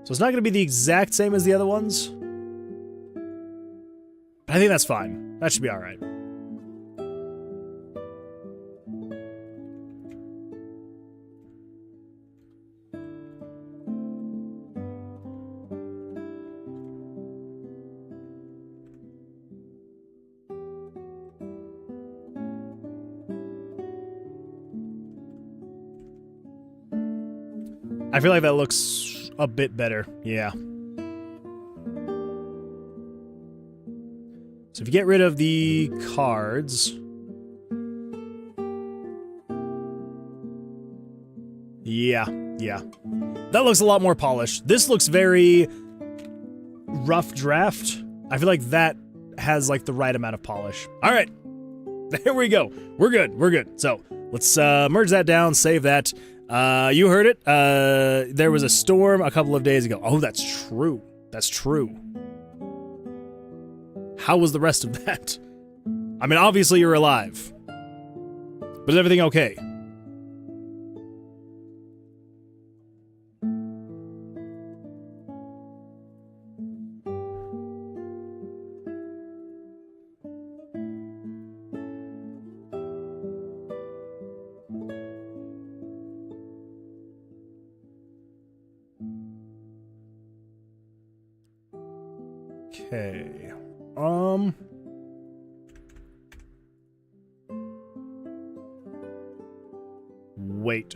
So it's not going to be the exact same as the other ones. But I think that's fine. That should be alright. I feel like that looks a bit better, yeah. So if you get rid of the cards... Yeah. That looks a lot more polished. This looks very rough draft. I feel like that has like the right amount of polish. Alright. There we go. We're good. So, let's merge that down, save that. You heard it. There was a storm a couple of days ago. Oh, that's true. How was the rest of that? I mean, obviously you're alive. But is everything okay? Okay. Wait.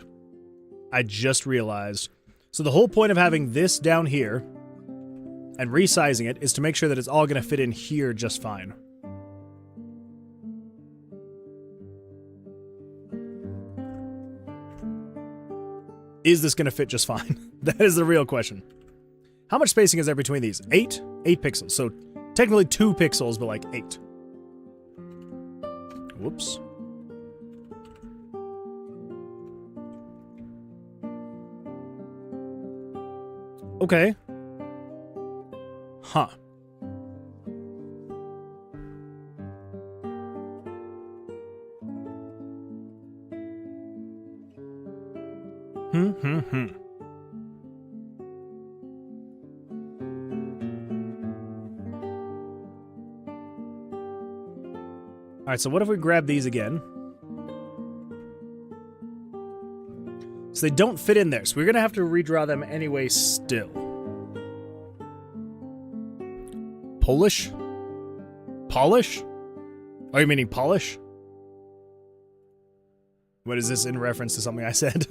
I just realized. So the whole point of having this down here and resizing it is to make sure that it's all going to fit in here just fine. Is this going to fit just fine? That is the real question. How much spacing is there between these? 8? 8 pixels. So technically 2 pixels, but like 8. Whoops. Okay. Huh. Alright, so what if we grab these again? So they don't fit in there, so we're gonna have to redraw them anyway still. Polish? Polish? Are you meaning polish? What is this in reference to something I said?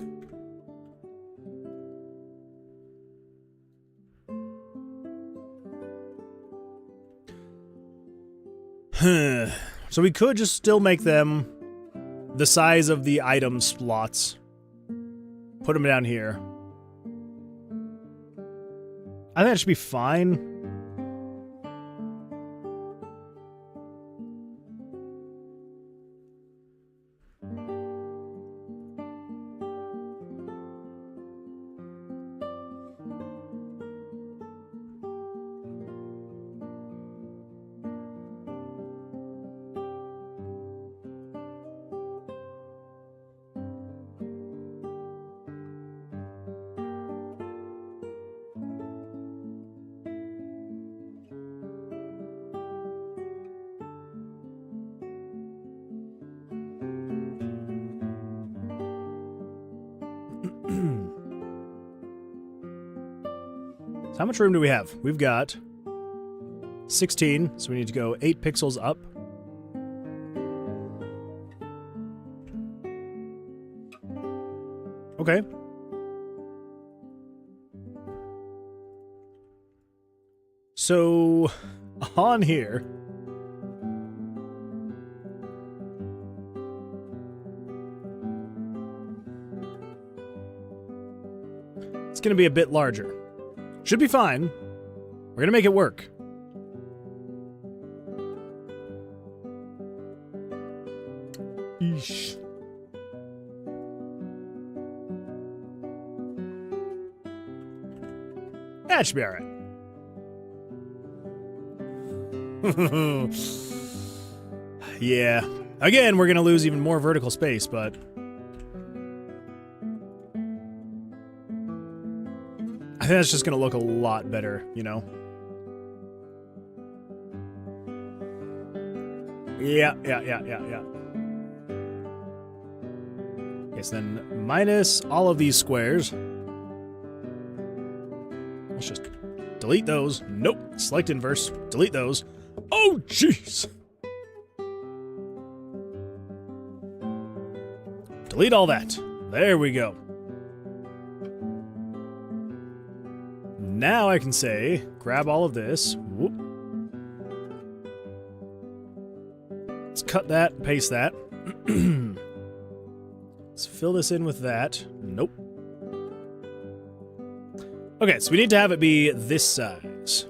So we could just still make them the size of the item slots. Put them down here. I think that should be fine. How much room do we have? We've got 16, so we need to go 8 pixels up. Okay. So, on here, it's going to be a bit larger. Should be fine. We're gonna make it work. Eesh. That should be alright. Yeah. Again, we're gonna lose even more vertical space, but I think that's just gonna look a lot better, you know? Yeah. Okay, so then minus all of these squares. Let's just delete those. Nope. Select inverse. Delete those. Oh, jeez. Delete all that. There we go. Now I can say, grab all of this. Whoop. Let's cut that, paste that. Let's fill this in with that. Nope. Okay, so we need to have it be this size.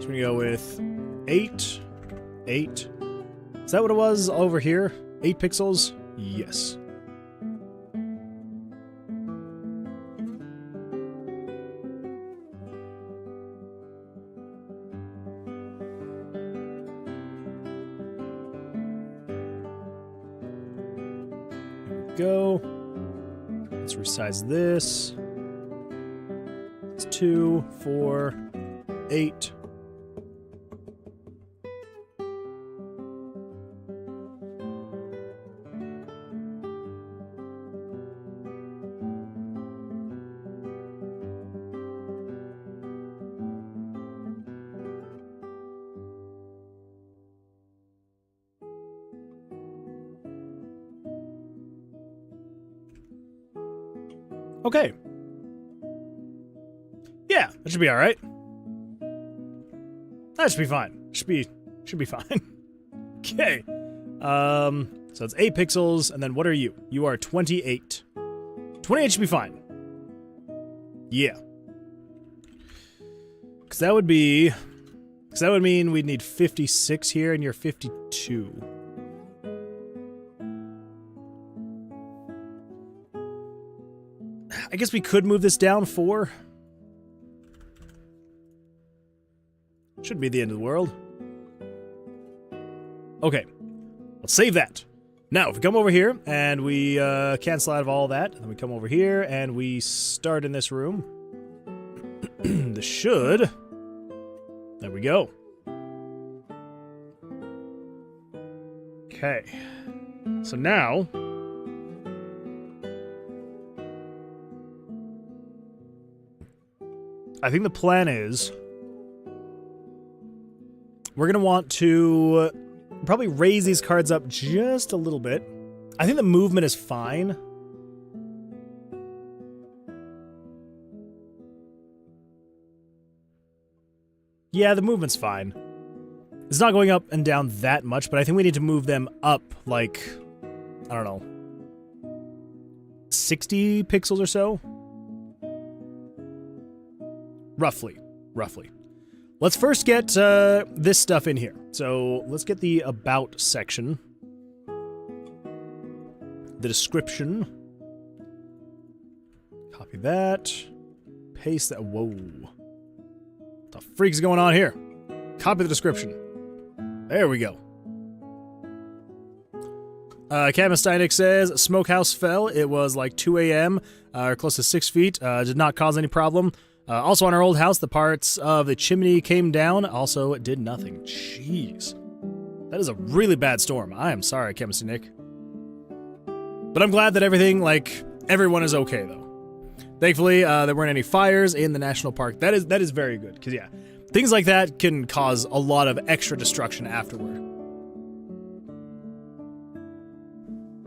So we go with 8, 8. Is that what it was over here? 8 pixels? Yes. Go. Let's resize this. It's 2, 4, 8. Okay. Yeah, that should be all right. That should be fine. Should be fine. Okay. So it's 8 pixels, and then what are you? You are 28. 28 should be fine. Yeah. Because that would mean we'd need 56 here, and you're 52. I guess we could move this down 4. Shouldn't be the end of the world. Okay, let's save that. Now, if we come over here and we cancel out of all that, then we come over here and we start in this room. This should. There we go. Okay. So now I think the plan is we're going to want to probably raise these cards up just a little bit. I think the movement is fine. Yeah, the movement's fine. It's not going up and down that much, but I think we need to move them up, like, I don't know, 60 pixels or so? Roughly. Let's first get this stuff in here. So let's get the about section. The description. Copy that. Paste that. Whoa. What the freak's going on here? Copy the description. There we go. Captain Steinek says, smokehouse fell. It was like 2 a.m. Or close to 6 feet. Did not cause any problem. Also on our old house, the parts of the chimney came down. Also, it did nothing. Jeez. That is a really bad storm. I am sorry, Captain Steinek. But I'm glad that everything, like, everyone is okay, though. Thankfully, there weren't any fires in the national park. That is very good, because, yeah, things like that can cause a lot of extra destruction afterward.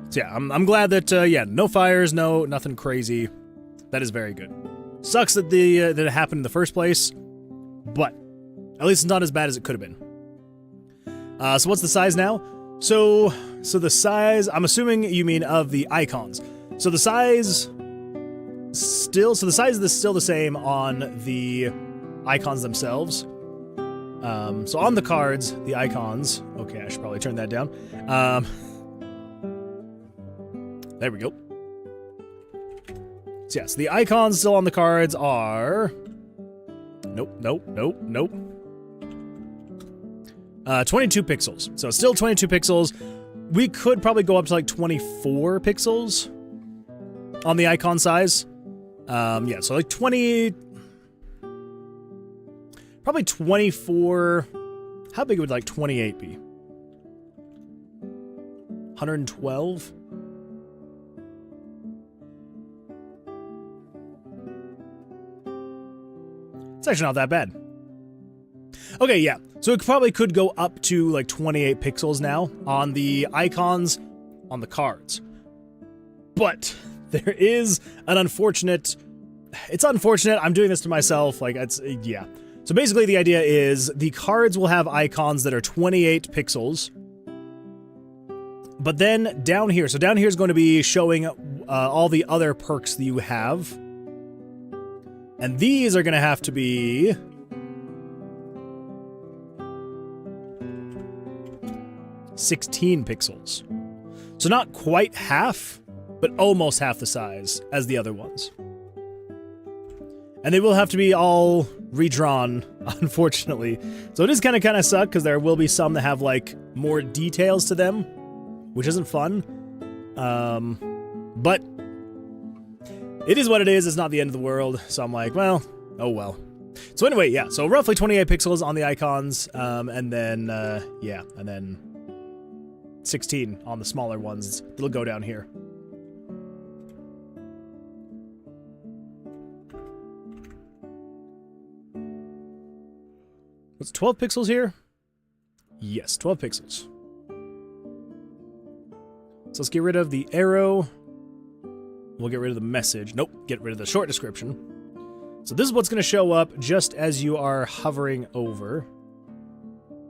So, yeah, I'm glad that, yeah, no fires, nothing crazy. That is very good. Sucks that that it happened in the first place, but at least it's not as bad as it could have been. So what's the size now? So the size, I'm assuming you mean of the icons. So the size is still the same on the icons themselves. So on the cards, the icons, okay, I should probably turn that down. There we go. So yes, the icons still on the cards are... Nope. 22 pixels. So still 22 pixels. We could probably go up to like 24 pixels on the icon size. Yeah, so like 20... Probably 24... How big would like 28 be? 112? It's actually not that bad. Okay, yeah. So it probably could go up to like 28 pixels now on the icons on the cards. But there is an unfortunate... It's unfortunate. I'm doing this to myself. Like, it's... Yeah. So basically the idea is the cards will have icons that are 28 pixels. But then down here... So down here is going to be showing all the other perks that you have. And these are going to have to be... 16 pixels. So not quite half, but almost half the size as the other ones. And they will have to be all redrawn, unfortunately. So it is kind of suck, because there will be some that have, like, more details to them, which isn't fun. But... It is what it is. It's not the end of the world. So I'm like, well, oh well. So anyway, yeah. So roughly 28 pixels on the icons. And then, yeah. And then 16 on the smaller ones. It'll go down here. What's 12 pixels here? Yes, 12 pixels. So let's get rid of the arrow. We'll get rid of the message. Nope, get rid of the short description. So this is what's going to show up just as you are hovering over.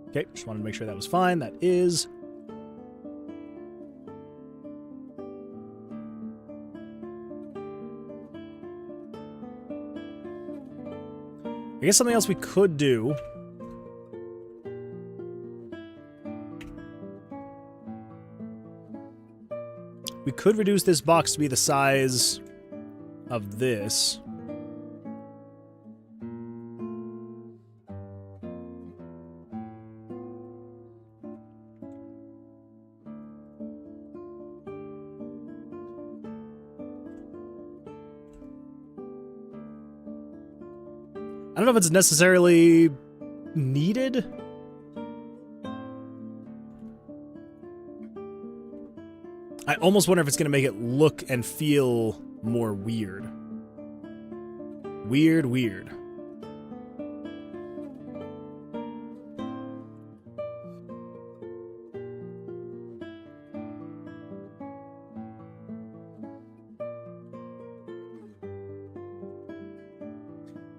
Okay, just wanted to make sure that was fine. That is. I guess something else we could do. We could reduce this box to be the size of this. I don't know if it's necessarily needed. I almost wonder if it's going to make it look and feel more weird. Weird.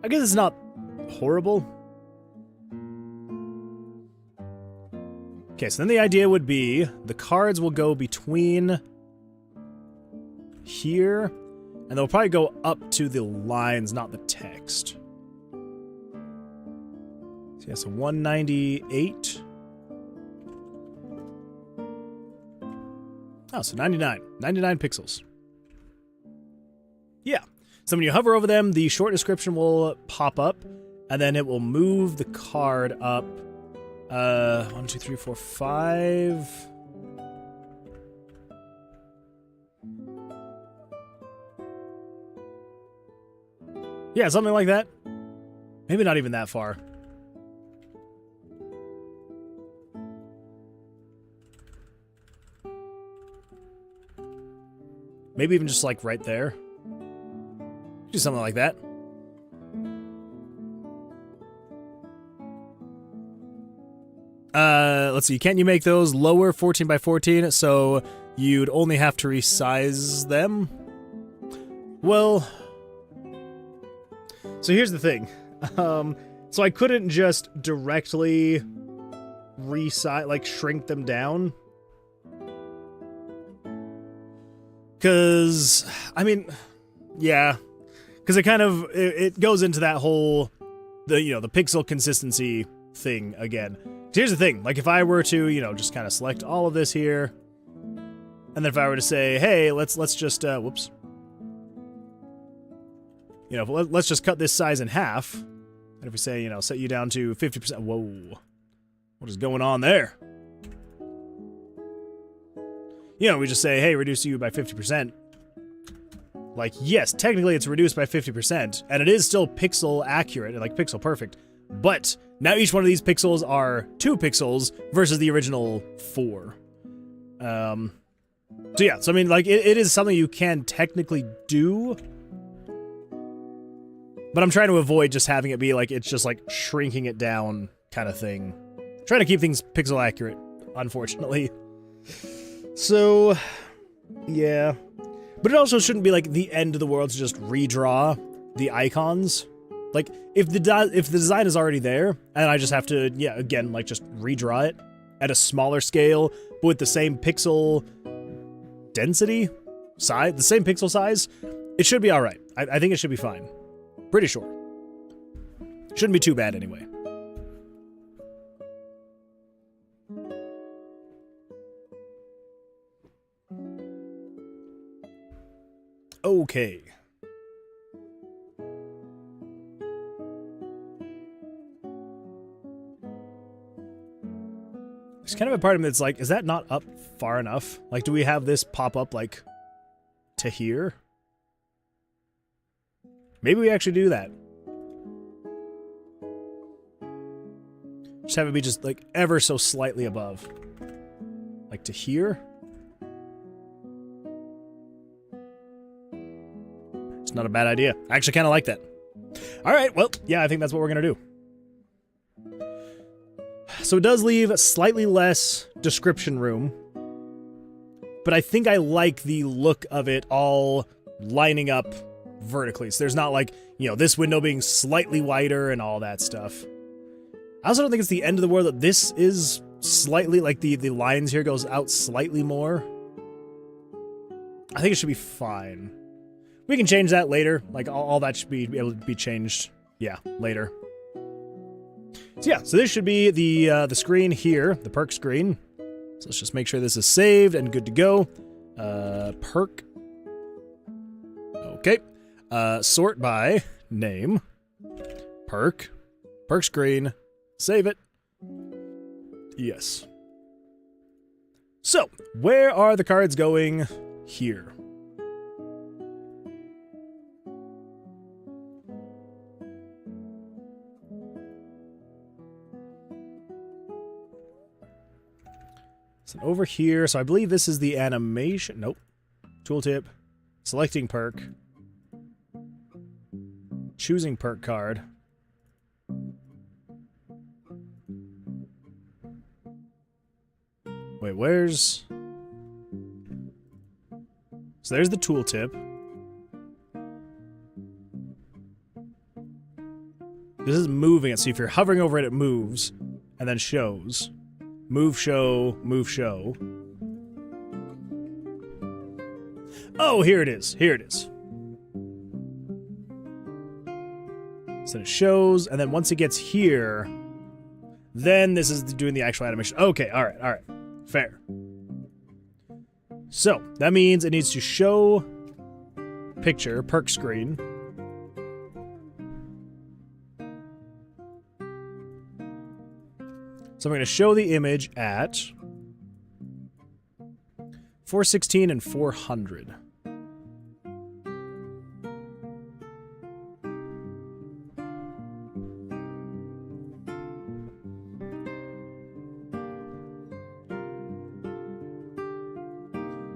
I guess it's not horrible. Okay, so then the idea would be the cards will go between here, and they'll probably go up to the lines, not the text. So yeah, so 198. Oh, so 99. 99 pixels. Yeah. So when you hover over them, the short description will pop up, and then it will move the card up 1, 2, 3, 4, 5. Yeah, something like that. Maybe not even that far. Maybe even just like right there. Do something like that. Let's see. Can't you make those lower 14 by 14 so you'd only have to resize them? Well, so here's the thing. So I couldn't just directly resize, like shrink them down. Cause, I mean, yeah. Cause it kind of, it goes into that whole, the pixel consistency thing again. Here's the thing, like if I were to, just kind of select all of this here, and then if I were to say, hey, let's just, whoops. Let's just cut this size in half. And if we say, set you down to 50%, whoa. What is going on there? We just say, hey, reduce you by 50%. Like, yes, technically it's reduced by 50%, and it is still pixel accurate, like pixel perfect. But now each one of these pixels are 2 pixels versus the original 4. So yeah, so I mean, like, it is something you can technically do, but I'm trying to avoid just having it be like, it's just like shrinking it down kind of thing. Trying to keep things pixel accurate, unfortunately. So, yeah. But it also shouldn't be like the end of the world to just redraw the icons. Like, if the design is already there, and I just have to, yeah, again, like, just redraw it at a smaller scale, but with the same pixel density, size, the same pixel size, it should be alright. I think it should be fine. Pretty sure. Shouldn't be too bad anyway. Okay. There's kind of a part of me that's like, is that not up far enough? Like, do we have this pop up, like, to here? Maybe we actually do that. Just have it be just, like, ever so slightly above. Like, to here? It's not a bad idea. I actually kind of like that. Alright, well, yeah, I think that's what we're going to do. So it does leave slightly less description room, but I think I like the look of it all lining up vertically. So there's not like, this window being slightly wider and all that stuff. I also don't think it's the end of the world that this is slightly, like the lines here goes out slightly more. I think it should be fine. We can change that later. Like, all that should be able to be changed, yeah, later. So yeah, so this should be the screen here, the perk screen. So let's just make sure this is saved and good to go. Perk. Okay. Sort by name. Perk. Perk screen. Save it. Yes. So, where are the cards going here? So over here, so I believe this is the animation. Nope. Tooltip. Selecting perk. Choosing perk card. Wait, where's... So there's the tooltip. This is moving it, so if you're hovering over it, it moves, and then shows. Move, show, move, show. Oh, here it is. Here it is. So it shows, and then once it gets here, then this is doing the actual animation. Okay, alright. Fair. So, that means it needs to show picture, perk screen. So I'm going to show the image at 416 and 400.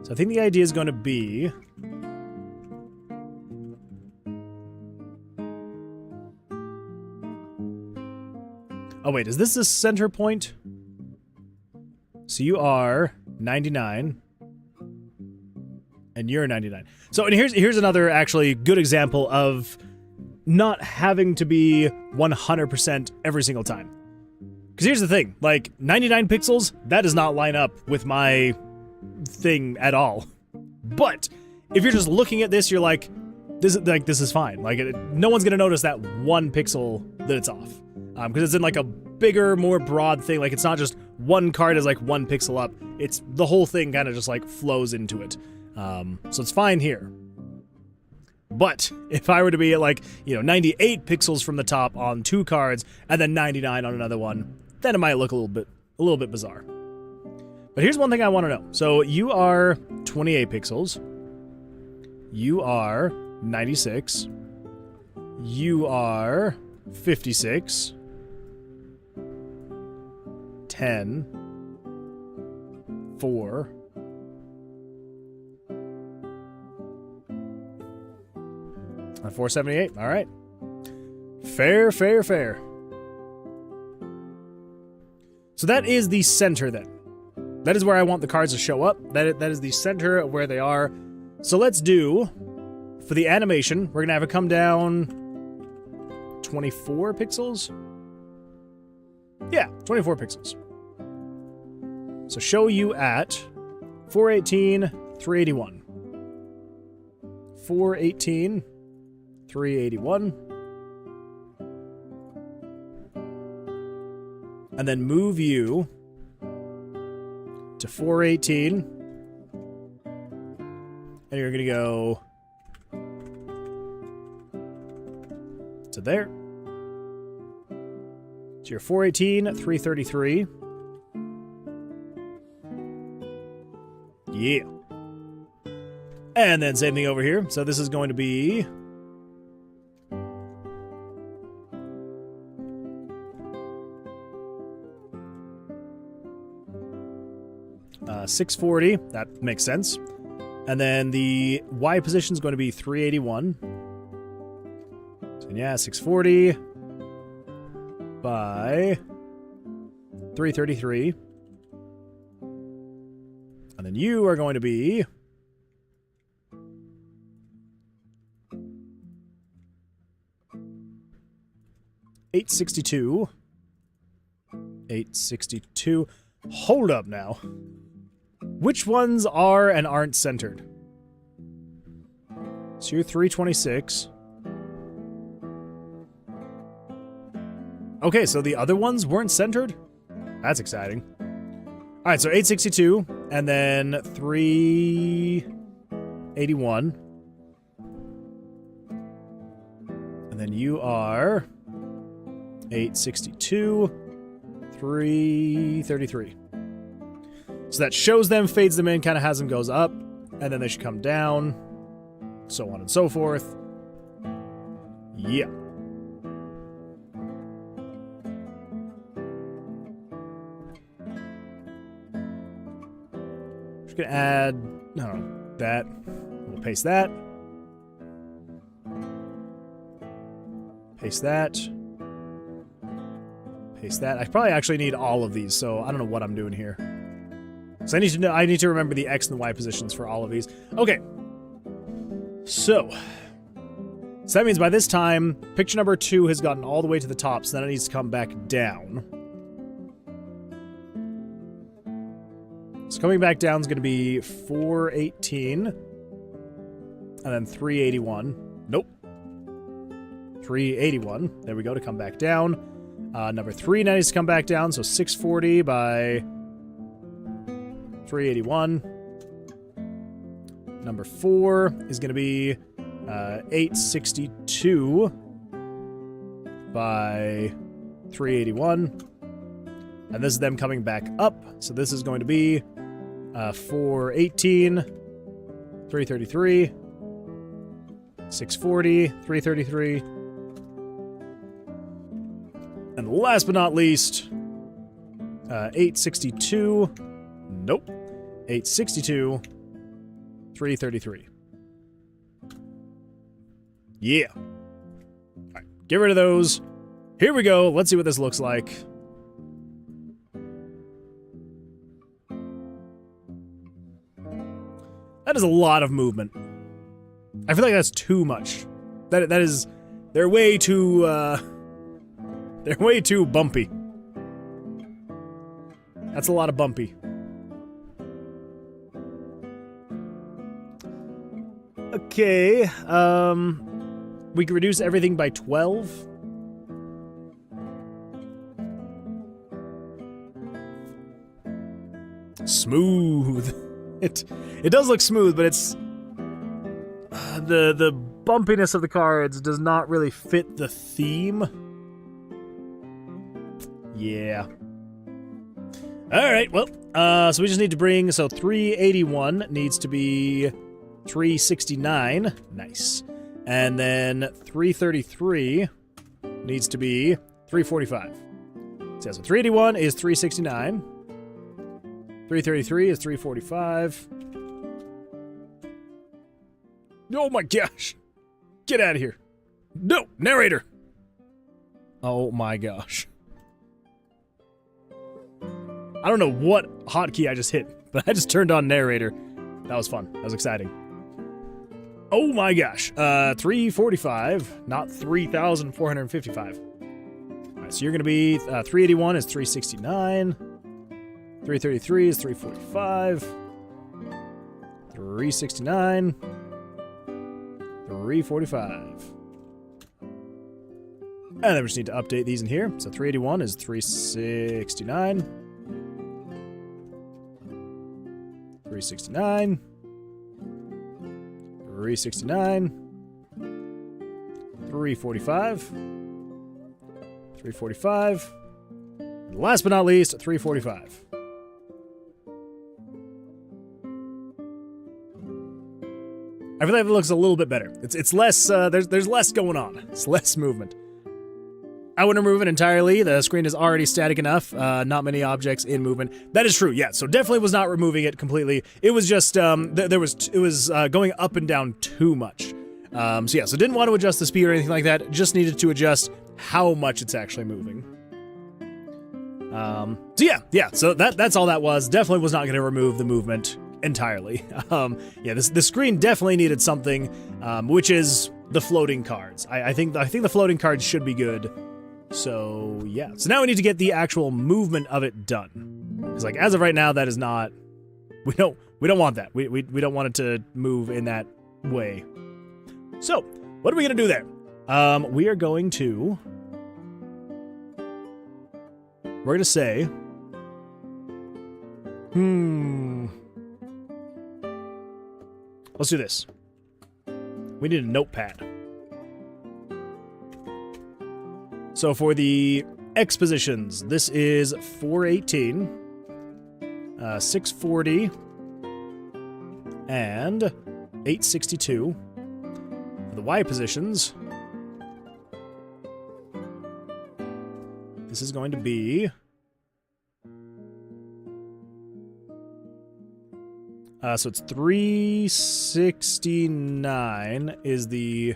So I think the idea is going to be... Oh wait, is this the center point? So you are 99. And you're 99. So and here's another actually good example of not having to be 100% every single time. Because here's the thing, like 99 pixels, that does not line up with my thing at all. But if you're just looking at this, you're like, this is fine. Like no one's gonna notice that 1 pixel that it's off, because it's in like a bigger, more broad thing. Like it's not just one card is like 1 pixel up. It's the whole thing kind of just like flows into it. So it's fine here. But if I were to be at like 98 pixels from the top on 2 cards and then 99 on another one, then it might look a little bit bizarre. But here's one thing I want to know. So you are 28 pixels. You are 96. You are 56. 10. 4. And 478. All right. Fair. So that is the center then. That is where I want the cards to show up. That is the center of where they are. So let's do, for the animation, we're going to have it come down 24 pixels? Yeah, 24 pixels. So show you at 418, 381. 418, 381. And then move you to 418. And you're going to go to there. So you're 418, 333. Yeah. And then same thing over here. So this is going to be 640. That makes sense. And then the Y position is going to be 381. So yeah, 640 by 333. And then you are going to be 862. 862. Hold up now. Which ones are and aren't centered? So you're 326. Okay, so the other ones weren't centered? That's exciting. Alright, so 862, and then 381. And then you are 862, 333. So that shows them, fades them in, kind of has them goes up, and then they should come down, so on and so forth. Yeah. Just gonna add, that. We'll paste that. Paste that. Paste that. I probably actually need all of these, so I don't know what I'm doing here. So I need to remember the X and Y positions for all of these. Okay. So So that means by this time, picture number 2 has gotten all the way to the top, so then it needs to come back down. So coming back down is going to be 418, and then 381. Nope. 381. There we go, to come back down. Number 3 now needs to come back down, so 640 by 381. Number 4 is going to be 862 by 381. And this is them coming back up, so this is going to be 418, 333, 640, 333. And last but not least, 862. Nope. 862, 333. Yeah. All right, get rid of those. Here we go. Let's see what this looks like. That is a lot of movement. I feel like that's too much. That is, they're way too bumpy. That's a lot of bumpy. Okay, we can reduce everything by 12. Smooth. It does look smooth, but it's the bumpiness of the cards does not really fit the theme. Yeah. All right. Well, so we just need to bring 381 needs to be 369. Nice. And then 333 needs to be 345. So 381 is 369. 333 is 345. Oh my gosh. Get out of here. No, narrator. Oh my gosh. I don't know what hotkey I just hit, but I just turned on narrator. That was fun. That was exciting. Oh my gosh. 345, not 3,455. All right, so you're going to be 381 is 369. 333 is 345. 369. 345. And then we just need to update these in here. So 381 is 369. 369. 369. 345. 345. And last but not least, 345. I feel like it looks a little bit better. It's less, there's less going on. It's less movement. I wouldn't remove it entirely. The screen is already static enough. Not many objects in movement. That is true, yeah. So definitely was not removing it completely. It was just, it was going up and down too much. So yeah, so didn't want to adjust the speed or anything like that. Just needed to adjust how much it's actually moving. So yeah, so that's all that was. Definitely was not going to remove the movement entirely. Yeah, the screen definitely needed something, which is the floating cards. I think the floating cards should be good. So yeah, so now we need to get the actual movement of it done. Because like as of right now, that is not. We don't want that. We don't want it to move in that way. So what are we gonna do there? We are going to. We're gonna say. Let's do this. We need a notepad. So for the expositions, this is 418, 640, and 862. For the Y positions, this is going to be so it's 369 is the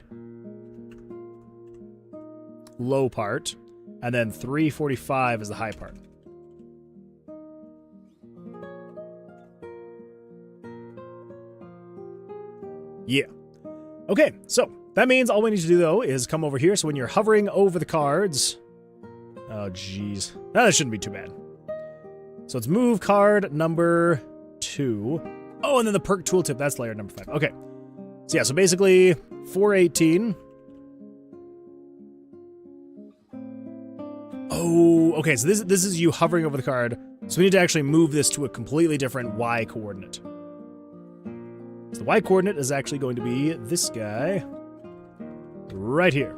low part, and then 345 is the high part. Yeah. Okay, so That means all we need to do, though, is come over here. So when you're hovering over the cards... Oh, jeez. That shouldn't be too bad. So it's move card number 2. Oh, and then the perk tooltip. That's layer number 5. Okay. So yeah, so basically 418. Oh, okay. So this is you hovering over the card. So we need to actually move this to a completely different Y coordinate. So the Y coordinate is actually going to be this guy right here.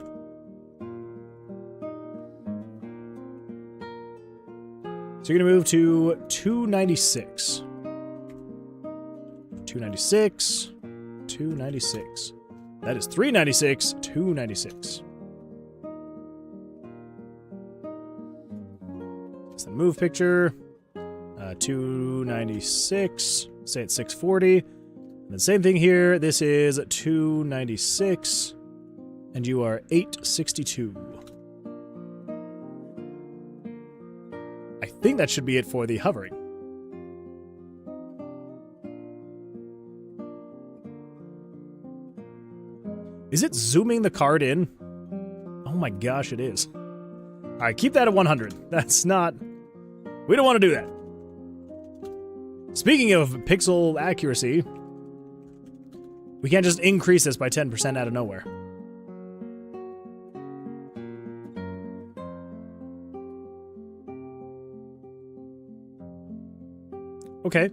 So you're going to move to 296. 296. 296. That is 396. 296. It's the move picture. 296. Say it's 640. And then same thing here. This is 296. And you are 862. I think that should be it for the hovering. Is it zooming the card in? Oh my gosh, it is. Alright, keep that at 100. That's not... We don't want to do that. Speaking of pixel accuracy, we can't just increase this by 10% out of nowhere. Okay.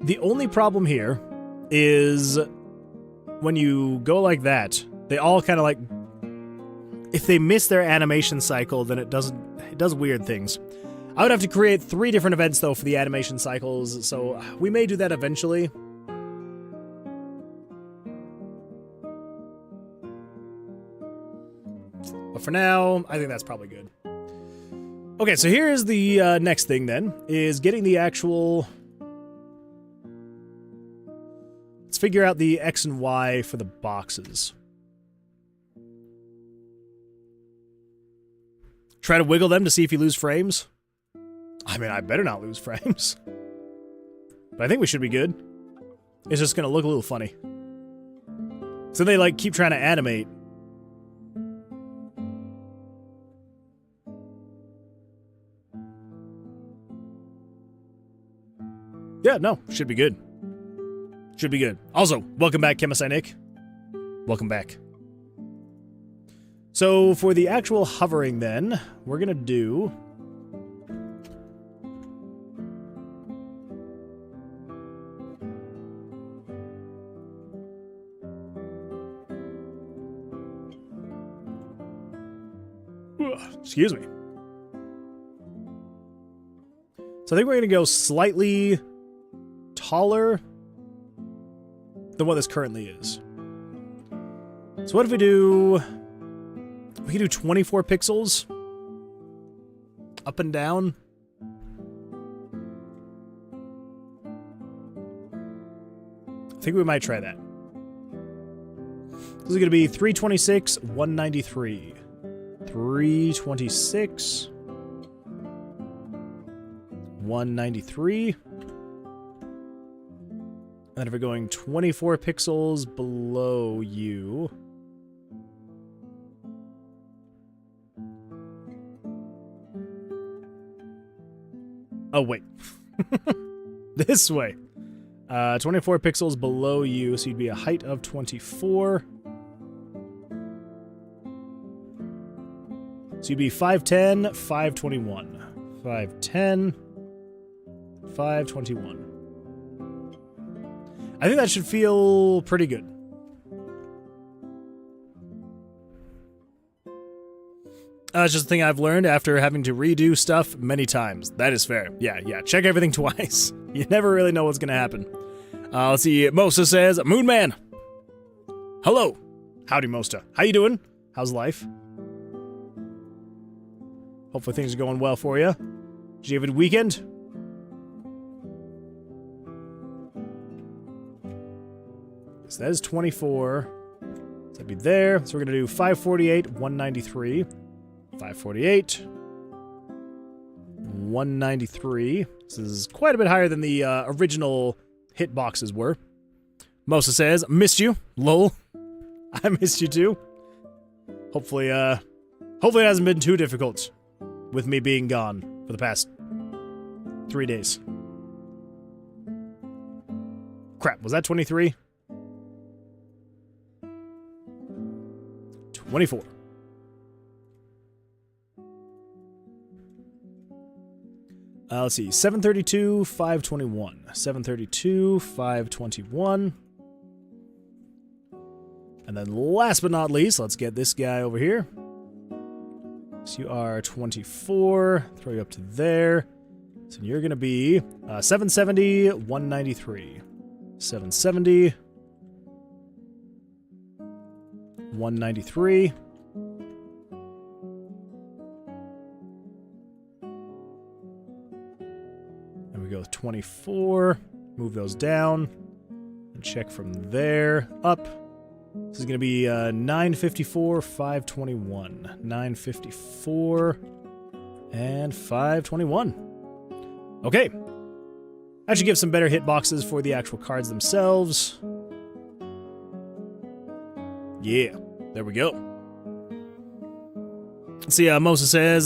The only problem here is when you go like that, they all kind of like... If they miss their animation cycle, then it does weird things. I would have to create 3 different events, though, for the animation cycles, so we may do that eventually. But for now, I think that's probably good. Okay, so here's the next thing, then, is getting the actual... Let's figure out the X and Y for the boxes. Try to wiggle them to see if you lose frames. I mean, I better not lose frames. But I think we should be good. It's just gonna look a little funny. So they, like, keep trying to animate. Yeah, no, should be good. Should be good. Also, welcome back, Chemisci Nick. Welcome back. So, for the actual hovering, then, we're gonna do... Excuse me. So I think we're gonna go slightly taller than what this currently is. So what if we do... We can do 24 pixels. Up and down. I think we might try that. This is going to be 326, 193. 326. 193. And if we're going 24 pixels below you... Oh, wait. This way. 24 pixels below you, so you'd be a height of 24. So you'd be 5'10", 5'21. 5'10", 5'21. I think that should feel pretty good. It's just a thing I've learned after having to redo stuff many times. That is fair. Yeah. Check everything twice. You never really know what's going to happen. Let's see. Mosta says, Moon Man. Hello. Howdy, Mosta. How you doing? How's life? Hopefully things are going well for you. Did you have a good weekend? So that is 24. So that'd be there. So we're going to do 548, 193. 548. 193. This is quite a bit higher than the original hitboxes were. Mosa says, missed you. Lol. I missed you too. Hopefully it hasn't been too difficult with me being gone for the past 3 days. Crap, was that 23? 24. Let's see, 732, 521. 732, 521. And then last but not least, let's get this guy over here. So you are 24, throw you up to there. So you're going to be 770, 193. 770, 193. And we go with 24, move those down, and check from there up. This is going to be 954, 521. 954 and 521. Okay. That should give some better hitboxes for the actual cards themselves. Yeah, there we go. Let's see, Mosa says,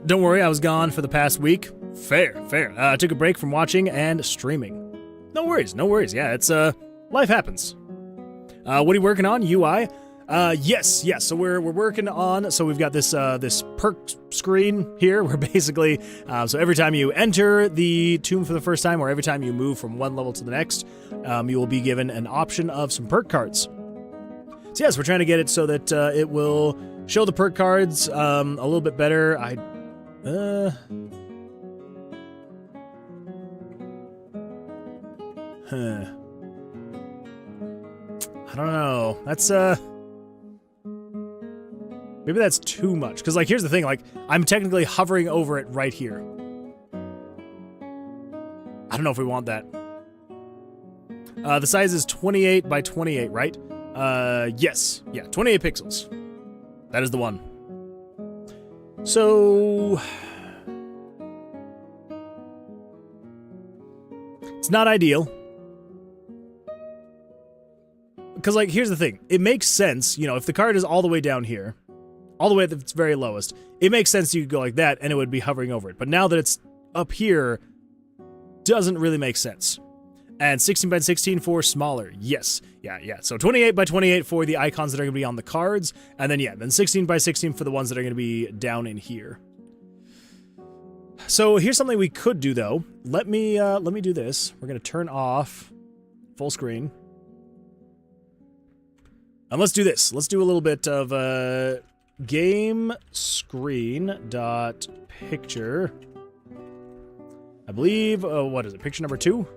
don't worry, I was gone for the past week. Fair, fair. I took a break from watching and streaming. No worries, no worries. Yeah, it's, life happens. What are you working on? UI? Yes. So we're working on, so we've got this, this perk screen here where basically, so every time you enter the tomb for the first time, or every time you move from one level to the next, you will be given an option of some perk cards. So yes, we're trying to get it so that, it will show the perk cards, a little bit better. I don't know. That's, maybe that's too much. Because, like, here's the thing. Like, I'm technically hovering over it right here. I don't know if we want that. The size is 28 by 28, right? Yes. Yeah, 28 pixels. That is the one. So... it's not ideal. Because, like, here's the thing. It makes sense, you know, if the card is all the way down here, all the way at its very lowest, it makes sense you could go like that and it would be hovering over it. But now that it's up here, doesn't really make sense. And 16 by 16 for smaller. Yes. Yeah. So 28 by 28 for the icons that are going to be on the cards. And then, yeah, then 16 by 16 for the ones that are going to be down in here. So here's something we could do, though. Let me do this. We're going to turn off full screen. And let's do this. Let's do a little bit of game screen dot picture. I believe, what is it? Picture number 2?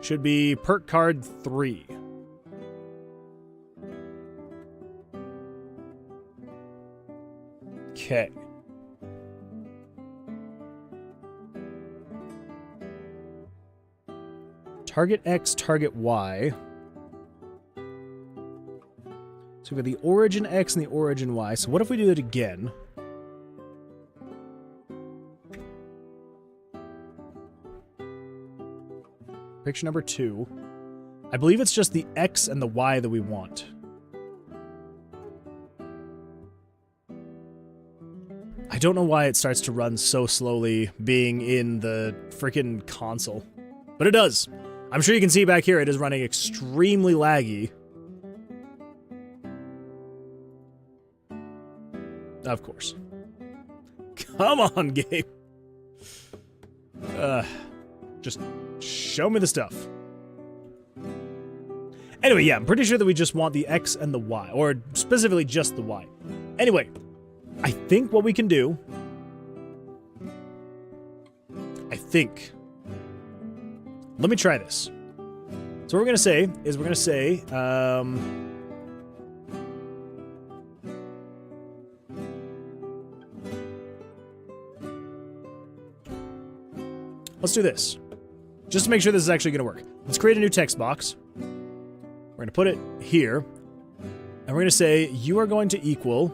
Should be perk card 3. Okay. Target X, target Y. So we've got the origin X and the origin Y. So what if we do it again? Picture number 2. I believe it's just the X and the Y that we want. I don't know why it starts to run so slowly being in the freaking console. But it does. I'm sure you can see back here it is running extremely laggy. Of course. Come on, game. Just show me the stuff. Anyway, yeah, I'm pretty sure that we just want the X and the Y, or specifically just the Y. Anyway, I think what we can do... Let me try this. So what we're going to say is we're going to say... let's do this. Just to make sure this is actually going to work. Let's create a new text box. We're going to put it here. And we're going to say, you are going to equal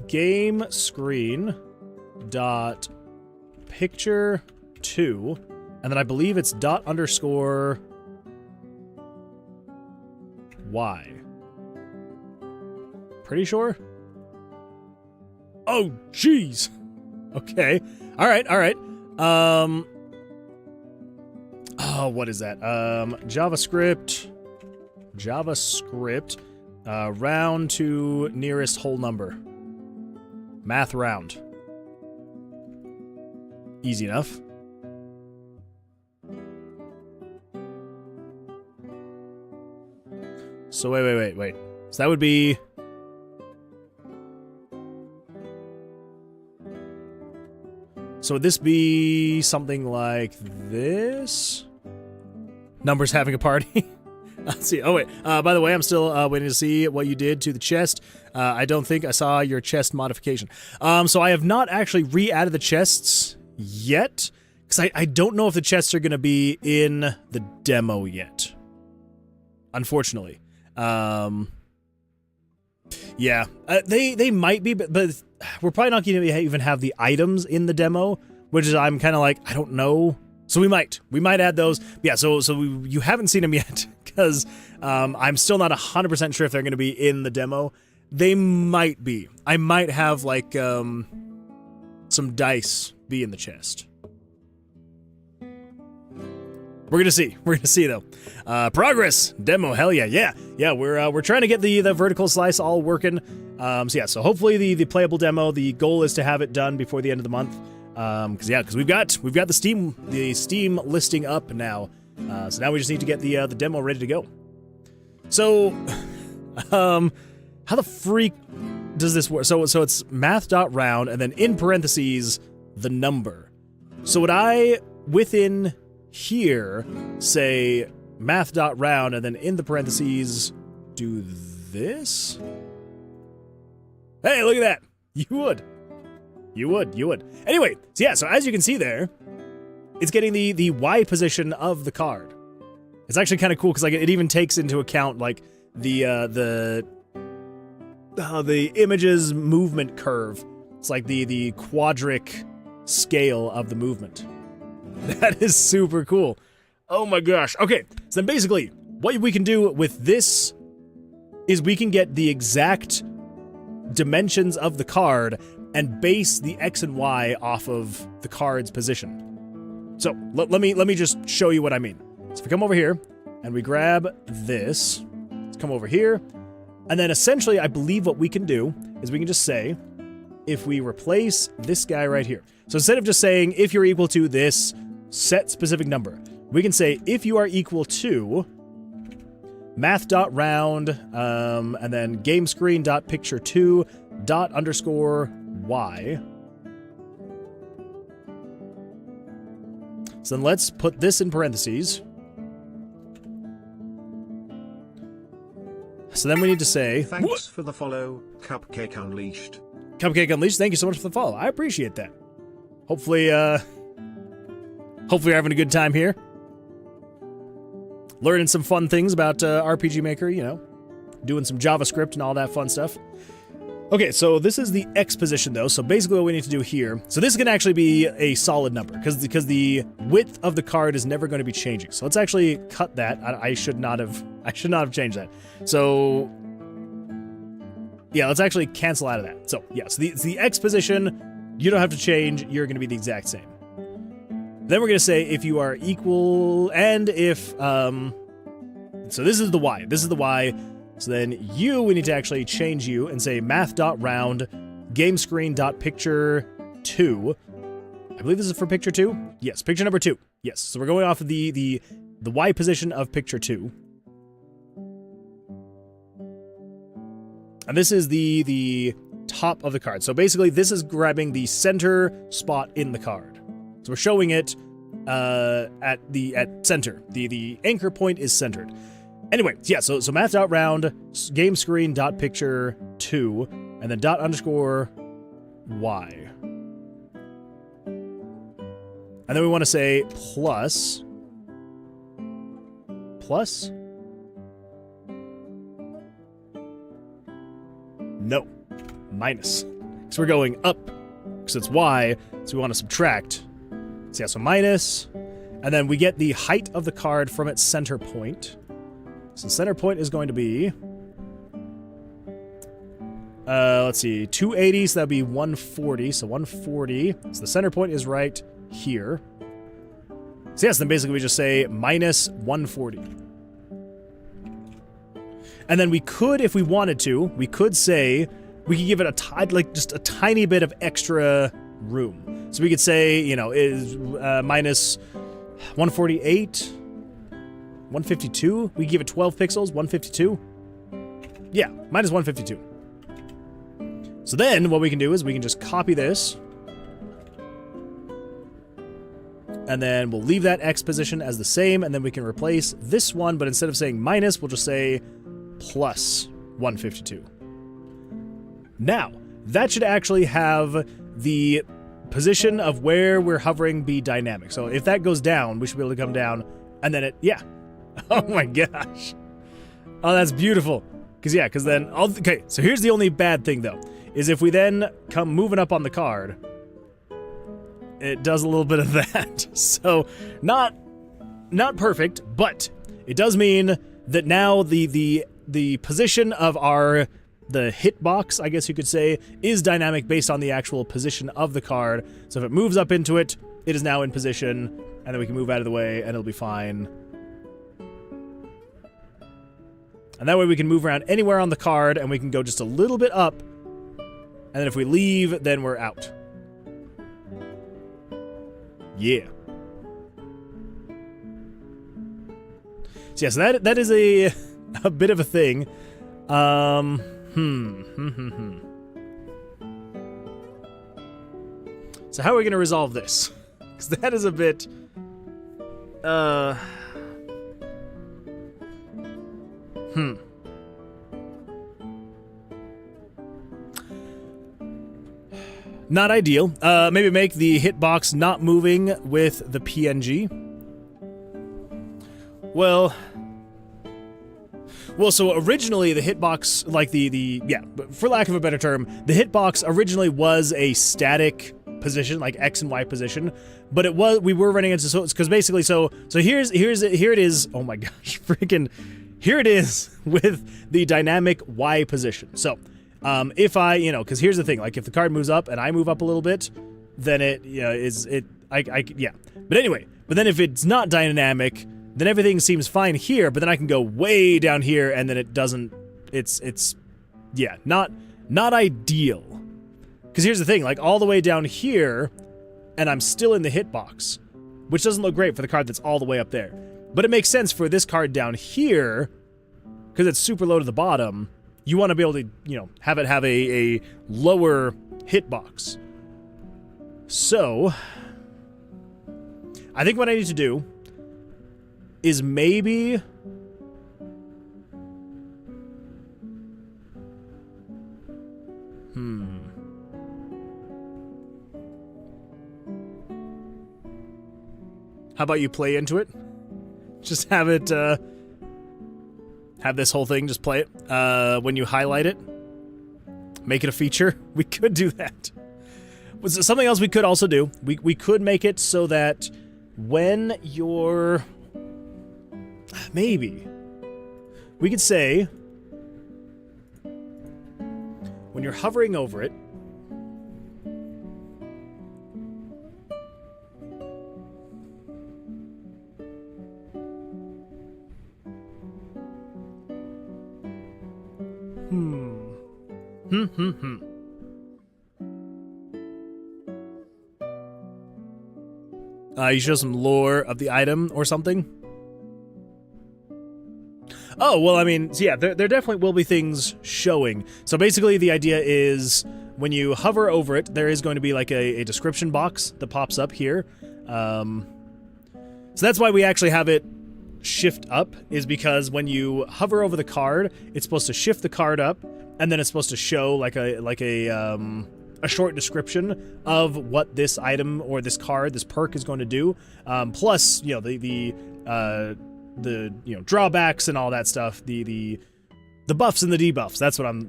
game screen dot picture 2. And then I believe it's dot underscore Y. Pretty sure? Oh, jeez. Okay. All right. Oh, what is that? JavaScript, round to nearest whole number. Math round. Easy enough. So wait. So that would be... So would this be something like this? Numbers having a party? Let's see. Oh, wait. By the way, I'm still waiting to see what you did to the chest. I don't think I saw your chest modification. So I have not actually re-added the chests yet, because I don't know if the chests are going to be in the demo yet. Unfortunately. Yeah. They might be, but we're probably not going to even have the items in the demo, which is, I'm kind of like, I don't know. So we might add those. Yeah, so you haven't seen them yet, because I'm still not 100% sure if they're going to be in the demo. They might be. I might have, like, some dice be in the chest. We're gonna see. We're gonna see, though. Progress demo. Hell yeah. We're trying to get the vertical slice all working. So hopefully the playable demo. The goal is to have it done before the end of the month. Because we've got the Steam listing up now. So now we just need to get the demo ready to go. So, how the freak does this work? So it's math.round and then in parentheses the number. So would I within here say math.round and then in the parentheses do this? Hey, look at that. You would. Anyway, so as you can see there, it's getting the Y position of the card. It's actually kind of cool because like it even takes into account like the image's movement curve. It's like the quadric scale of the movement. That is super cool. Oh my gosh. Okay, so then basically what we can do with this is we can get the exact dimensions of the card and base the X and Y off of the card's position. So let me just show you what I mean. So if we come over here and we grab this, let's come over here, and then essentially I believe what we can do is we can just say if we replace this guy right here. So instead of just saying if you're equal to this set specific number, we can say if you are equal to math.round and then gamescreen.picture2 dot underscore Y. So then let's put this in parentheses. So then we need to say thanks for the follow, Cupcake Unleashed. Cupcake Unleashed, thank you so much for the follow. I appreciate that. Hopefully you're having a good time here. Learning some fun things about RPG Maker, you know, doing some JavaScript and all that fun stuff. Okay, so this is the X position, though, so basically what we need to do here... So this is going to actually be a solid number, because the width of the card is never going to be changing. So let's actually cut that. I should not have changed that. So... yeah, let's actually cancel out of that. So, yeah, so the X position, you don't have to change, you're going to be the exact same. Then we're going to say if you are equal, and if... so this is the Y. This is the Y. So then we need to actually change you and say math.round gamescreen.picture2. I believe this is for picture 2. Yes, picture number 2. Yes, so we're going off of the Y position of picture 2. And this is the top of the card. So basically this is grabbing the center spot in the card. So we're showing it at center. The anchor point is centered. Anyway, yeah, so math.round, gamescreen.picture2, and then dot underscore Y. And then we want to say plus. No, minus. So we're going up, because it's Y, so we want to subtract. So yeah, so minus, And then we get the height of the card from its center point. So the center point is going to be... let's see, 280, so that would be 140. So 140. So the center point is right here. So yes, then basically we just say minus 140. And then we could, if we wanted to, we could say, we could give it just a tiny bit of extra room. So we could say, you know, is minus 148, 152. We give it 12 pixels, 152. Yeah, minus 152. So then what we can do is we can just copy this. And then we'll leave that X position as the same, and then we can replace this one, but instead of saying minus, we'll just say plus 152. Now, that should actually have the position of where we're hovering be dynamic. So if that goes down, we should be able to come down, and then yeah. Oh my gosh. Oh, that's beautiful. Because then, okay, so here's the only bad thing, though, is if we then come moving up on the card, it does a little bit of that. So, not perfect, but it does mean that now the position of the hitbox, I guess you could say, is dynamic based on the actual position of the card. So if it moves up into it, it is now in position, and then we can move out of the way, and it'll be fine. And that way we can move around anywhere on the card, and we can go just a little bit up, and then if we leave, then we're out. Yeah. So yeah, so that is a bit of a thing. So how are we going to resolve this? Because that is a bit... Not ideal. Maybe make the hitbox not moving with the PNG. Well, so originally the hitbox, like but for lack of a better term, the hitbox originally was a static position, like X and Y position, but we were running into, because basically, so here it is, oh my gosh, here it is with the dynamic Y position. So, if because here's the thing, like if the card moves up and I move up a little bit, then it, But anyway, then if it's not dynamic, then everything seems fine here, but then I can go way down here and then it doesn't, not ideal. Because here's the thing, like all the way down here, and I'm still in the hitbox, which doesn't look great for the card that's all the way up there. But it makes sense for this card down here, because it's super low to the bottom. You want to be able to, have it have a lower hitbox. So, I think what I need to do is maybe... How about you play into it? Just have it, have this whole thing, just play it. When you highlight it, make it a feature. We could do that. Something else we could also do, we could make it so that when you're... Maybe. We could say, when you're hovering over it, you show some lore of the item or something? Oh, well, I mean, so yeah, there definitely will be things showing. So basically the idea is when you hover over it, there is going to be like a description box that pops up here. So that's why we actually have it shift up, is because when you hover over the card, it's supposed to shift the card up, and then it's supposed to show like a short description of what this item or this card, this perk is going to do. Plus, the drawbacks and all that stuff, the buffs and the debuffs. That's what I'm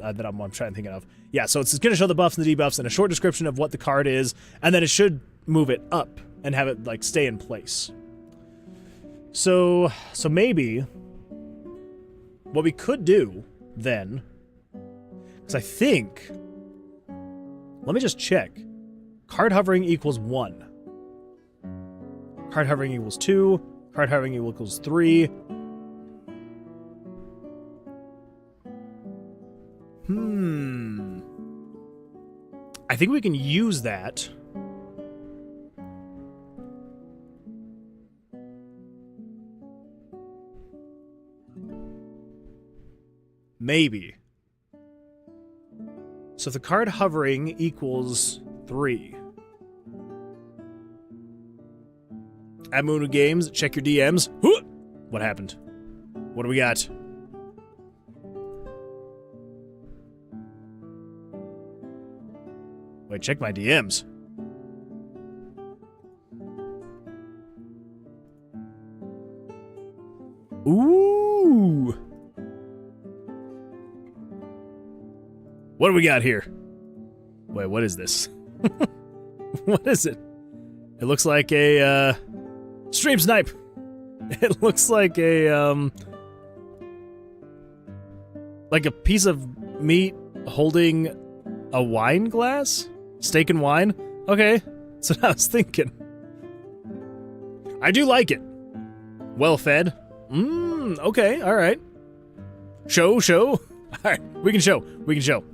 trying to think of. Yeah, so it's going to show the buffs and the debuffs and a short description of what the card is, and then it should move it up and have it like stay in place. So maybe what we could do then, because I think, let me just check. Card hovering equals 1. Card hovering equals 2. Card hovering equals 3. I think we can use that. Maybe. So if the card hovering equals 3. At Moonwood Games, check your DMs. What happened? What do we got? Wait, check my DMs. Ooh. What do we got here? Wait, what is this? What is it? It looks like a, stream snipe. It looks like a piece of meat holding a wine glass? Steak and wine? Okay, that's what I was thinking. I do like it. Well fed. Okay, alright. Show. Alright, we can show.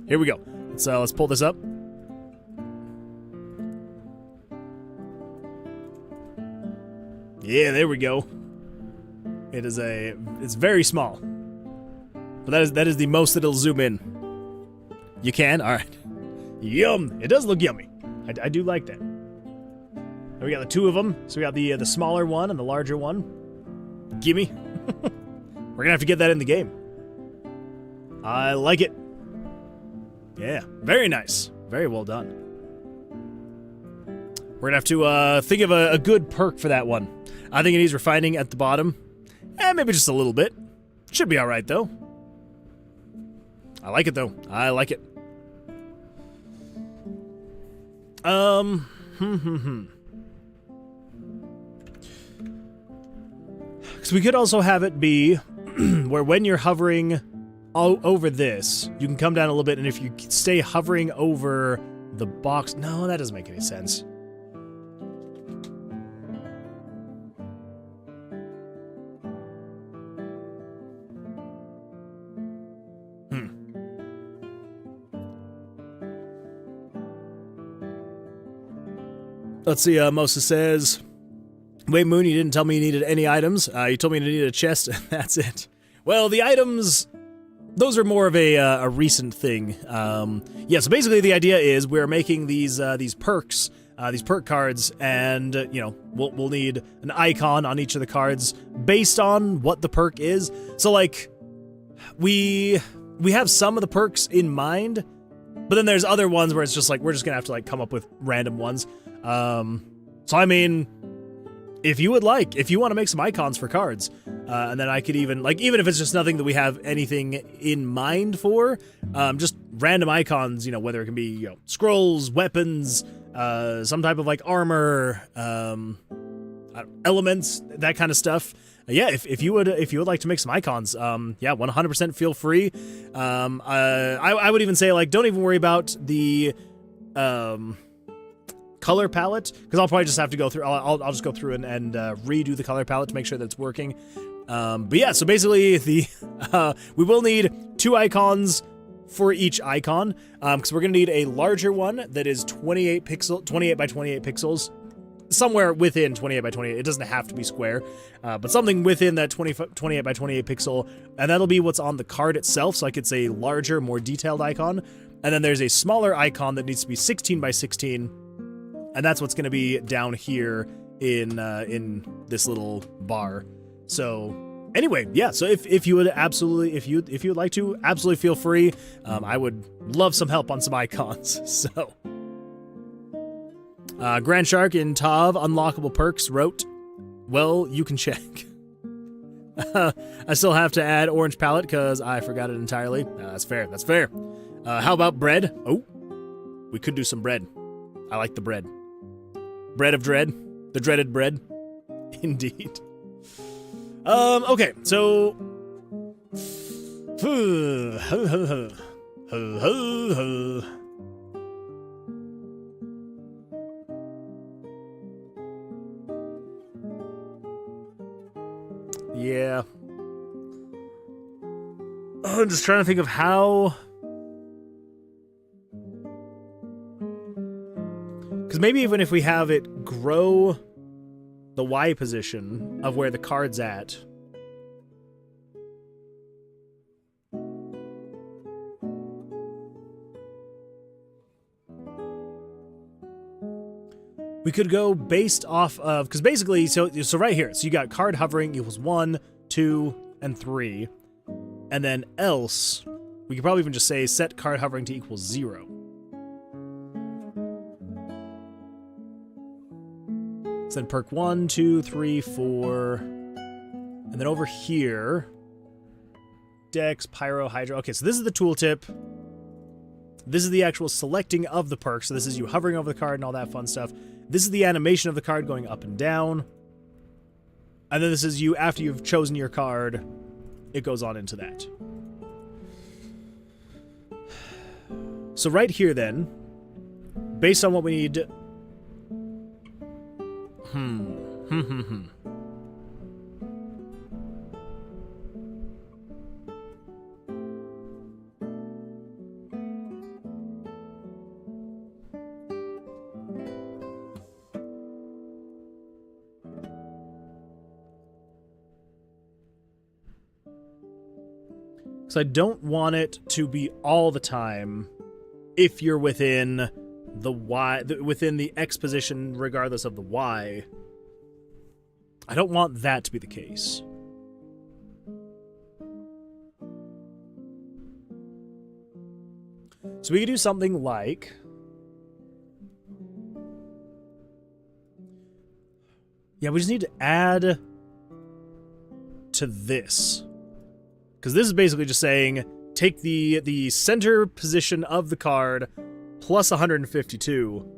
Here we go. Let's pull this up. Yeah, there we go. It's very small. But that is the most it'll zoom in. You can? Alright. Yum! It does look yummy. I do like that. And we got the two of them. So we got the smaller one and the larger one. Gimme. We're gonna have to get that in the game. I like it. Yeah, very nice. Very well done. We're gonna have to think of a good perk for that one. I think it needs refining at the bottom. Maybe just a little bit. Should be alright though. I like it though. I like it. So we could also have it be where when you're hovering over this, you can come down a little bit, and if you stay hovering over the box... No, that doesn't make any sense. Let's see, Mosa says, wait, Moon, you didn't tell me you needed any items. You told me you needed a chest, and that's it. Well, the items, those are more of a recent thing. Yeah, so basically the idea is we're making these perks, these perk cards, and, you know, we'll need an icon on each of the cards based on what the perk is. So, like, we have some of the perks in mind, but then there's other ones where it's just like, we're just gonna have to, like, come up with random ones. So I mean, if you want to make some icons for cards, and then I could even if it's just nothing that we have anything in mind for, just random icons, you know, whether it can be, you know, scrolls, weapons, some type of like armor, elements, that kind of stuff. Yeah, if you would like to make some icons, yeah, 100% feel free. I would even say, like, don't even worry about the color palette, because I'll probably just have to go through. I'll just go through and redo the color palette to make sure that it's working. But yeah, so basically we will need 2 icons for each icon, because we're gonna need a larger one that is 28 by 28 pixels, somewhere within 28 by 28. It doesn't have to be square, but something within that 28 by 28 pixel, and that'll be what's on the card itself. So like it's a larger, more detailed icon, and then there's a smaller icon that needs to be 16 by 16. And that's what's going to be down here in this little bar. So anyway, yeah. So if you would absolutely, if you would like to, absolutely feel free. I would love some help on some icons. So Grand Shark in Tav Unlockable Perks wrote, "Well, you can check." I still have to add orange palette because I forgot it entirely. That's fair. That's fair. How about bread? Oh, we could do some bread. I like the bread. Bread of dread. The dreaded bread. Indeed. Okay, so... Yeah. I'm just trying to think of how... Because maybe even if we have it grow the Y position of where the card's at... We could go based off of, because basically, so right here, so you got card hovering equals 1, 2, and 3, and then else, we could probably even just say set card hovering to equal 0. So then perk 1, 2, 3, 4, and then over here, Dex, Pyro, Hydro. Okay, so this is the tooltip. This is the actual selecting of the perk, so this is you hovering over the card and all that fun stuff. This is the animation of the card going up and down. And then this is you, after you've chosen your card, it goes on into that. So right here then, based on what we need... So I don't want it to be all the time if you're within the Y, within the X position, regardless of the Y. I don't want that to be the case. So we could do something like... Yeah, we just need to add to this. Because this is basically just saying, take the center position of the card plus 152.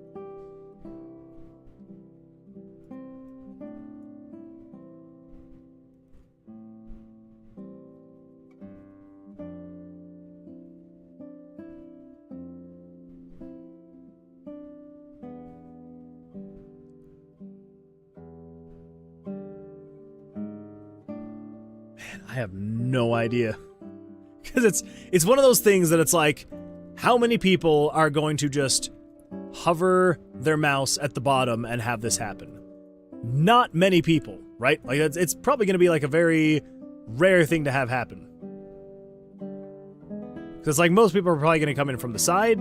I have no idea. Because it's one of those things that it's like, how many people are going to just hover their mouse at the bottom and have this happen? Not many people, right? Like it's probably going to be like a very rare thing to have happen. Because it's like most people are probably going to come in from the side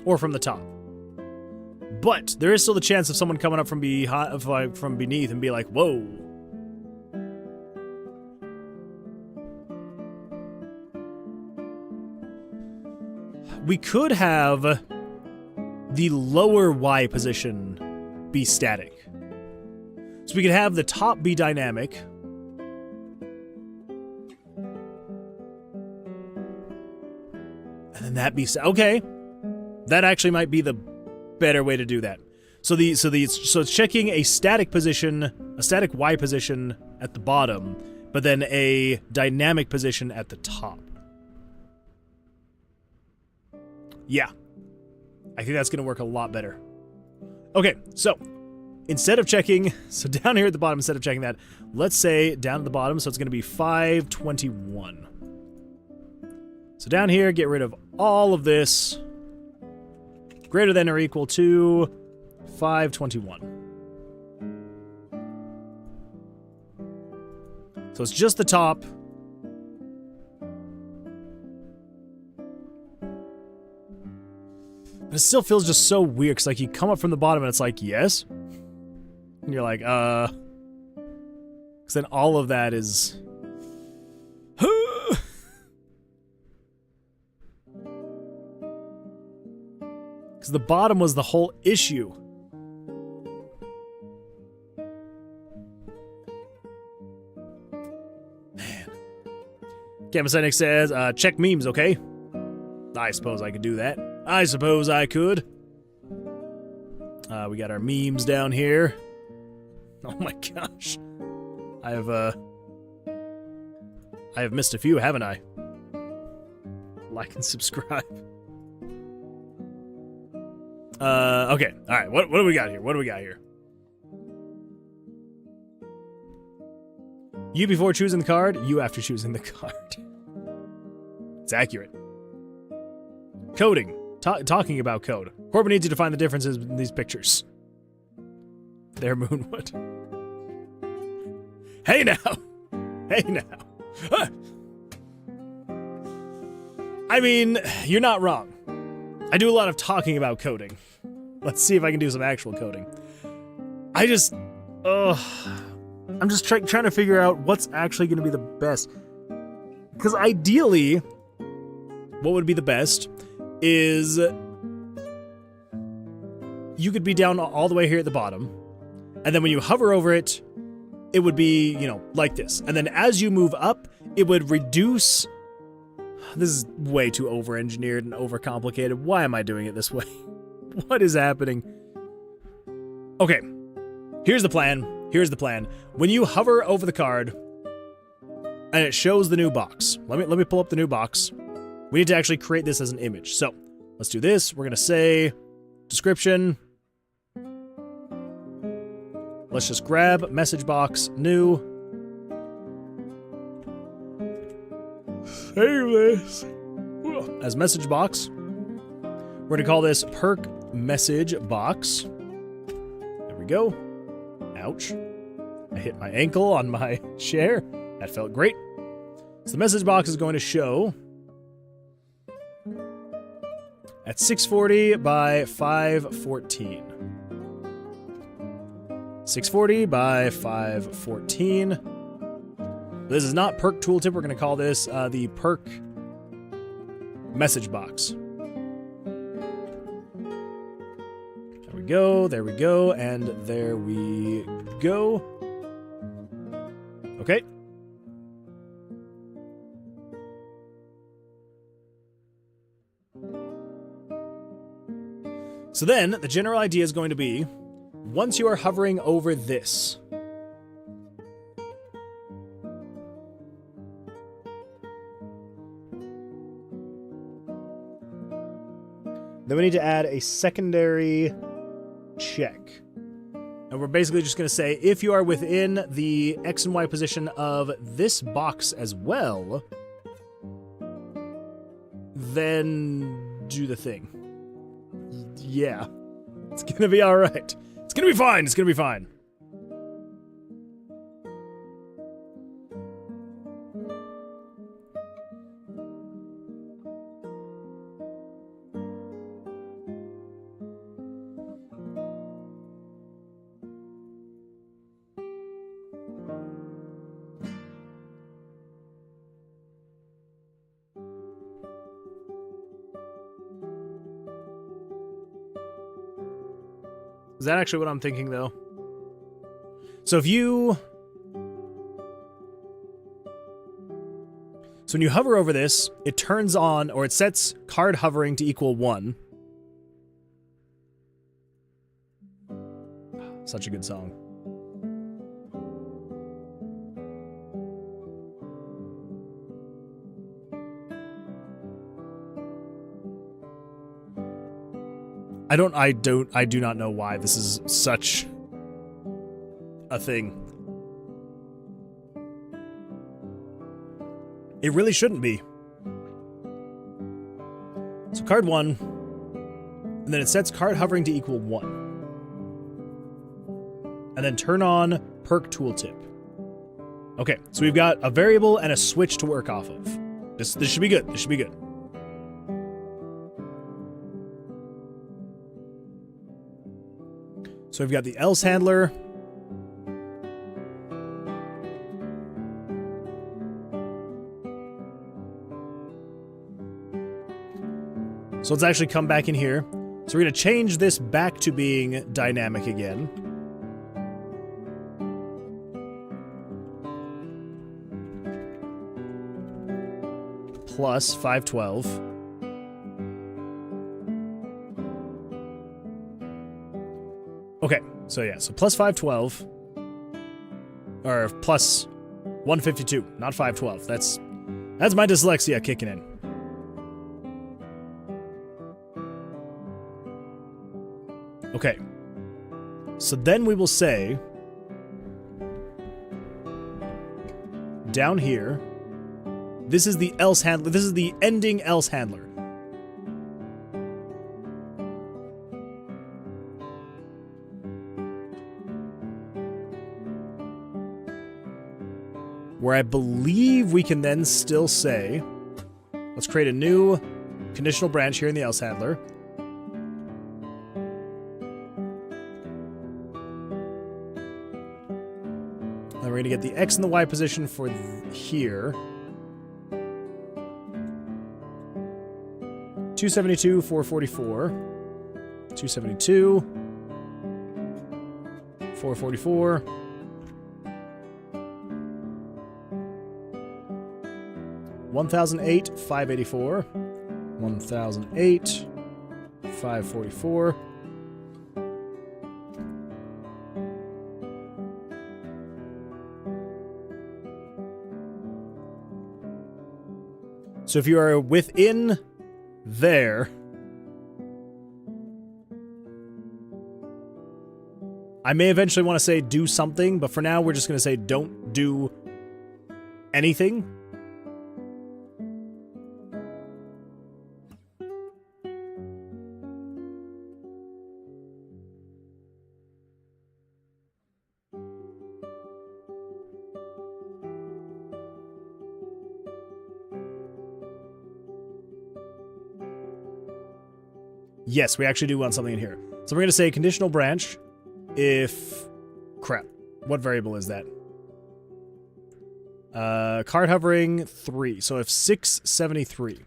or from the top. But there is still the chance of someone coming up from beneath and be like, whoa. We could have the lower Y position be static. So we could have the top be dynamic. And then that be... Okay. That actually might be the better way to do that. So it's checking a static position, a static Y position at the bottom, but then a dynamic position at the top. Yeah. I think that's going to work a lot better. Okay, so instead of checking, so down here at the bottom, instead of checking that, let's say down at the bottom, so it's going to be 521. So down here, get rid of all of this. Greater than or equal to 521. So it's just the top. But it still feels just so weird, because like you come up from the bottom and it's like, yes? And you're like, because then all of that is... Because the bottom was the whole issue. Man. Camisenic says, check memes, okay? I suppose I could do that. I suppose I could. We got our memes down here. Oh my gosh. I have missed a few, haven't I? Like and subscribe. Okay. All right. What do we got here? What do we got here? You before choosing the card, you after choosing the card. It's accurate. Coding. Talking about code. Corbin needs you to find the differences in these pictures. There, Moonwood. Hey now! Hey now! Ah! I mean, you're not wrong. I do a lot of talking about coding. Let's see if I can do some actual coding. I'm just trying to figure out what's actually going to be the best. Because ideally, what would be the best is you could be down all the way here at the bottom, and then when you hover over it, it would be, you know, like this. And then as you move up, it would reduce... This is way too over-engineered and overcomplicated. Why am I doing it this way? What is happening? Okay, here's the plan. Here's the plan. When you hover over the card, and it shows the new box. Let me pull up the new box. We need to actually create this as an image. So, let's do this. We're going to say, description. Let's just grab message box, new. Save this as message box. We're going to call this perk message box. There we go. Ouch. I hit my ankle on my chair. That felt great. So the message box is going to show at 640 by 514. 640 by 514. This is not perk tooltip. We're going to call this the perk message box. There we go. There we go. And there we go. Okay. So then, the general idea is going to be, once you are hovering over this, then we need to add a secondary check. And we're basically just going to say, if you are within the X and Y position of this box as well, then do the thing. Yeah. It's going to be alright. It's going to be fine. It's going to be fine. Is that actually what I'm thinking, though? So if you... So when you hover over this, it turns on, or it sets card hovering to equal 1. Such a good song. I do not know why this is such a thing. It really shouldn't be. So card 1, and then it sets card hovering to equal 1. And then turn on perk tooltip. Okay, so we've got a variable and a switch to work off of. This should be good. This should be good. So we've got the else handler. So let's actually come back in here. So we're going to change this back to being dynamic again. Plus 512. Okay, so yeah, so plus 512. Or plus 152, not 512. That's my dyslexia kicking in. Okay. So then we will say down here, this is the else handler. This is the ending else handler. Where I believe we can then still say, let's create a new conditional branch here in the else handler. Then we're going to get the X and the Y position for here. 272, 444. 272, 444. 1008, 584. 1008, 544. So if you are within there, I may eventually want to say do something, but for now we're just going to say don't do anything. Yes, we actually do want something in here. So we're going to say conditional branch if... Crap. What variable is that? Card hovering 3. So if 673.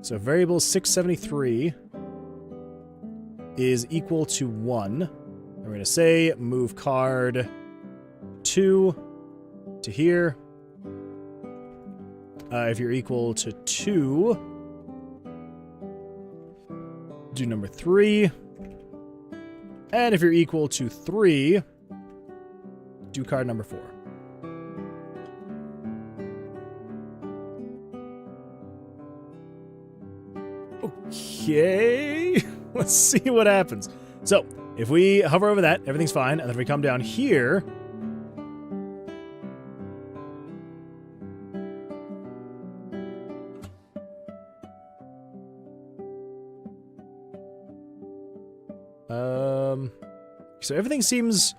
So variable 673 is equal to 1. We're going to say move card 2 to here. If you're equal to 2... do number 3. And if you're equal to 3, do card number 4. Okay. Let's see what happens. So, if we hover over that, everything's fine. And then if we come down here... So everything seems...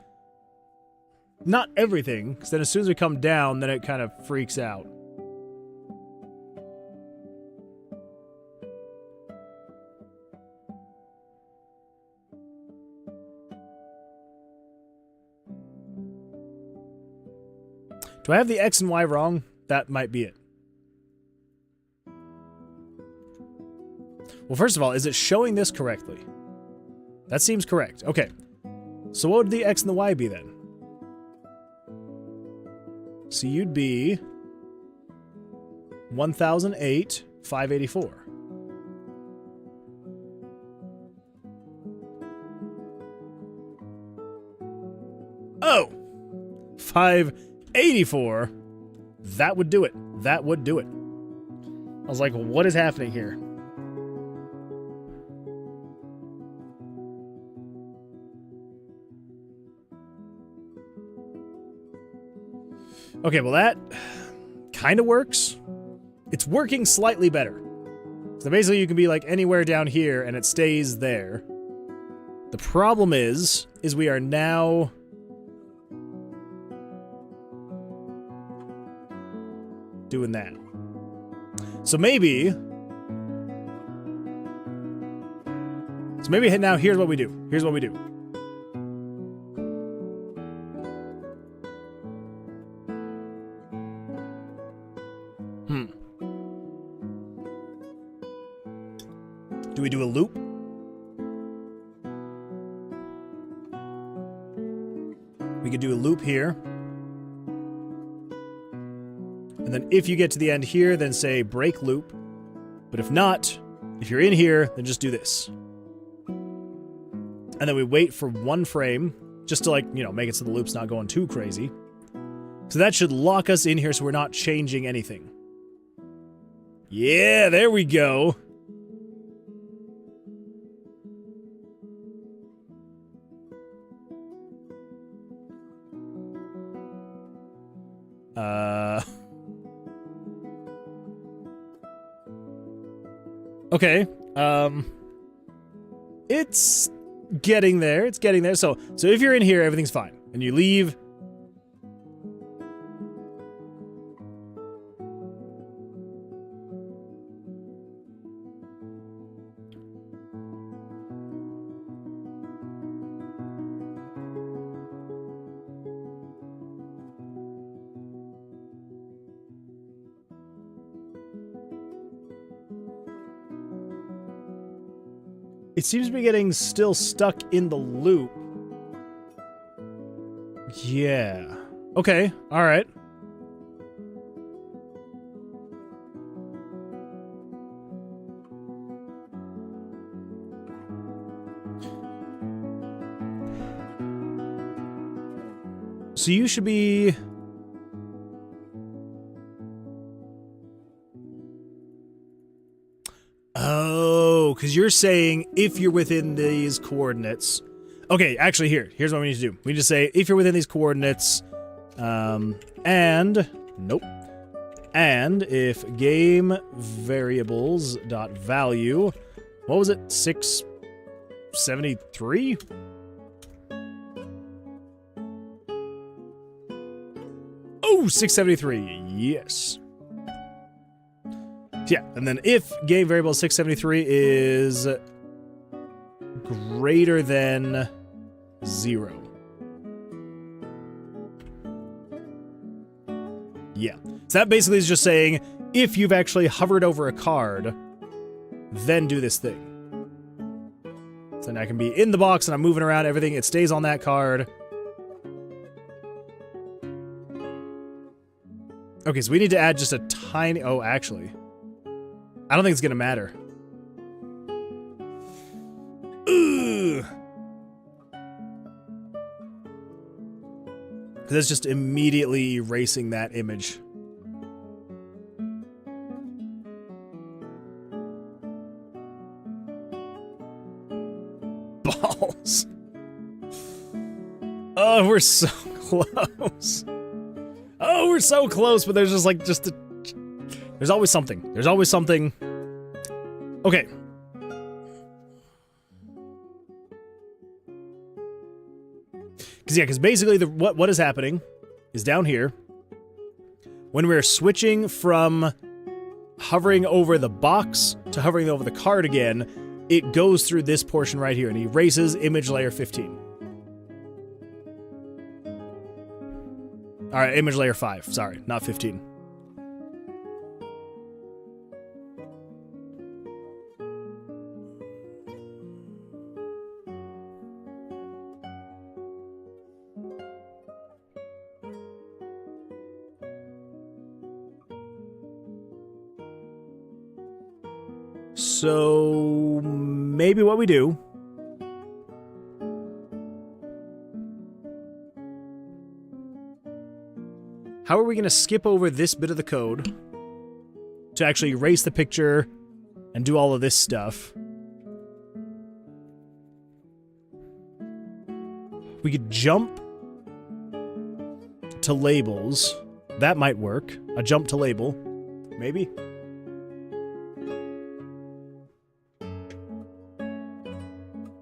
Not everything, because then as soon as we come down, then it kind of freaks out. Do I have the X and Y wrong? That might be it. Well, first of all, is it showing this correctly? That seems correct. Okay. So what would the X and the Y be then? So you'd be 1008, 584. Oh! 584? That would do it. That would do it. I was like, what is happening here? Okay, well that kind of works. It's working slightly better. So basically you can be like anywhere down here and it stays there. The problem is we are now... doing that. So maybe... now here's what we do. Here's what we do. Do we do a loop? We could do a loop here. And then if you get to the end here, then say break loop. But if not, if you're in here, then just do this. And then we wait for 1 frame just to, like, you know, make it so the loop's not going too crazy. So that should lock us in here so we're not changing anything. Yeah, there we go. Okay. It's getting there. It's getting there. So if you're in here, everything's fine. And you leave. It seems to be getting still stuck in the loop. Yeah. Okay. All right. So you should be... Oh, because you're saying if you're within these coordinates. Okay, actually, here's what we need to do. We need to say if you're within these coordinates, and nope, and if game variables dot value, what was it? 673. Oh, 673. Yes. Yeah, and then if game variable 673 is greater than 0. Yeah. So that basically is just saying if you've actually hovered over a card, then do this thing. So then I can be in the box and I'm moving around everything. It stays on that card. Okay, so we need to add just a tiny... Oh, actually... I don't think it's gonna matter. Ugh. Because it's just immediately erasing that image. Balls. Oh, we're so close. Oh, we're so close, but there's just like, there's always something. There's always something. Okay. Because basically what is happening is down here, when we're switching from hovering over the box to hovering over the card again, it goes through this portion right here and erases image layer 15. Alright, image layer 5. Sorry, not 15. So maybe what we do how are we going to skip over this bit of the code to actually erase the picture and do all of this stuff? We could jump to labels. That might work. A jump to label. Maybe.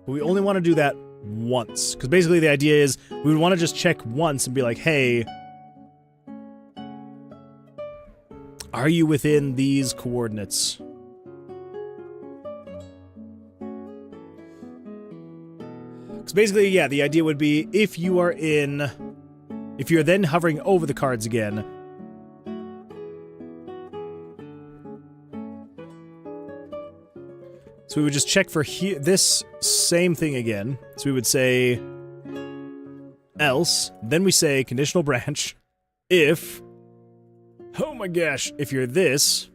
But we only want to do that once. Because basically the idea is we would want to just check once and be like, hey, are you within these coordinates? Because basically, yeah, the idea would be if you are in... If you're then hovering over the cards again... So we would just check for this same thing again. So we would say else, then we say conditional branch, if, oh my gosh, if you're this,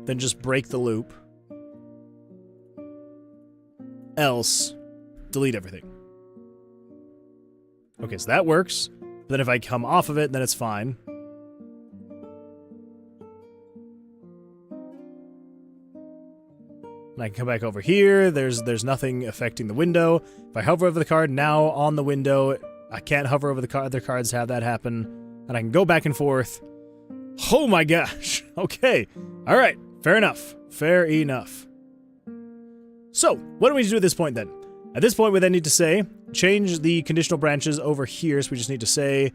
then just break the loop. Else, delete everything. Okay, so that works. But then if I come off of it, then it's fine. And I can come back over here. There's nothing affecting the window. If I hover over the card, now on the window, I can't hover over the other cards to have that happen. And I can go back and forth. Oh my gosh. Okay. All right. Fair enough. Fair enough. So, what do we need to do at this point then? At this point, we then need to say, change the conditional branches over here. So we just need to say,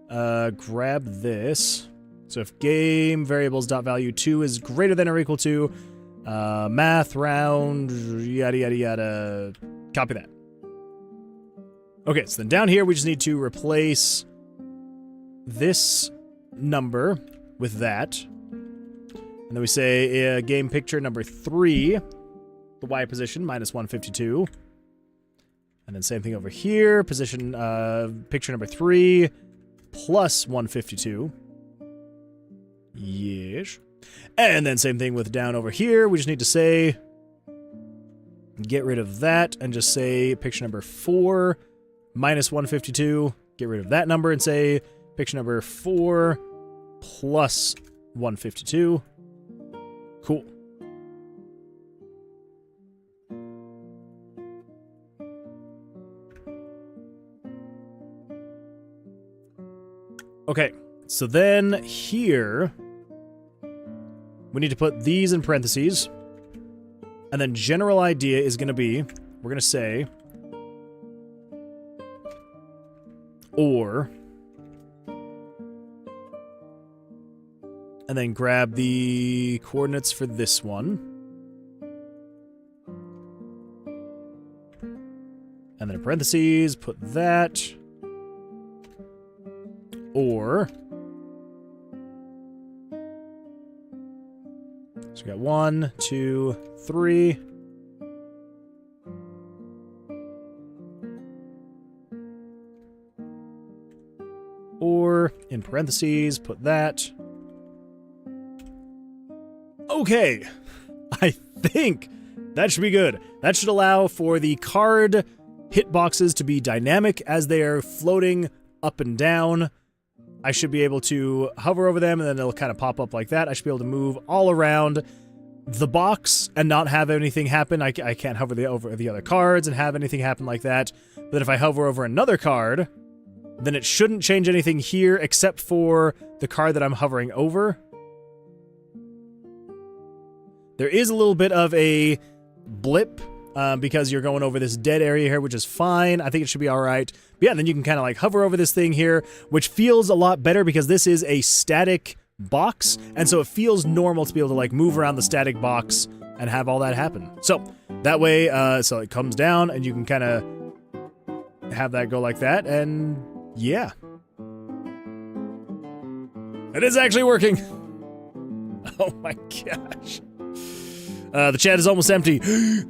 grab this. So if game variables.value2 is greater than or equal to, math, round, yada, yada, yada, copy that. Okay, so then down here, we just need to replace this number with that. And then we say game picture number 3, the Y position, minus 152. And then same thing over here, position, picture number 3, plus 152. Yes. And then same thing with down over here, we just need to say, get rid of that, and just say picture number 4, minus 152, get rid of that number, and say picture number 4, plus 152. Cool. Okay, so then here, we need to put these in parentheses, and then general idea is going to be, we're going to say, or, and then grab the coordinates for this one, and then in parentheses, put that, or, so we got 1, 2, 3. Or, in parentheses, put that. Okay. I think that should be good. That should allow for the card hitboxes to be dynamic as they are floating up and down. I should be able to hover over them, and then it'll kind of pop up like that. I should be able to move all around the box and not have anything happen. I can't hover over the other cards and have anything happen like that. But if I hover over another card, then it shouldn't change anything here except for the card that I'm hovering over. There is a little bit of a blip because you're going over this dead area here, which is fine. I think it should be all right. But yeah, then you can kind of like hover over this thing here, which feels a lot better because this is a static box, and so it feels normal to be able to like move around the static box and have all that happen. So that way, so it comes down and you can kind of have that go like that, and yeah. It is actually working. Oh my gosh. The chat is almost empty.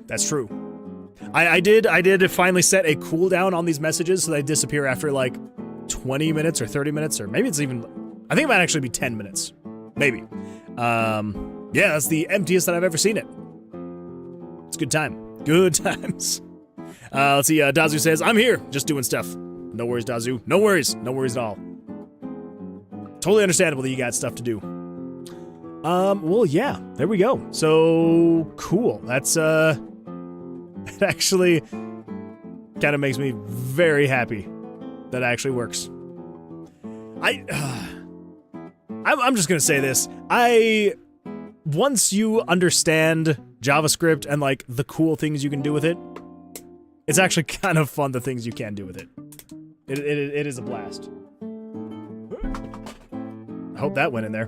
That's true. I did finally set a cooldown on these messages so they disappear after like 20 minutes or 30 minutes, or maybe it's even, I think it might actually be 10 minutes. Maybe. Yeah, that's the emptiest that I've ever seen it. It's a good time. Good times. Let's see, Dazu says, I'm here, just doing stuff. No worries, Dazu. No worries. No worries at all. Totally understandable that you got stuff to do. Well, yeah, there we go. So, cool. That's, it actually kind of makes me very happy that it actually works. I'm just gonna say this. Once you understand JavaScript and, like, the cool things you can do with it, it's actually kind of fun, the things you can do with it. It is a blast. I hope that went in there.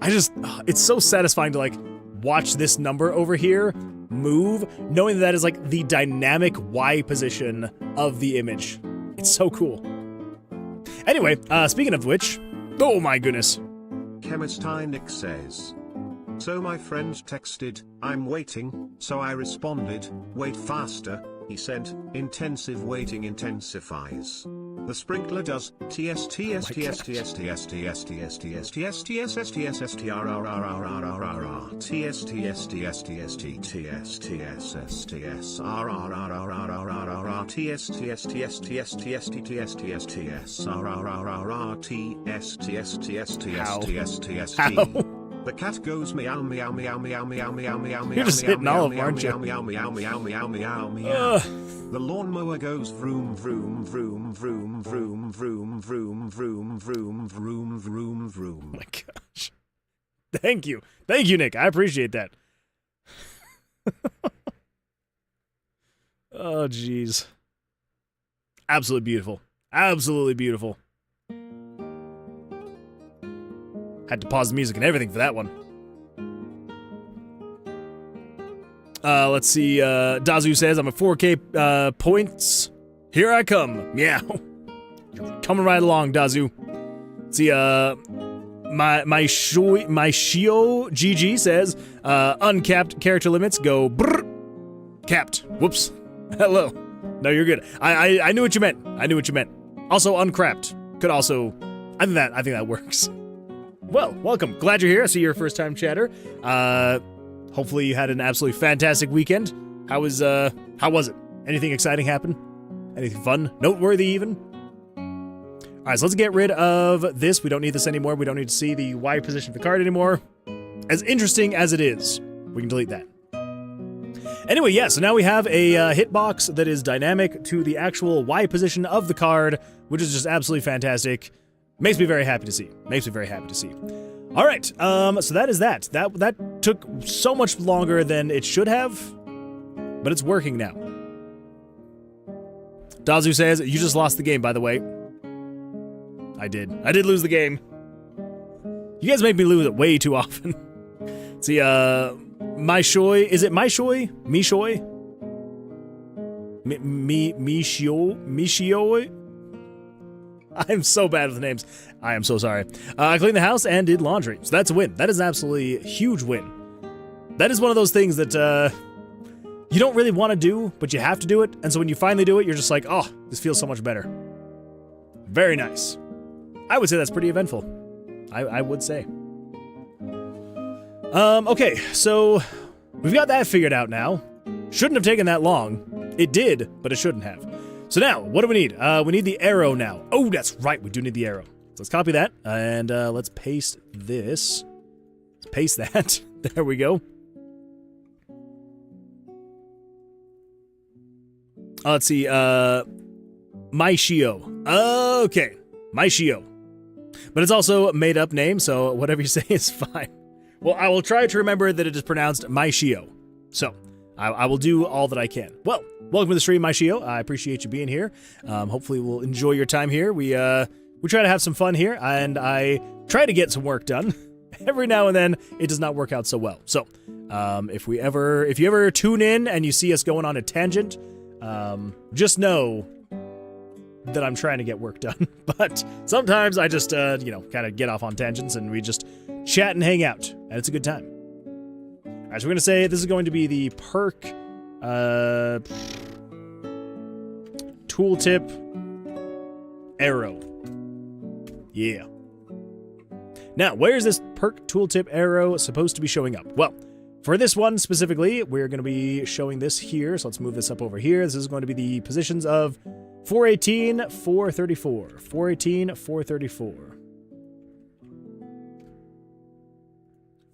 It's so satisfying to, like, watch this number over here move, knowing that is, like, the dynamic Y position of the image. It's so cool. Anyway, speaking of which, oh my goodness. Chemistinic says, so my friend texted, I'm waiting, so I responded, wait faster, he said, intensive waiting intensifies. The sprinkler does The cat goes meow meow meow meow meow meow meow meow. You're just hitting all of them, aren't you? Meow meow meow meow meow meow. The lawnmower goes vroom vroom vroom vroom vroom vroom vroom vroom vroom vroom vroom vroom. Oh my gosh. Thank you, Nick. I appreciate that. Oh jeez. Absolutely beautiful. Absolutely beautiful. Had to pause the music and everything for that one. Let's see. Dazu says, I'm at 4K points. Here I come. Meow. You're coming right along, Dazu. Let's see. My Shio GG says, uncapped character limits go brrr. Capped. Whoops. Hello. No, you're good. I knew what you meant. I knew what you meant. Also, uncrapped. Could also. I think that works. Well, welcome. Glad you're here. I see you're a first-time chatter. Hopefully you had an absolutely fantastic weekend. How was it? Anything exciting happen? Anything fun? Noteworthy even? All right, so let's get rid of this. We don't need this anymore. We don't need to see the Y position of the card anymore. As interesting as it is, we can delete that. Anyway, yeah, so now we have a hitbox that is dynamic to the actual Y position of the card, which is just absolutely fantastic. Makes me very happy to see. Makes me very happy to see. All right, so that is that. That took so much longer than it should have, but it's working now. Dazu says, you just lost the game, by the way. I did. I did lose the game. You guys make me lose it way too often. See, my shoy, is it my shoy? Me shoy? Me shio? I'm so bad with names. I am so sorry. I cleaned the house and did laundry. So that's a win. That is an absolutely huge win. That is one of those things that you don't really want to do, but you have to do it. And so when you finally do it, you're just like, oh, this feels so much better. Very nice. I would say that's pretty eventful. I would say. Okay, so we've got that figured out now. Shouldn't have taken that long. It did, but it shouldn't have. So now, what do we need? We need the arrow now. Oh, that's right, we do need the arrow. So let's copy that, and let's paste this. Let's paste that. There we go. Let's see, My Shio. Okay, My Shio. But it's also a made-up name, so whatever you say is fine. Well, I will try to remember that it is pronounced My Shio. So, I will do all that I can. Well, welcome to the stream, My Shio. I appreciate you being here. Hopefully we'll enjoy your time here. We try to have some fun here, and I try to get some work done. Every now and then, it does not work out so well. So, if you ever tune in and you see us going on a tangent, just know that I'm trying to get work done. But sometimes I just, kind of get off on tangents, and we just chat and hang out, and it's a good time. All right, so we're going to say this is going to be the perk tooltip arrow. Yeah. Now, where is this perk tooltip arrow supposed to be showing up? Well, for this one specifically, we're going to be showing this here. So let's move this up over here. This is going to be the positions of 418, 434. 418, 434.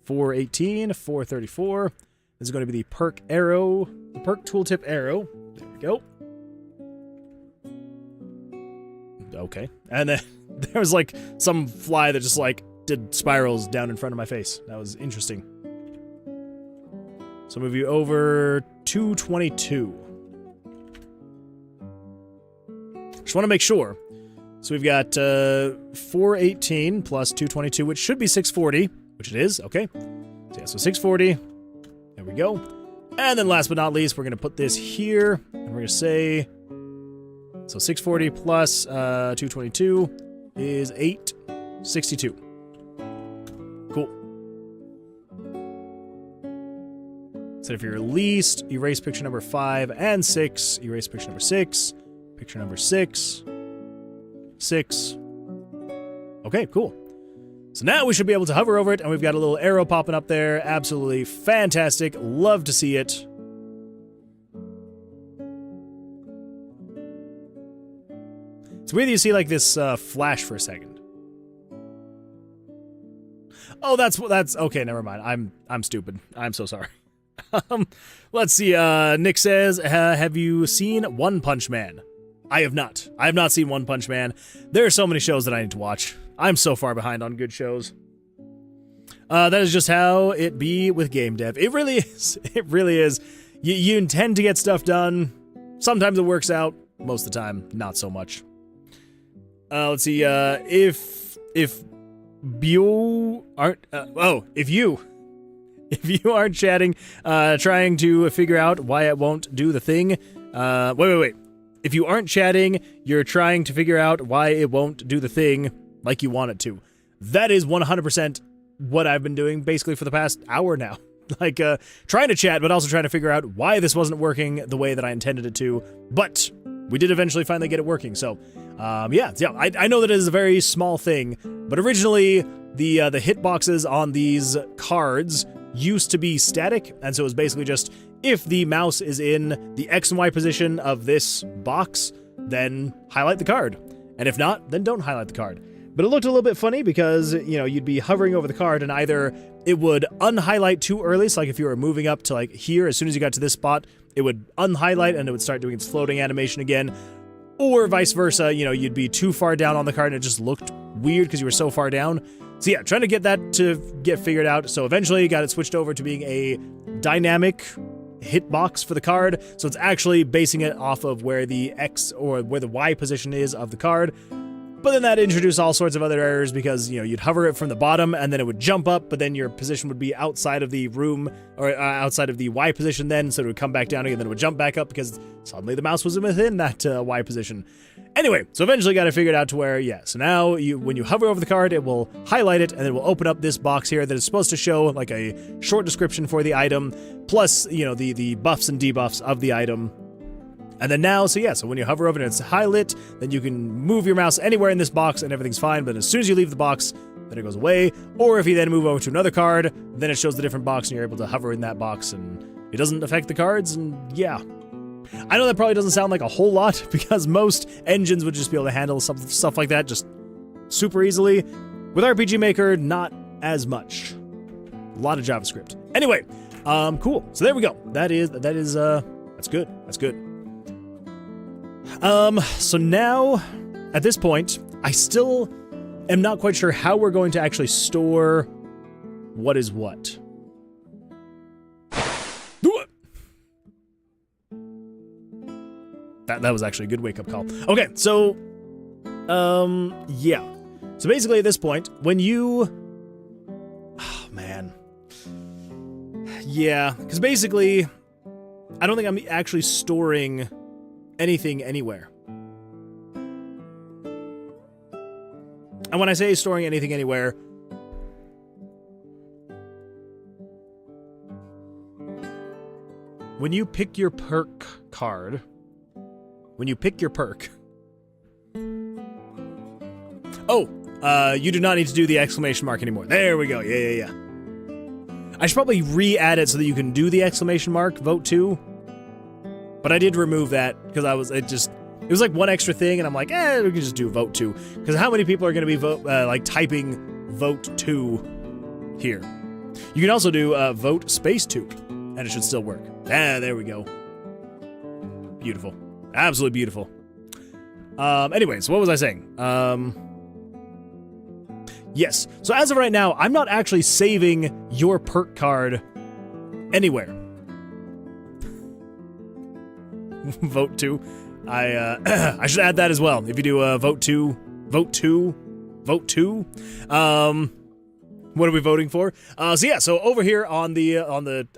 418, 434. This is going to be the perk arrow, the perk tooltip arrow. There we go. Okay. And then there was like some fly that just like did spirals down in front of my face. That was interesting. So move you over 222. Just want to make sure. So we've got 418 plus 222, which should be 640, which it is. Okay. So yeah, so 640. There we go. And then last but not least, we're going to put this here. And we're going to say, so 640 plus 222 is 862. Cool. So if you're least, erase picture number 5 and 6. Erase picture number 6. Picture number 6. 6. Okay, cool. So now we should be able to hover over it, and we've got a little arrow popping up there. Absolutely fantastic. Love to see it. It's weird that you see like this flash for a second. Oh, that's okay. Never mind. I'm stupid. I'm so sorry. Let's see. Nick says, "Have you seen One Punch Man?" I have not. I have not seen One Punch Man. There are so many shows that I need to watch. I'm so far behind on good shows. That is just how it be with game dev. It really is. It really is. You intend to get stuff done. Sometimes it works out. Most of the time, not so much. Let's see. If you aren't, if you aren't chatting, trying to figure out why it won't do the thing. Wait. If you aren't chatting, you're trying to figure out why it won't do the thing like you want it to. That is 100% what I've been doing basically for the past hour now. Like, trying to chat, but also trying to figure out why this wasn't working the way that I intended it to. But we did eventually finally get it working. So, yeah. I know that it is a very small thing, but originally the hitboxes on these cards used to be static, and so it was basically just if the mouse is in the X and Y position of this box, then highlight the card. And if not, then don't highlight the card. But it looked a little bit funny because, you know, you'd be hovering over the card and either it would unhighlight too early, so like if you were moving up to like here, as soon as you got to this spot, it would unhighlight and it would start doing its floating animation again, or vice versa, you know, you'd be too far down on the card and it just looked weird because you were so far down. So yeah, trying to get that to get figured out. So eventually got it switched over to being a dynamic hitbox for the card. So it's actually basing it off of where the X or where the Y position is of the card. But then that introduced all sorts of other errors because, you know, you'd hover it from the bottom and then it would jump up, but then your position would be outside of the room or outside of the Y position then, so it would come back down again, then it would jump back up because suddenly the mouse was within that Y position. Anyway, so eventually got it figured out to where, yeah, so now when you hover over the card, it will highlight it and then it will open up this box here that is supposed to show like a short description for the item, plus, you know, the buffs and debuffs of the item. And then now, so yeah, so when you hover over it and it's highlit, then you can move your mouse anywhere in this box and everything's fine, but as soon as you leave the box, then it goes away. Or if you then move over to another card, then it shows the different box and you're able to hover in that box and it doesn't affect the cards, and yeah. I know that probably doesn't sound like a whole lot because most engines would just be able to handle stuff like that just super easily. With RPG Maker, not as much. A lot of JavaScript. Anyway, cool. So there we go. That's good. That's good. So now, at this point, I still am not quite sure how we're going to actually store what is what. That was actually a good wake-up call. Okay, so, yeah. So basically at this point, when you... Oh, man. Yeah, because basically, I don't think I'm actually storing anything anywhere. And when I say storing anything anywhere, when you pick your perk card, you do not need to do the exclamation mark anymore. There we go. Yeah. I should probably re-add it so that you can do the exclamation mark, vote 2. But I did remove that because it was like one extra thing, and I'm like, we can just do vote 2. Because how many people are going to be typing vote 2 here? You can also do vote space 2, and it should still work. There we go. Beautiful. Absolutely beautiful. Anyways, what was I saying? Yes. So as of right now, I'm not actually saving your perk card anywhere. Vote 2. I should add that as well. If you do vote 2. What are we voting for? So over here on the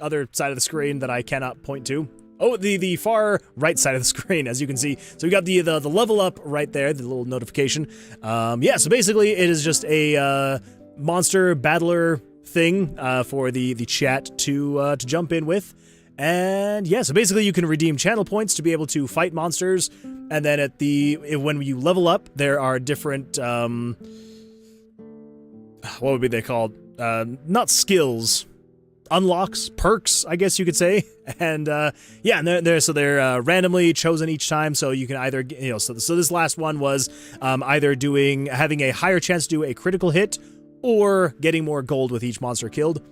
other side of the screen that I cannot point to. Oh, the far right side of the screen, as you can see. So we got the level up right there, the little notification. So basically it is just a monster battler thing for the chat to jump in with. And yeah, so basically you can redeem channel points to be able to fight monsters. And then when you level up, there are different, what would they called? Not skills, unlocks, perks, I guess you could say. And yeah, and they're randomly chosen each time, so you can either, so this last one was either having a higher chance to do a critical hit or getting more gold with each monster killed.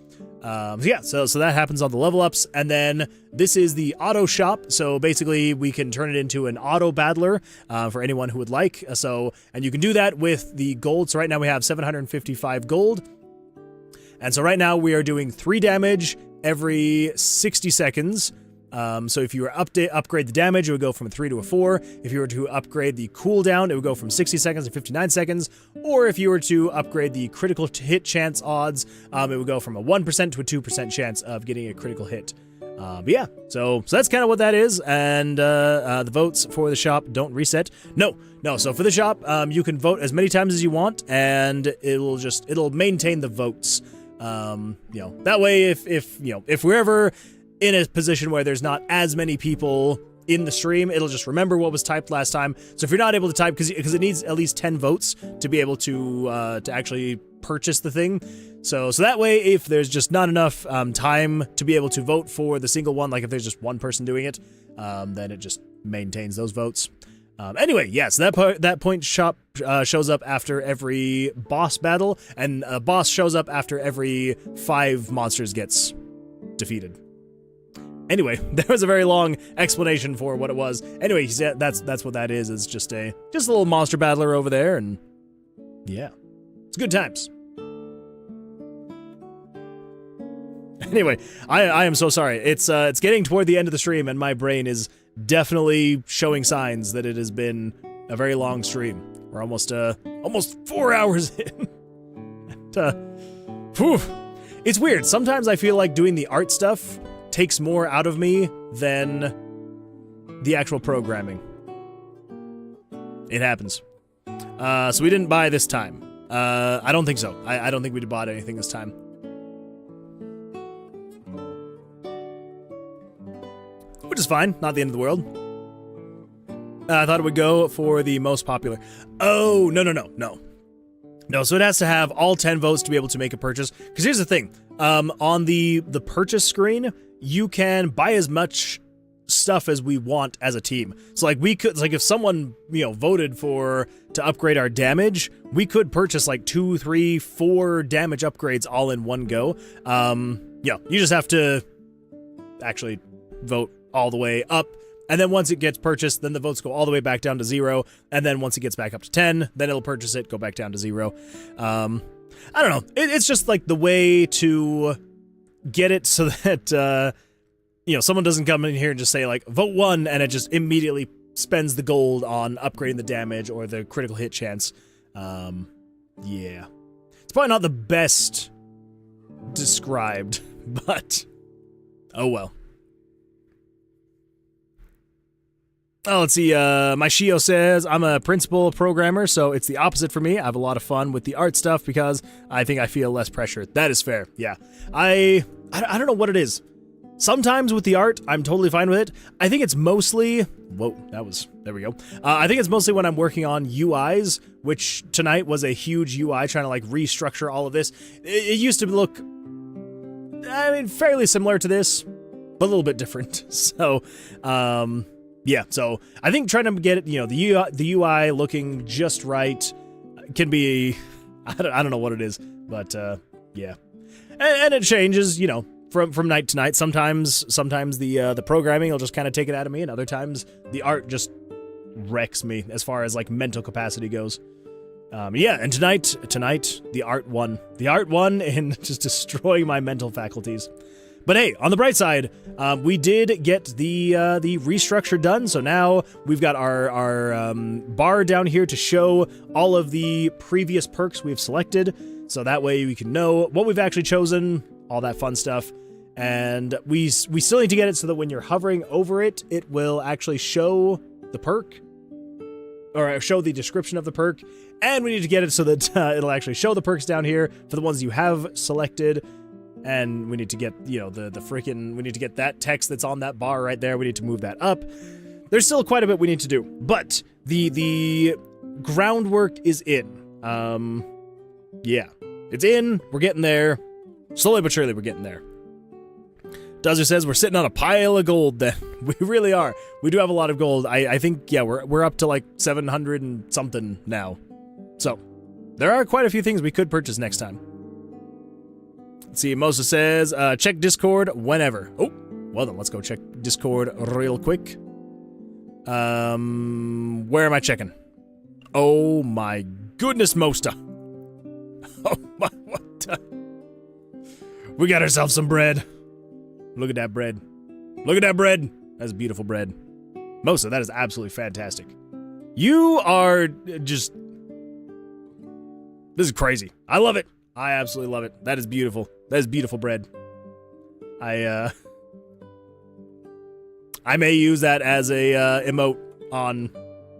So that happens on the level ups, and then this is the auto shop. So basically, we can turn it into an auto battler for anyone who would like. And you can do that with the gold. So right now we have 755 gold, and so right now we are doing 3 damage every 60 seconds. So if you were upgrade the damage, it would go from a 3 to a 4. If you were to upgrade the cooldown, it would go from 60 seconds to 59 seconds. Or if you were to upgrade the critical hit chance odds, it would go from a 1% to a 2% chance of getting a critical hit. But yeah, so that's kind of what that is. And the votes for the shop don't reset. No. So for the shop, you can vote as many times as you want, and it'll maintain the votes. That way, if we're ever in a position where there's not as many people in the stream, it'll just remember what was typed last time. So if you're not able to type, because it needs at least 10 votes to be able to actually purchase the thing. So that way, if there's just not enough time to be able to vote for the single one, like if there's just one person doing it, then it just maintains those votes. Anyway, yes, that point shop shows up after every boss battle, and a boss shows up after every 5 monsters gets defeated. Anyway, there was a very long explanation for what it was. Anyway, that's what that is. It's just a little monster battler over there, and yeah, it's good times. Anyway, I am so sorry. It's getting toward the end of the stream, and my brain is definitely showing signs that it has been a very long stream. We're almost 4 hours in. It's weird. Sometimes I feel like doing the art stuff takes more out of me than the actual programming. It happens. So we didn't buy this time. I don't think so. I don't think we bought anything this time. Which is fine. Not the end of the world. I thought it would go for the most popular. Oh, no. No, so it has to have all 10 votes to be able to make a purchase. Because here's the thing. On the purchase screen, you can buy as much stuff as we want as a team. So like we could, like if someone, voted to upgrade our damage, we could purchase like 2, 3, 4 damage upgrades all in one go. You just have to actually vote all the way up. And then once it gets purchased, then the votes go all the way back down to 0. And then once it gets back up to 10, then it'll purchase it, go back down to 0. I don't know. It's just like the way to get it so that, someone doesn't come in here and just say, like, vote 1, and it just immediately spends the gold on upgrading the damage or the critical hit chance. Yeah. It's probably not the best described, but oh well. Oh, let's see, my Shio says, I'm a principal programmer, so it's the opposite for me. I have a lot of fun with the art stuff because I think I feel less pressure. That is fair, yeah. I don't know what it is. Sometimes with the art, I'm totally fine with it. I think it's mostly, there we go. I think it's mostly when I'm working on UIs, which tonight was a huge UI, trying to like restructure all of this. It used to look, fairly similar to this, but a little bit different. So, yeah, so I think trying to get it, the UI looking just right can be, I don't know what it is, but yeah, and it changes, from night to night. Sometimes the programming will just kind of take it out of me, and other times the art just wrecks me as far as like mental capacity goes. Yeah, and tonight the art won in just destroying my mental faculties. But hey, on the bright side, we did get the restructure done, so now we've got our bar down here to show all of the previous perks we've selected, so that way we can know what we've actually chosen, all that fun stuff. And we still need to get it so that when you're hovering over it, it will actually show the perk, or show the description of the perk, and we need to get it so that it'll actually show the perks down here for the ones you have selected. and we need to get, you know, the freaking, we need to get that text that's on that bar right there. We need to move that up. There's still quite a bit we need to do, but the groundwork is in. Yeah, it's in. We're getting there. Slowly but surely, we're getting there. Dozer says we're sitting on a pile of gold then. We really are. We do have a lot of gold. I think, yeah, we're up to like 700 and something now. So, there are quite a few things we could purchase next time. Let's see, Mosa says, check Discord whenever. Oh, well then, let's go check Discord real quick. Where am I checking? Oh my goodness, Mosta. Oh my, what? We got ourselves some bread. Look at that bread. Look at that bread. That's beautiful bread. Mosa, that is absolutely fantastic. You are just... This is crazy. I love it. I absolutely love it. That is beautiful. That is beautiful bread. I may use that as a emote on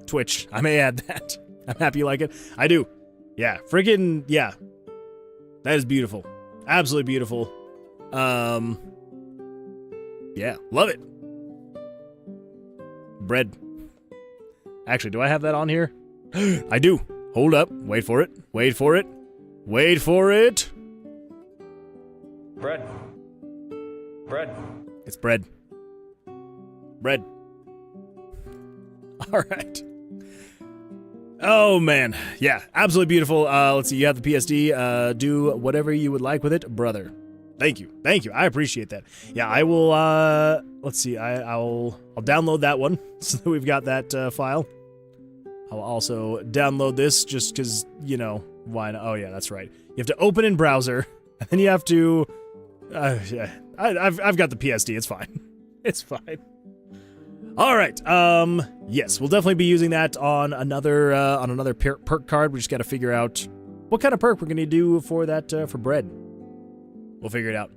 Twitch. I may add that. I'm happy you like it. I do. Yeah, friggin' yeah. That is beautiful. Absolutely beautiful. Yeah, love it. Bread. Actually, do I have that on here? I do. Hold up. Wait for it. Wait for it. Wait for it. Bread. Bread. It's bread. Bread. All right. Oh, man. Yeah, absolutely beautiful. Let's see. You have the PSD. Do whatever you would like with it, brother. Thank you. Thank you. I appreciate that. Yeah, I will, let's see. I'll download that one so that we've got that file. I'll also download this just because, you know, why not? Oh, yeah, that's right. You have to open in browser, and then you have to, yeah. I've got the PSD. It's fine. It's fine. All right. Yes, we'll definitely be using that on another perk card. We just got to figure out what kind of perk we're going to do for that, for bread. We'll figure it out.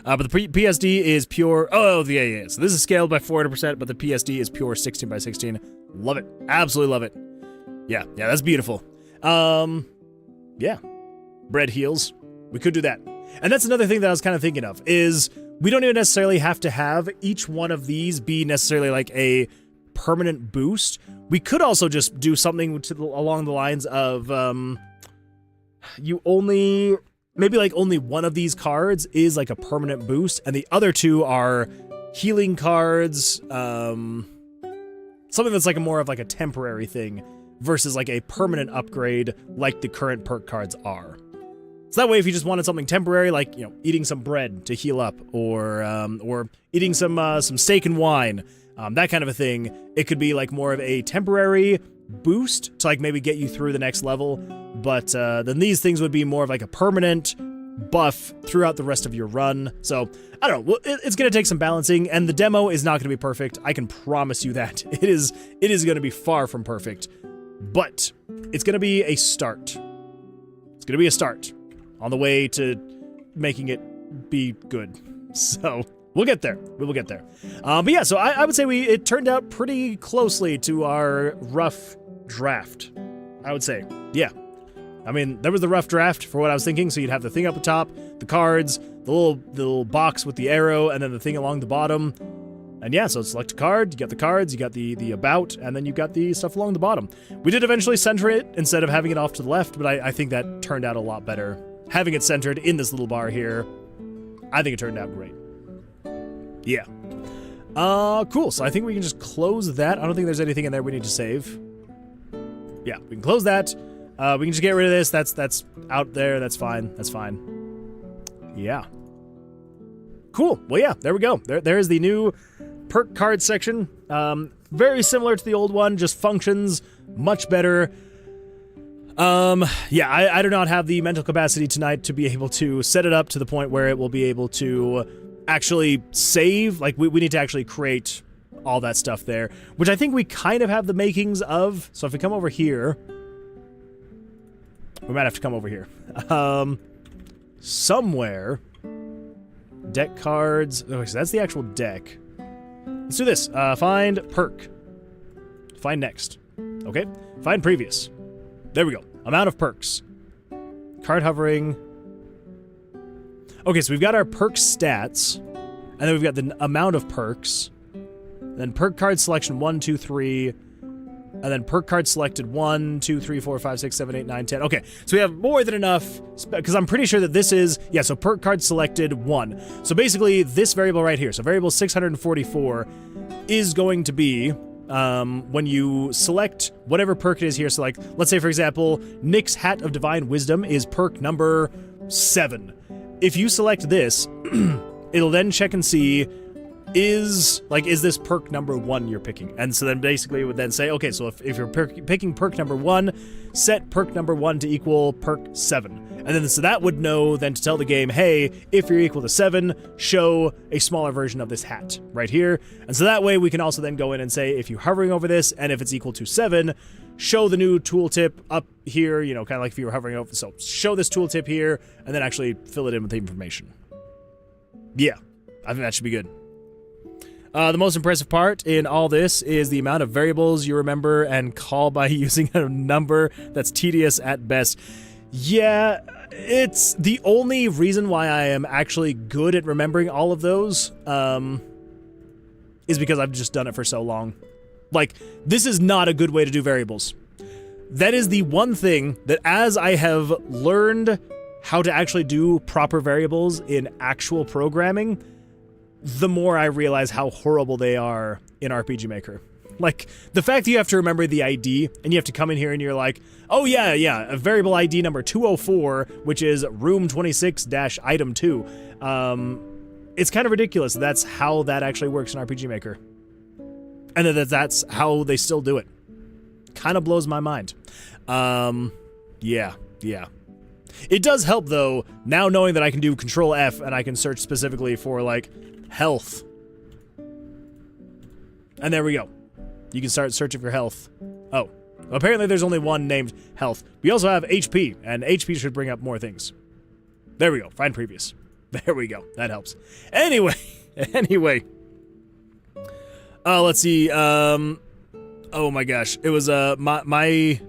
But the PSD is pure... Oh, yeah. So this is scaled by 400%, but the PSD is pure 16 by 16. Love it. Absolutely love it. Yeah, that's beautiful. Yeah. Bread heals. We could do that. And that's another thing that I was kind of thinking of, is we don't even necessarily have to have each one of these be necessarily like a permanent boost. We could also just do something along the lines of, maybe like only one of these cards is like a permanent boost, and the other two are healing cards, something that's like more of like a temporary thing versus like a permanent upgrade like the current perk cards are. So that way, if you just wanted something temporary, like, you know, eating some bread to heal up, or eating some steak and wine, that kind of a thing, it could be like more of a temporary boost to like maybe get you through the next level. But then these things would be more of like a permanent buff throughout the rest of your run. So I don't know. It's going to take some balancing, and the demo is not going to be perfect. I can promise you that. It is going to be far from perfect, but it's going to be a start. It's going to be a start on the way to making it be good. So we'll get there. We will get there. But yeah, so I would say it turned out pretty closely to our rough draft. I would say, yeah. I mean, there was the rough draft for what I was thinking. So you'd have the thing up the top, the cards, the little box with the arrow, and then the thing along the bottom. And yeah, so select a card, you got the cards, you got the about, and then you got the stuff along the bottom. We did eventually center it instead of having it off to the left, but I think that turned out a lot better. Having it centered in this little bar here, I think it turned out great. Yeah. Cool. So I think we can just close that. I don't think there's anything in there we need to save. Yeah, we can close that. We can just get rid of this. That's out there. That's fine. That's fine. Yeah. Cool. Well, yeah, there we go. There's the new perk card section. Very similar to the old one, just functions much better. Yeah, I do not have the mental capacity tonight to be able to set it up to the point where it will be able to actually save. Like, we need to actually create all that stuff there, which I think we kind of have the makings of. So if we come over here, we might have to come over here. Somewhere, deck cards. Okay, so that's the actual deck. Let's do this. Find perk. Find next. Okay. Find previous. There we go. Amount of perks. Card hovering. Okay, so we've got our perk stats, and then we've got the amount of perks, then perk card selection 1, 2, 3, and then perk card selected 1, 2, 3, 4, 5, 6, 7, 8, 9, 10. Okay, so we have more than enough, because I'm pretty sure that this is, yeah, so perk card selected 1. So basically, this variable right here, so variable 644, is going to be, when you select whatever perk it is here, so like, let's say, for example, Nick's Hat of Divine Wisdom is perk number 7. If you select this, it'll then check and see, is this perk number 1 you're picking? And so then basically it would then say, okay, so if you're picking perk number 1, set perk number 1 to equal perk 7. And then so that would know then to tell the game, hey, if you're equal to 7, show a smaller version of this hat right here. And so that way we can also then go in and say, if you're hovering over this and if it's equal to 7, show the new tooltip up here, you know, kind of like if you were hovering over. So show this tooltip here and then actually fill it in with the information. Yeah, I think that should be good. The most impressive part in all this is the amount of variables you remember and call by using a number that's tedious at best. Yeah, it's the only reason why I am actually good at remembering all of those, is because I've just done it for so long. Like, this is not a good way to do variables. That is the one thing that as I have learned how to actually do proper variables in actual programming, the more I realize how horrible they are in RPG Maker. Like, the fact that you have to remember the ID, and you have to come in here and you're like, oh yeah, a variable ID number 204, which is room 26-item 2. It's kind of ridiculous. That's how that actually works in RPG Maker. And that's how they still do it. Kind of blows my mind. Yeah. It does help, though, now knowing that I can do Control F and I can search specifically for, like, health. And there we go. You can start searching for health. Oh, apparently there's only one named health. We also have HP, and HP should bring up more things. There we go. Find previous. There we go. That helps. Anyway. Let's see. Oh my gosh. It was, my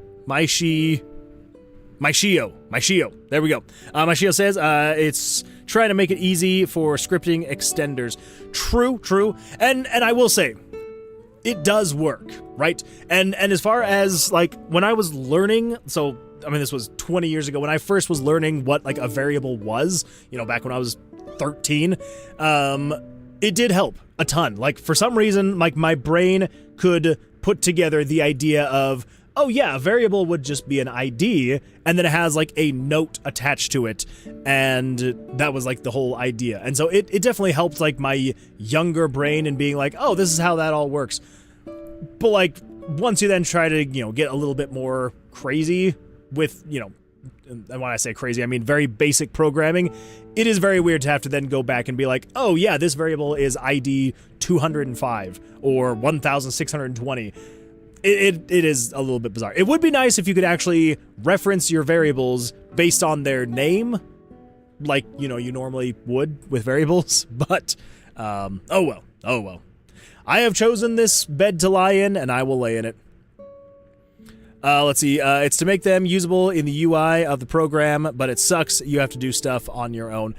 Shio. There we go. My Shio says, it's trying to make it easy for scripting extenders. True. And I will say, it does work, right? And as far as, like, when I was learning, so, I mean, this was 20 years ago, when I first was learning what, like, a variable was, you know, back when I was 13, it did help a ton. Like, for some reason, like, my brain could put together the idea of, oh yeah, a variable would just be an ID, and then it has, like, a note attached to it, and that was, like, the whole idea. And so it definitely helped, like, my younger brain in being like, oh, this is how that all works. But, like, once you then try to, you know, get a little bit more crazy with, you know, and when I say crazy, I mean very basic programming, it is very weird to have to then go back and be like, oh yeah, this variable is ID 205, or 1620. It is a little bit bizarre. It would be nice if you could actually reference your variables based on their name, like, you know, you normally would with variables, but, oh well. I have chosen this bed to lie in, and I will lay in it. Let's see, it's to make them usable in the UI of the program, but it sucks. You have to do stuff on your own.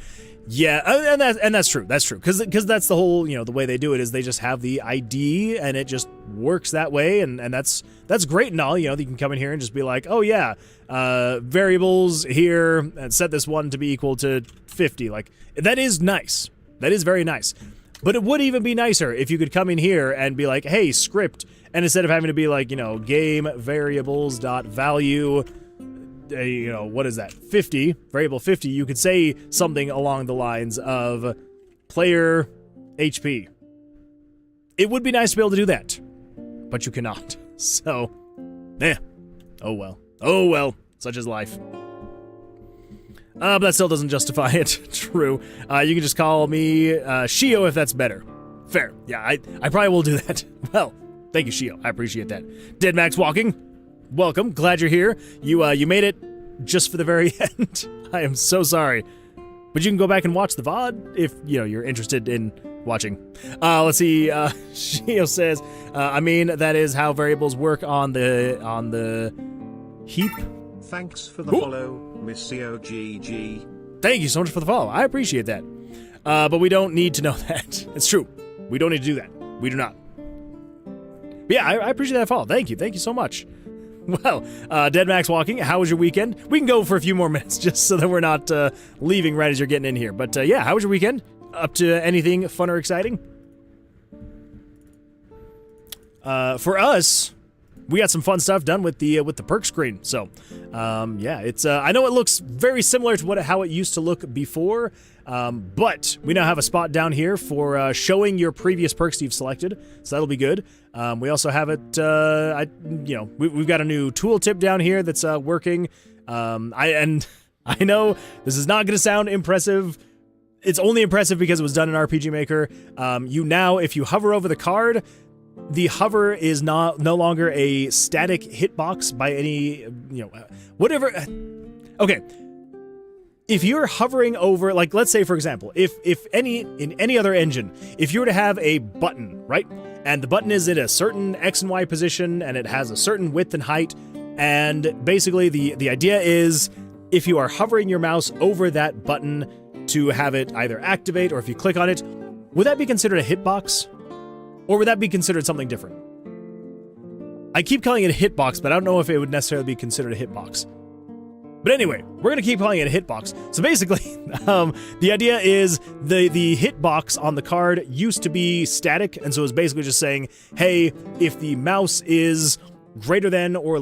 Yeah, and that's true. That's true. Because that's the whole, you know, the way they do it is they just have the ID and it just works that way, and that's great and all. You know, you can come in here and just be like, oh yeah, variables here, and set this one to be equal to 50. Like, that is nice. That is very nice. But it would even be nicer if you could come in here and be like, hey, script, and instead of having to be like, you know, game variables dot value, you know, what is that, 50, variable 50, you could say something along the lines of player HP. It would be nice to be able to do that, but you cannot. So, oh well, such is life. But that still doesn't justify it. True. You can just call me Shio if that's better. Fair. Yeah, I probably will do that. Well, thank you, Shio. I appreciate that. Dead Max Walking, welcome. Glad you're here. You made it just for the very end. I am so sorry. But you can go back and watch the VOD if, you know, you're interested in watching. Let's see. Shio says, I mean, that is how variables work on the heap. Thanks for the follow, Miss COGG. Thank you so much for the follow. I appreciate that. But we don't need to know that. It's true. We don't need to do that. We do not. But yeah, I appreciate that follow. Thank you. Thank you so much. Well, Dead Max Walking, how was your weekend? We can go for a few more minutes just so that we're not leaving right as you're getting in here. But yeah, how was your weekend? Up to anything fun or exciting? For us, we got some fun stuff done with the perk screen. So, yeah, it's I know it looks very similar to how it used to look before, but we now have a spot down here for showing your previous perks you've selected. So that'll be good. We also have it. We've got a new tooltip down here that's working. I know this is not going to sound impressive. It's only impressive because it was done in RPG Maker. You now, if you hover over the card, the hover is no longer a static hitbox by any, whatever. Okay. If you're hovering over, like, let's say, for example, in any other engine, if you were to have a button, right? And the button is in a certain X and Y position, and it has a certain width and height, and basically the idea is if you are hovering your mouse over that button to have it either activate, or if you click on it, would that be considered a hitbox? Or would that be considered something different? I keep calling it a hitbox, but I don't know if it would necessarily be considered a hitbox. But anyway, we're going to keep calling it a hitbox. So basically, the idea is the hitbox on the card used to be static, and so it was basically just saying, hey, if the mouse is greater than or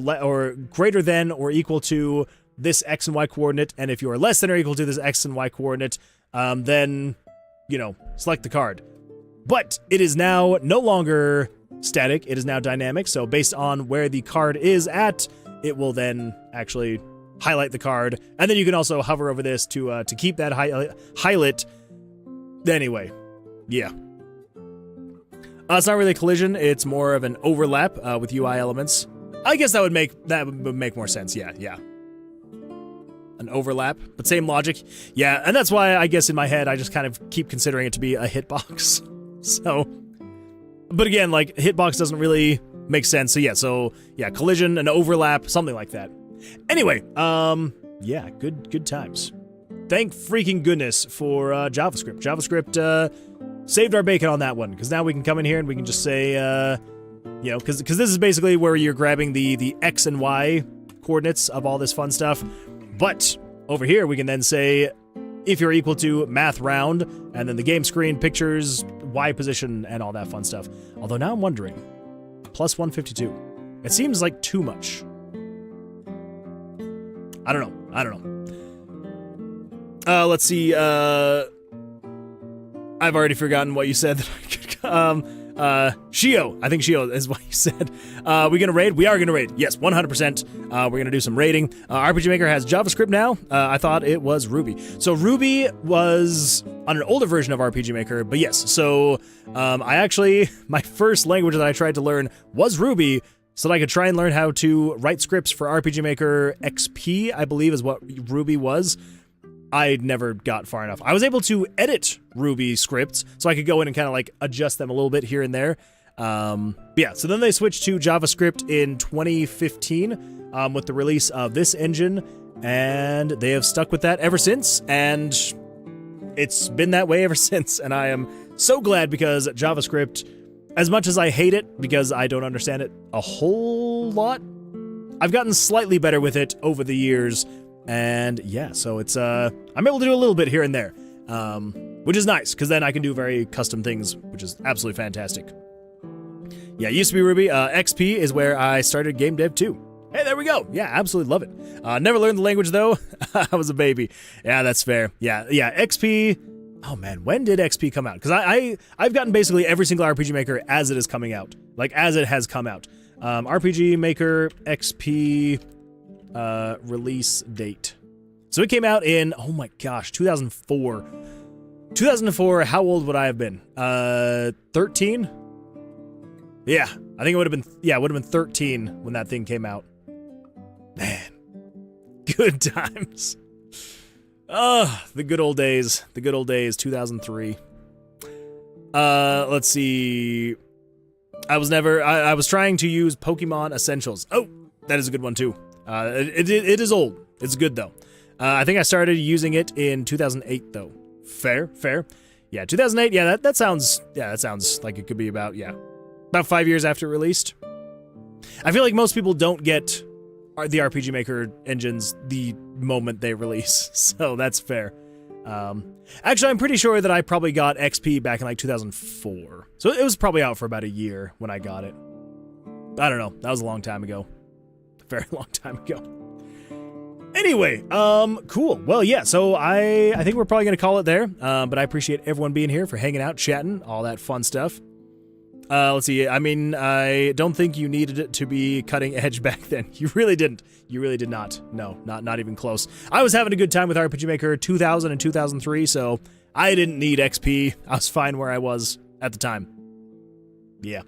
equal to this X and Y coordinate, and if you are less than or equal to this X and Y coordinate, then, select the card. But it is now no longer static, it is now dynamic, so based on where the card is at, it will then actually highlight the card, and then you can also hover over this to keep that highlight. Anyway, yeah. It's not really a collision, it's more of an overlap with UI elements. I guess that would make more sense, yeah. An overlap, but same logic. Yeah, and that's why I guess in my head I just kind of keep considering it to be a hitbox. So, but again, like, hitbox doesn't really make sense. So yeah, collision, an overlap, something like that. Anyway, yeah, good times. Thank freaking goodness for JavaScript. JavaScript saved our bacon on that one, because now we can come in here and we can just say, because this is basically where you're grabbing the X and Y coordinates of all this fun stuff. But over here, we can then say, if you're equal to math round, and then the game screen, pictures, Y position, and all that fun stuff. Although now I'm wondering, plus 152. It seems like too much. I don't know. Let's see. I've already forgotten what you said. Shio. I think Shio is what you said. We gonna raid? We are gonna raid. Yes, 100%. We're gonna do some raiding. RPG Maker has JavaScript now. I thought it was Ruby. So Ruby was on an older version of RPG Maker, but yes. So my first language that I tried to learn was Ruby, so that I could try and learn how to write scripts for RPG Maker XP, I believe is what Ruby was. I never got far enough. I was able to edit Ruby scripts, so I could go in and kind of like adjust them a little bit here and there. But yeah, so then they switched to JavaScript in 2015 with the release of this engine, and they have stuck with that ever since, and it's been that way ever since, and I am so glad, because JavaScript, as much as I hate it because I don't understand it a whole lot, I've gotten slightly better with it over the years. And yeah, so it's I'm able to do a little bit here and there, which is nice, because then I can do very custom things, which is absolutely fantastic. Yeah, it used to be Ruby. XP is where I started game dev too. Hey, there we go. Yeah, absolutely love it. Never learned the language though. I was a baby. Yeah, that's fair. Yeah, XP. Oh man, when did XP come out? Because I've gotten basically every single RPG Maker as it is coming out, like as it has come out. RPG Maker XP. Release date. So it came out in, oh my gosh, 2004. 2004, how old would I have been? 13? Yeah, I think it would have been 13 when that thing came out. Man, good times. The good old days, 2003. Let's see. I was trying to use Pokemon Essentials. Oh, that is a good one too. It is old. It's good though. I think I started using it in 2008, though. Fair. Yeah, 2008. Yeah, that sounds like it could be about 5 years after it released. I feel like most people don't get the RPG Maker engines the moment they release, so that's fair. Actually, I'm pretty sure that I probably got XP back in like 2004, so it was probably out for about a year when I got it. I don't know. That was a long time ago. A very long time ago. Anyway, cool. Well, yeah, so I think we're probably going to call it there, but I appreciate everyone being here for hanging out, chatting, all that fun stuff. Let's see. I mean, I don't think you needed it to be cutting edge back then. You really didn't. You really did not. No, not even close. I was having a good time with RPG Maker 2000 and 2003, so I didn't need XP. I was fine where I was at the time. Yeah.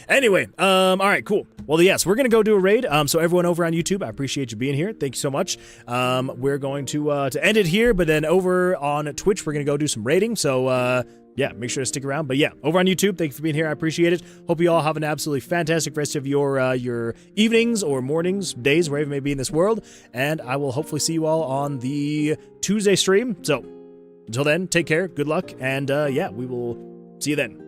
Anyway, all right, cool. Well, yes, we're going to go do a raid. So everyone over on YouTube, I appreciate you being here. Thank you so much. We're going to end it here, but then over on Twitch, we're going to go do some raiding. So, yeah, make sure to stick around. But yeah, over on YouTube, thank you for being here. I appreciate it. Hope you all have an absolutely fantastic rest of your evenings or mornings, days, wherever you may be in this world. And I will hopefully see you all on the Tuesday stream. So until then, take care, good luck, and yeah, we will see you then.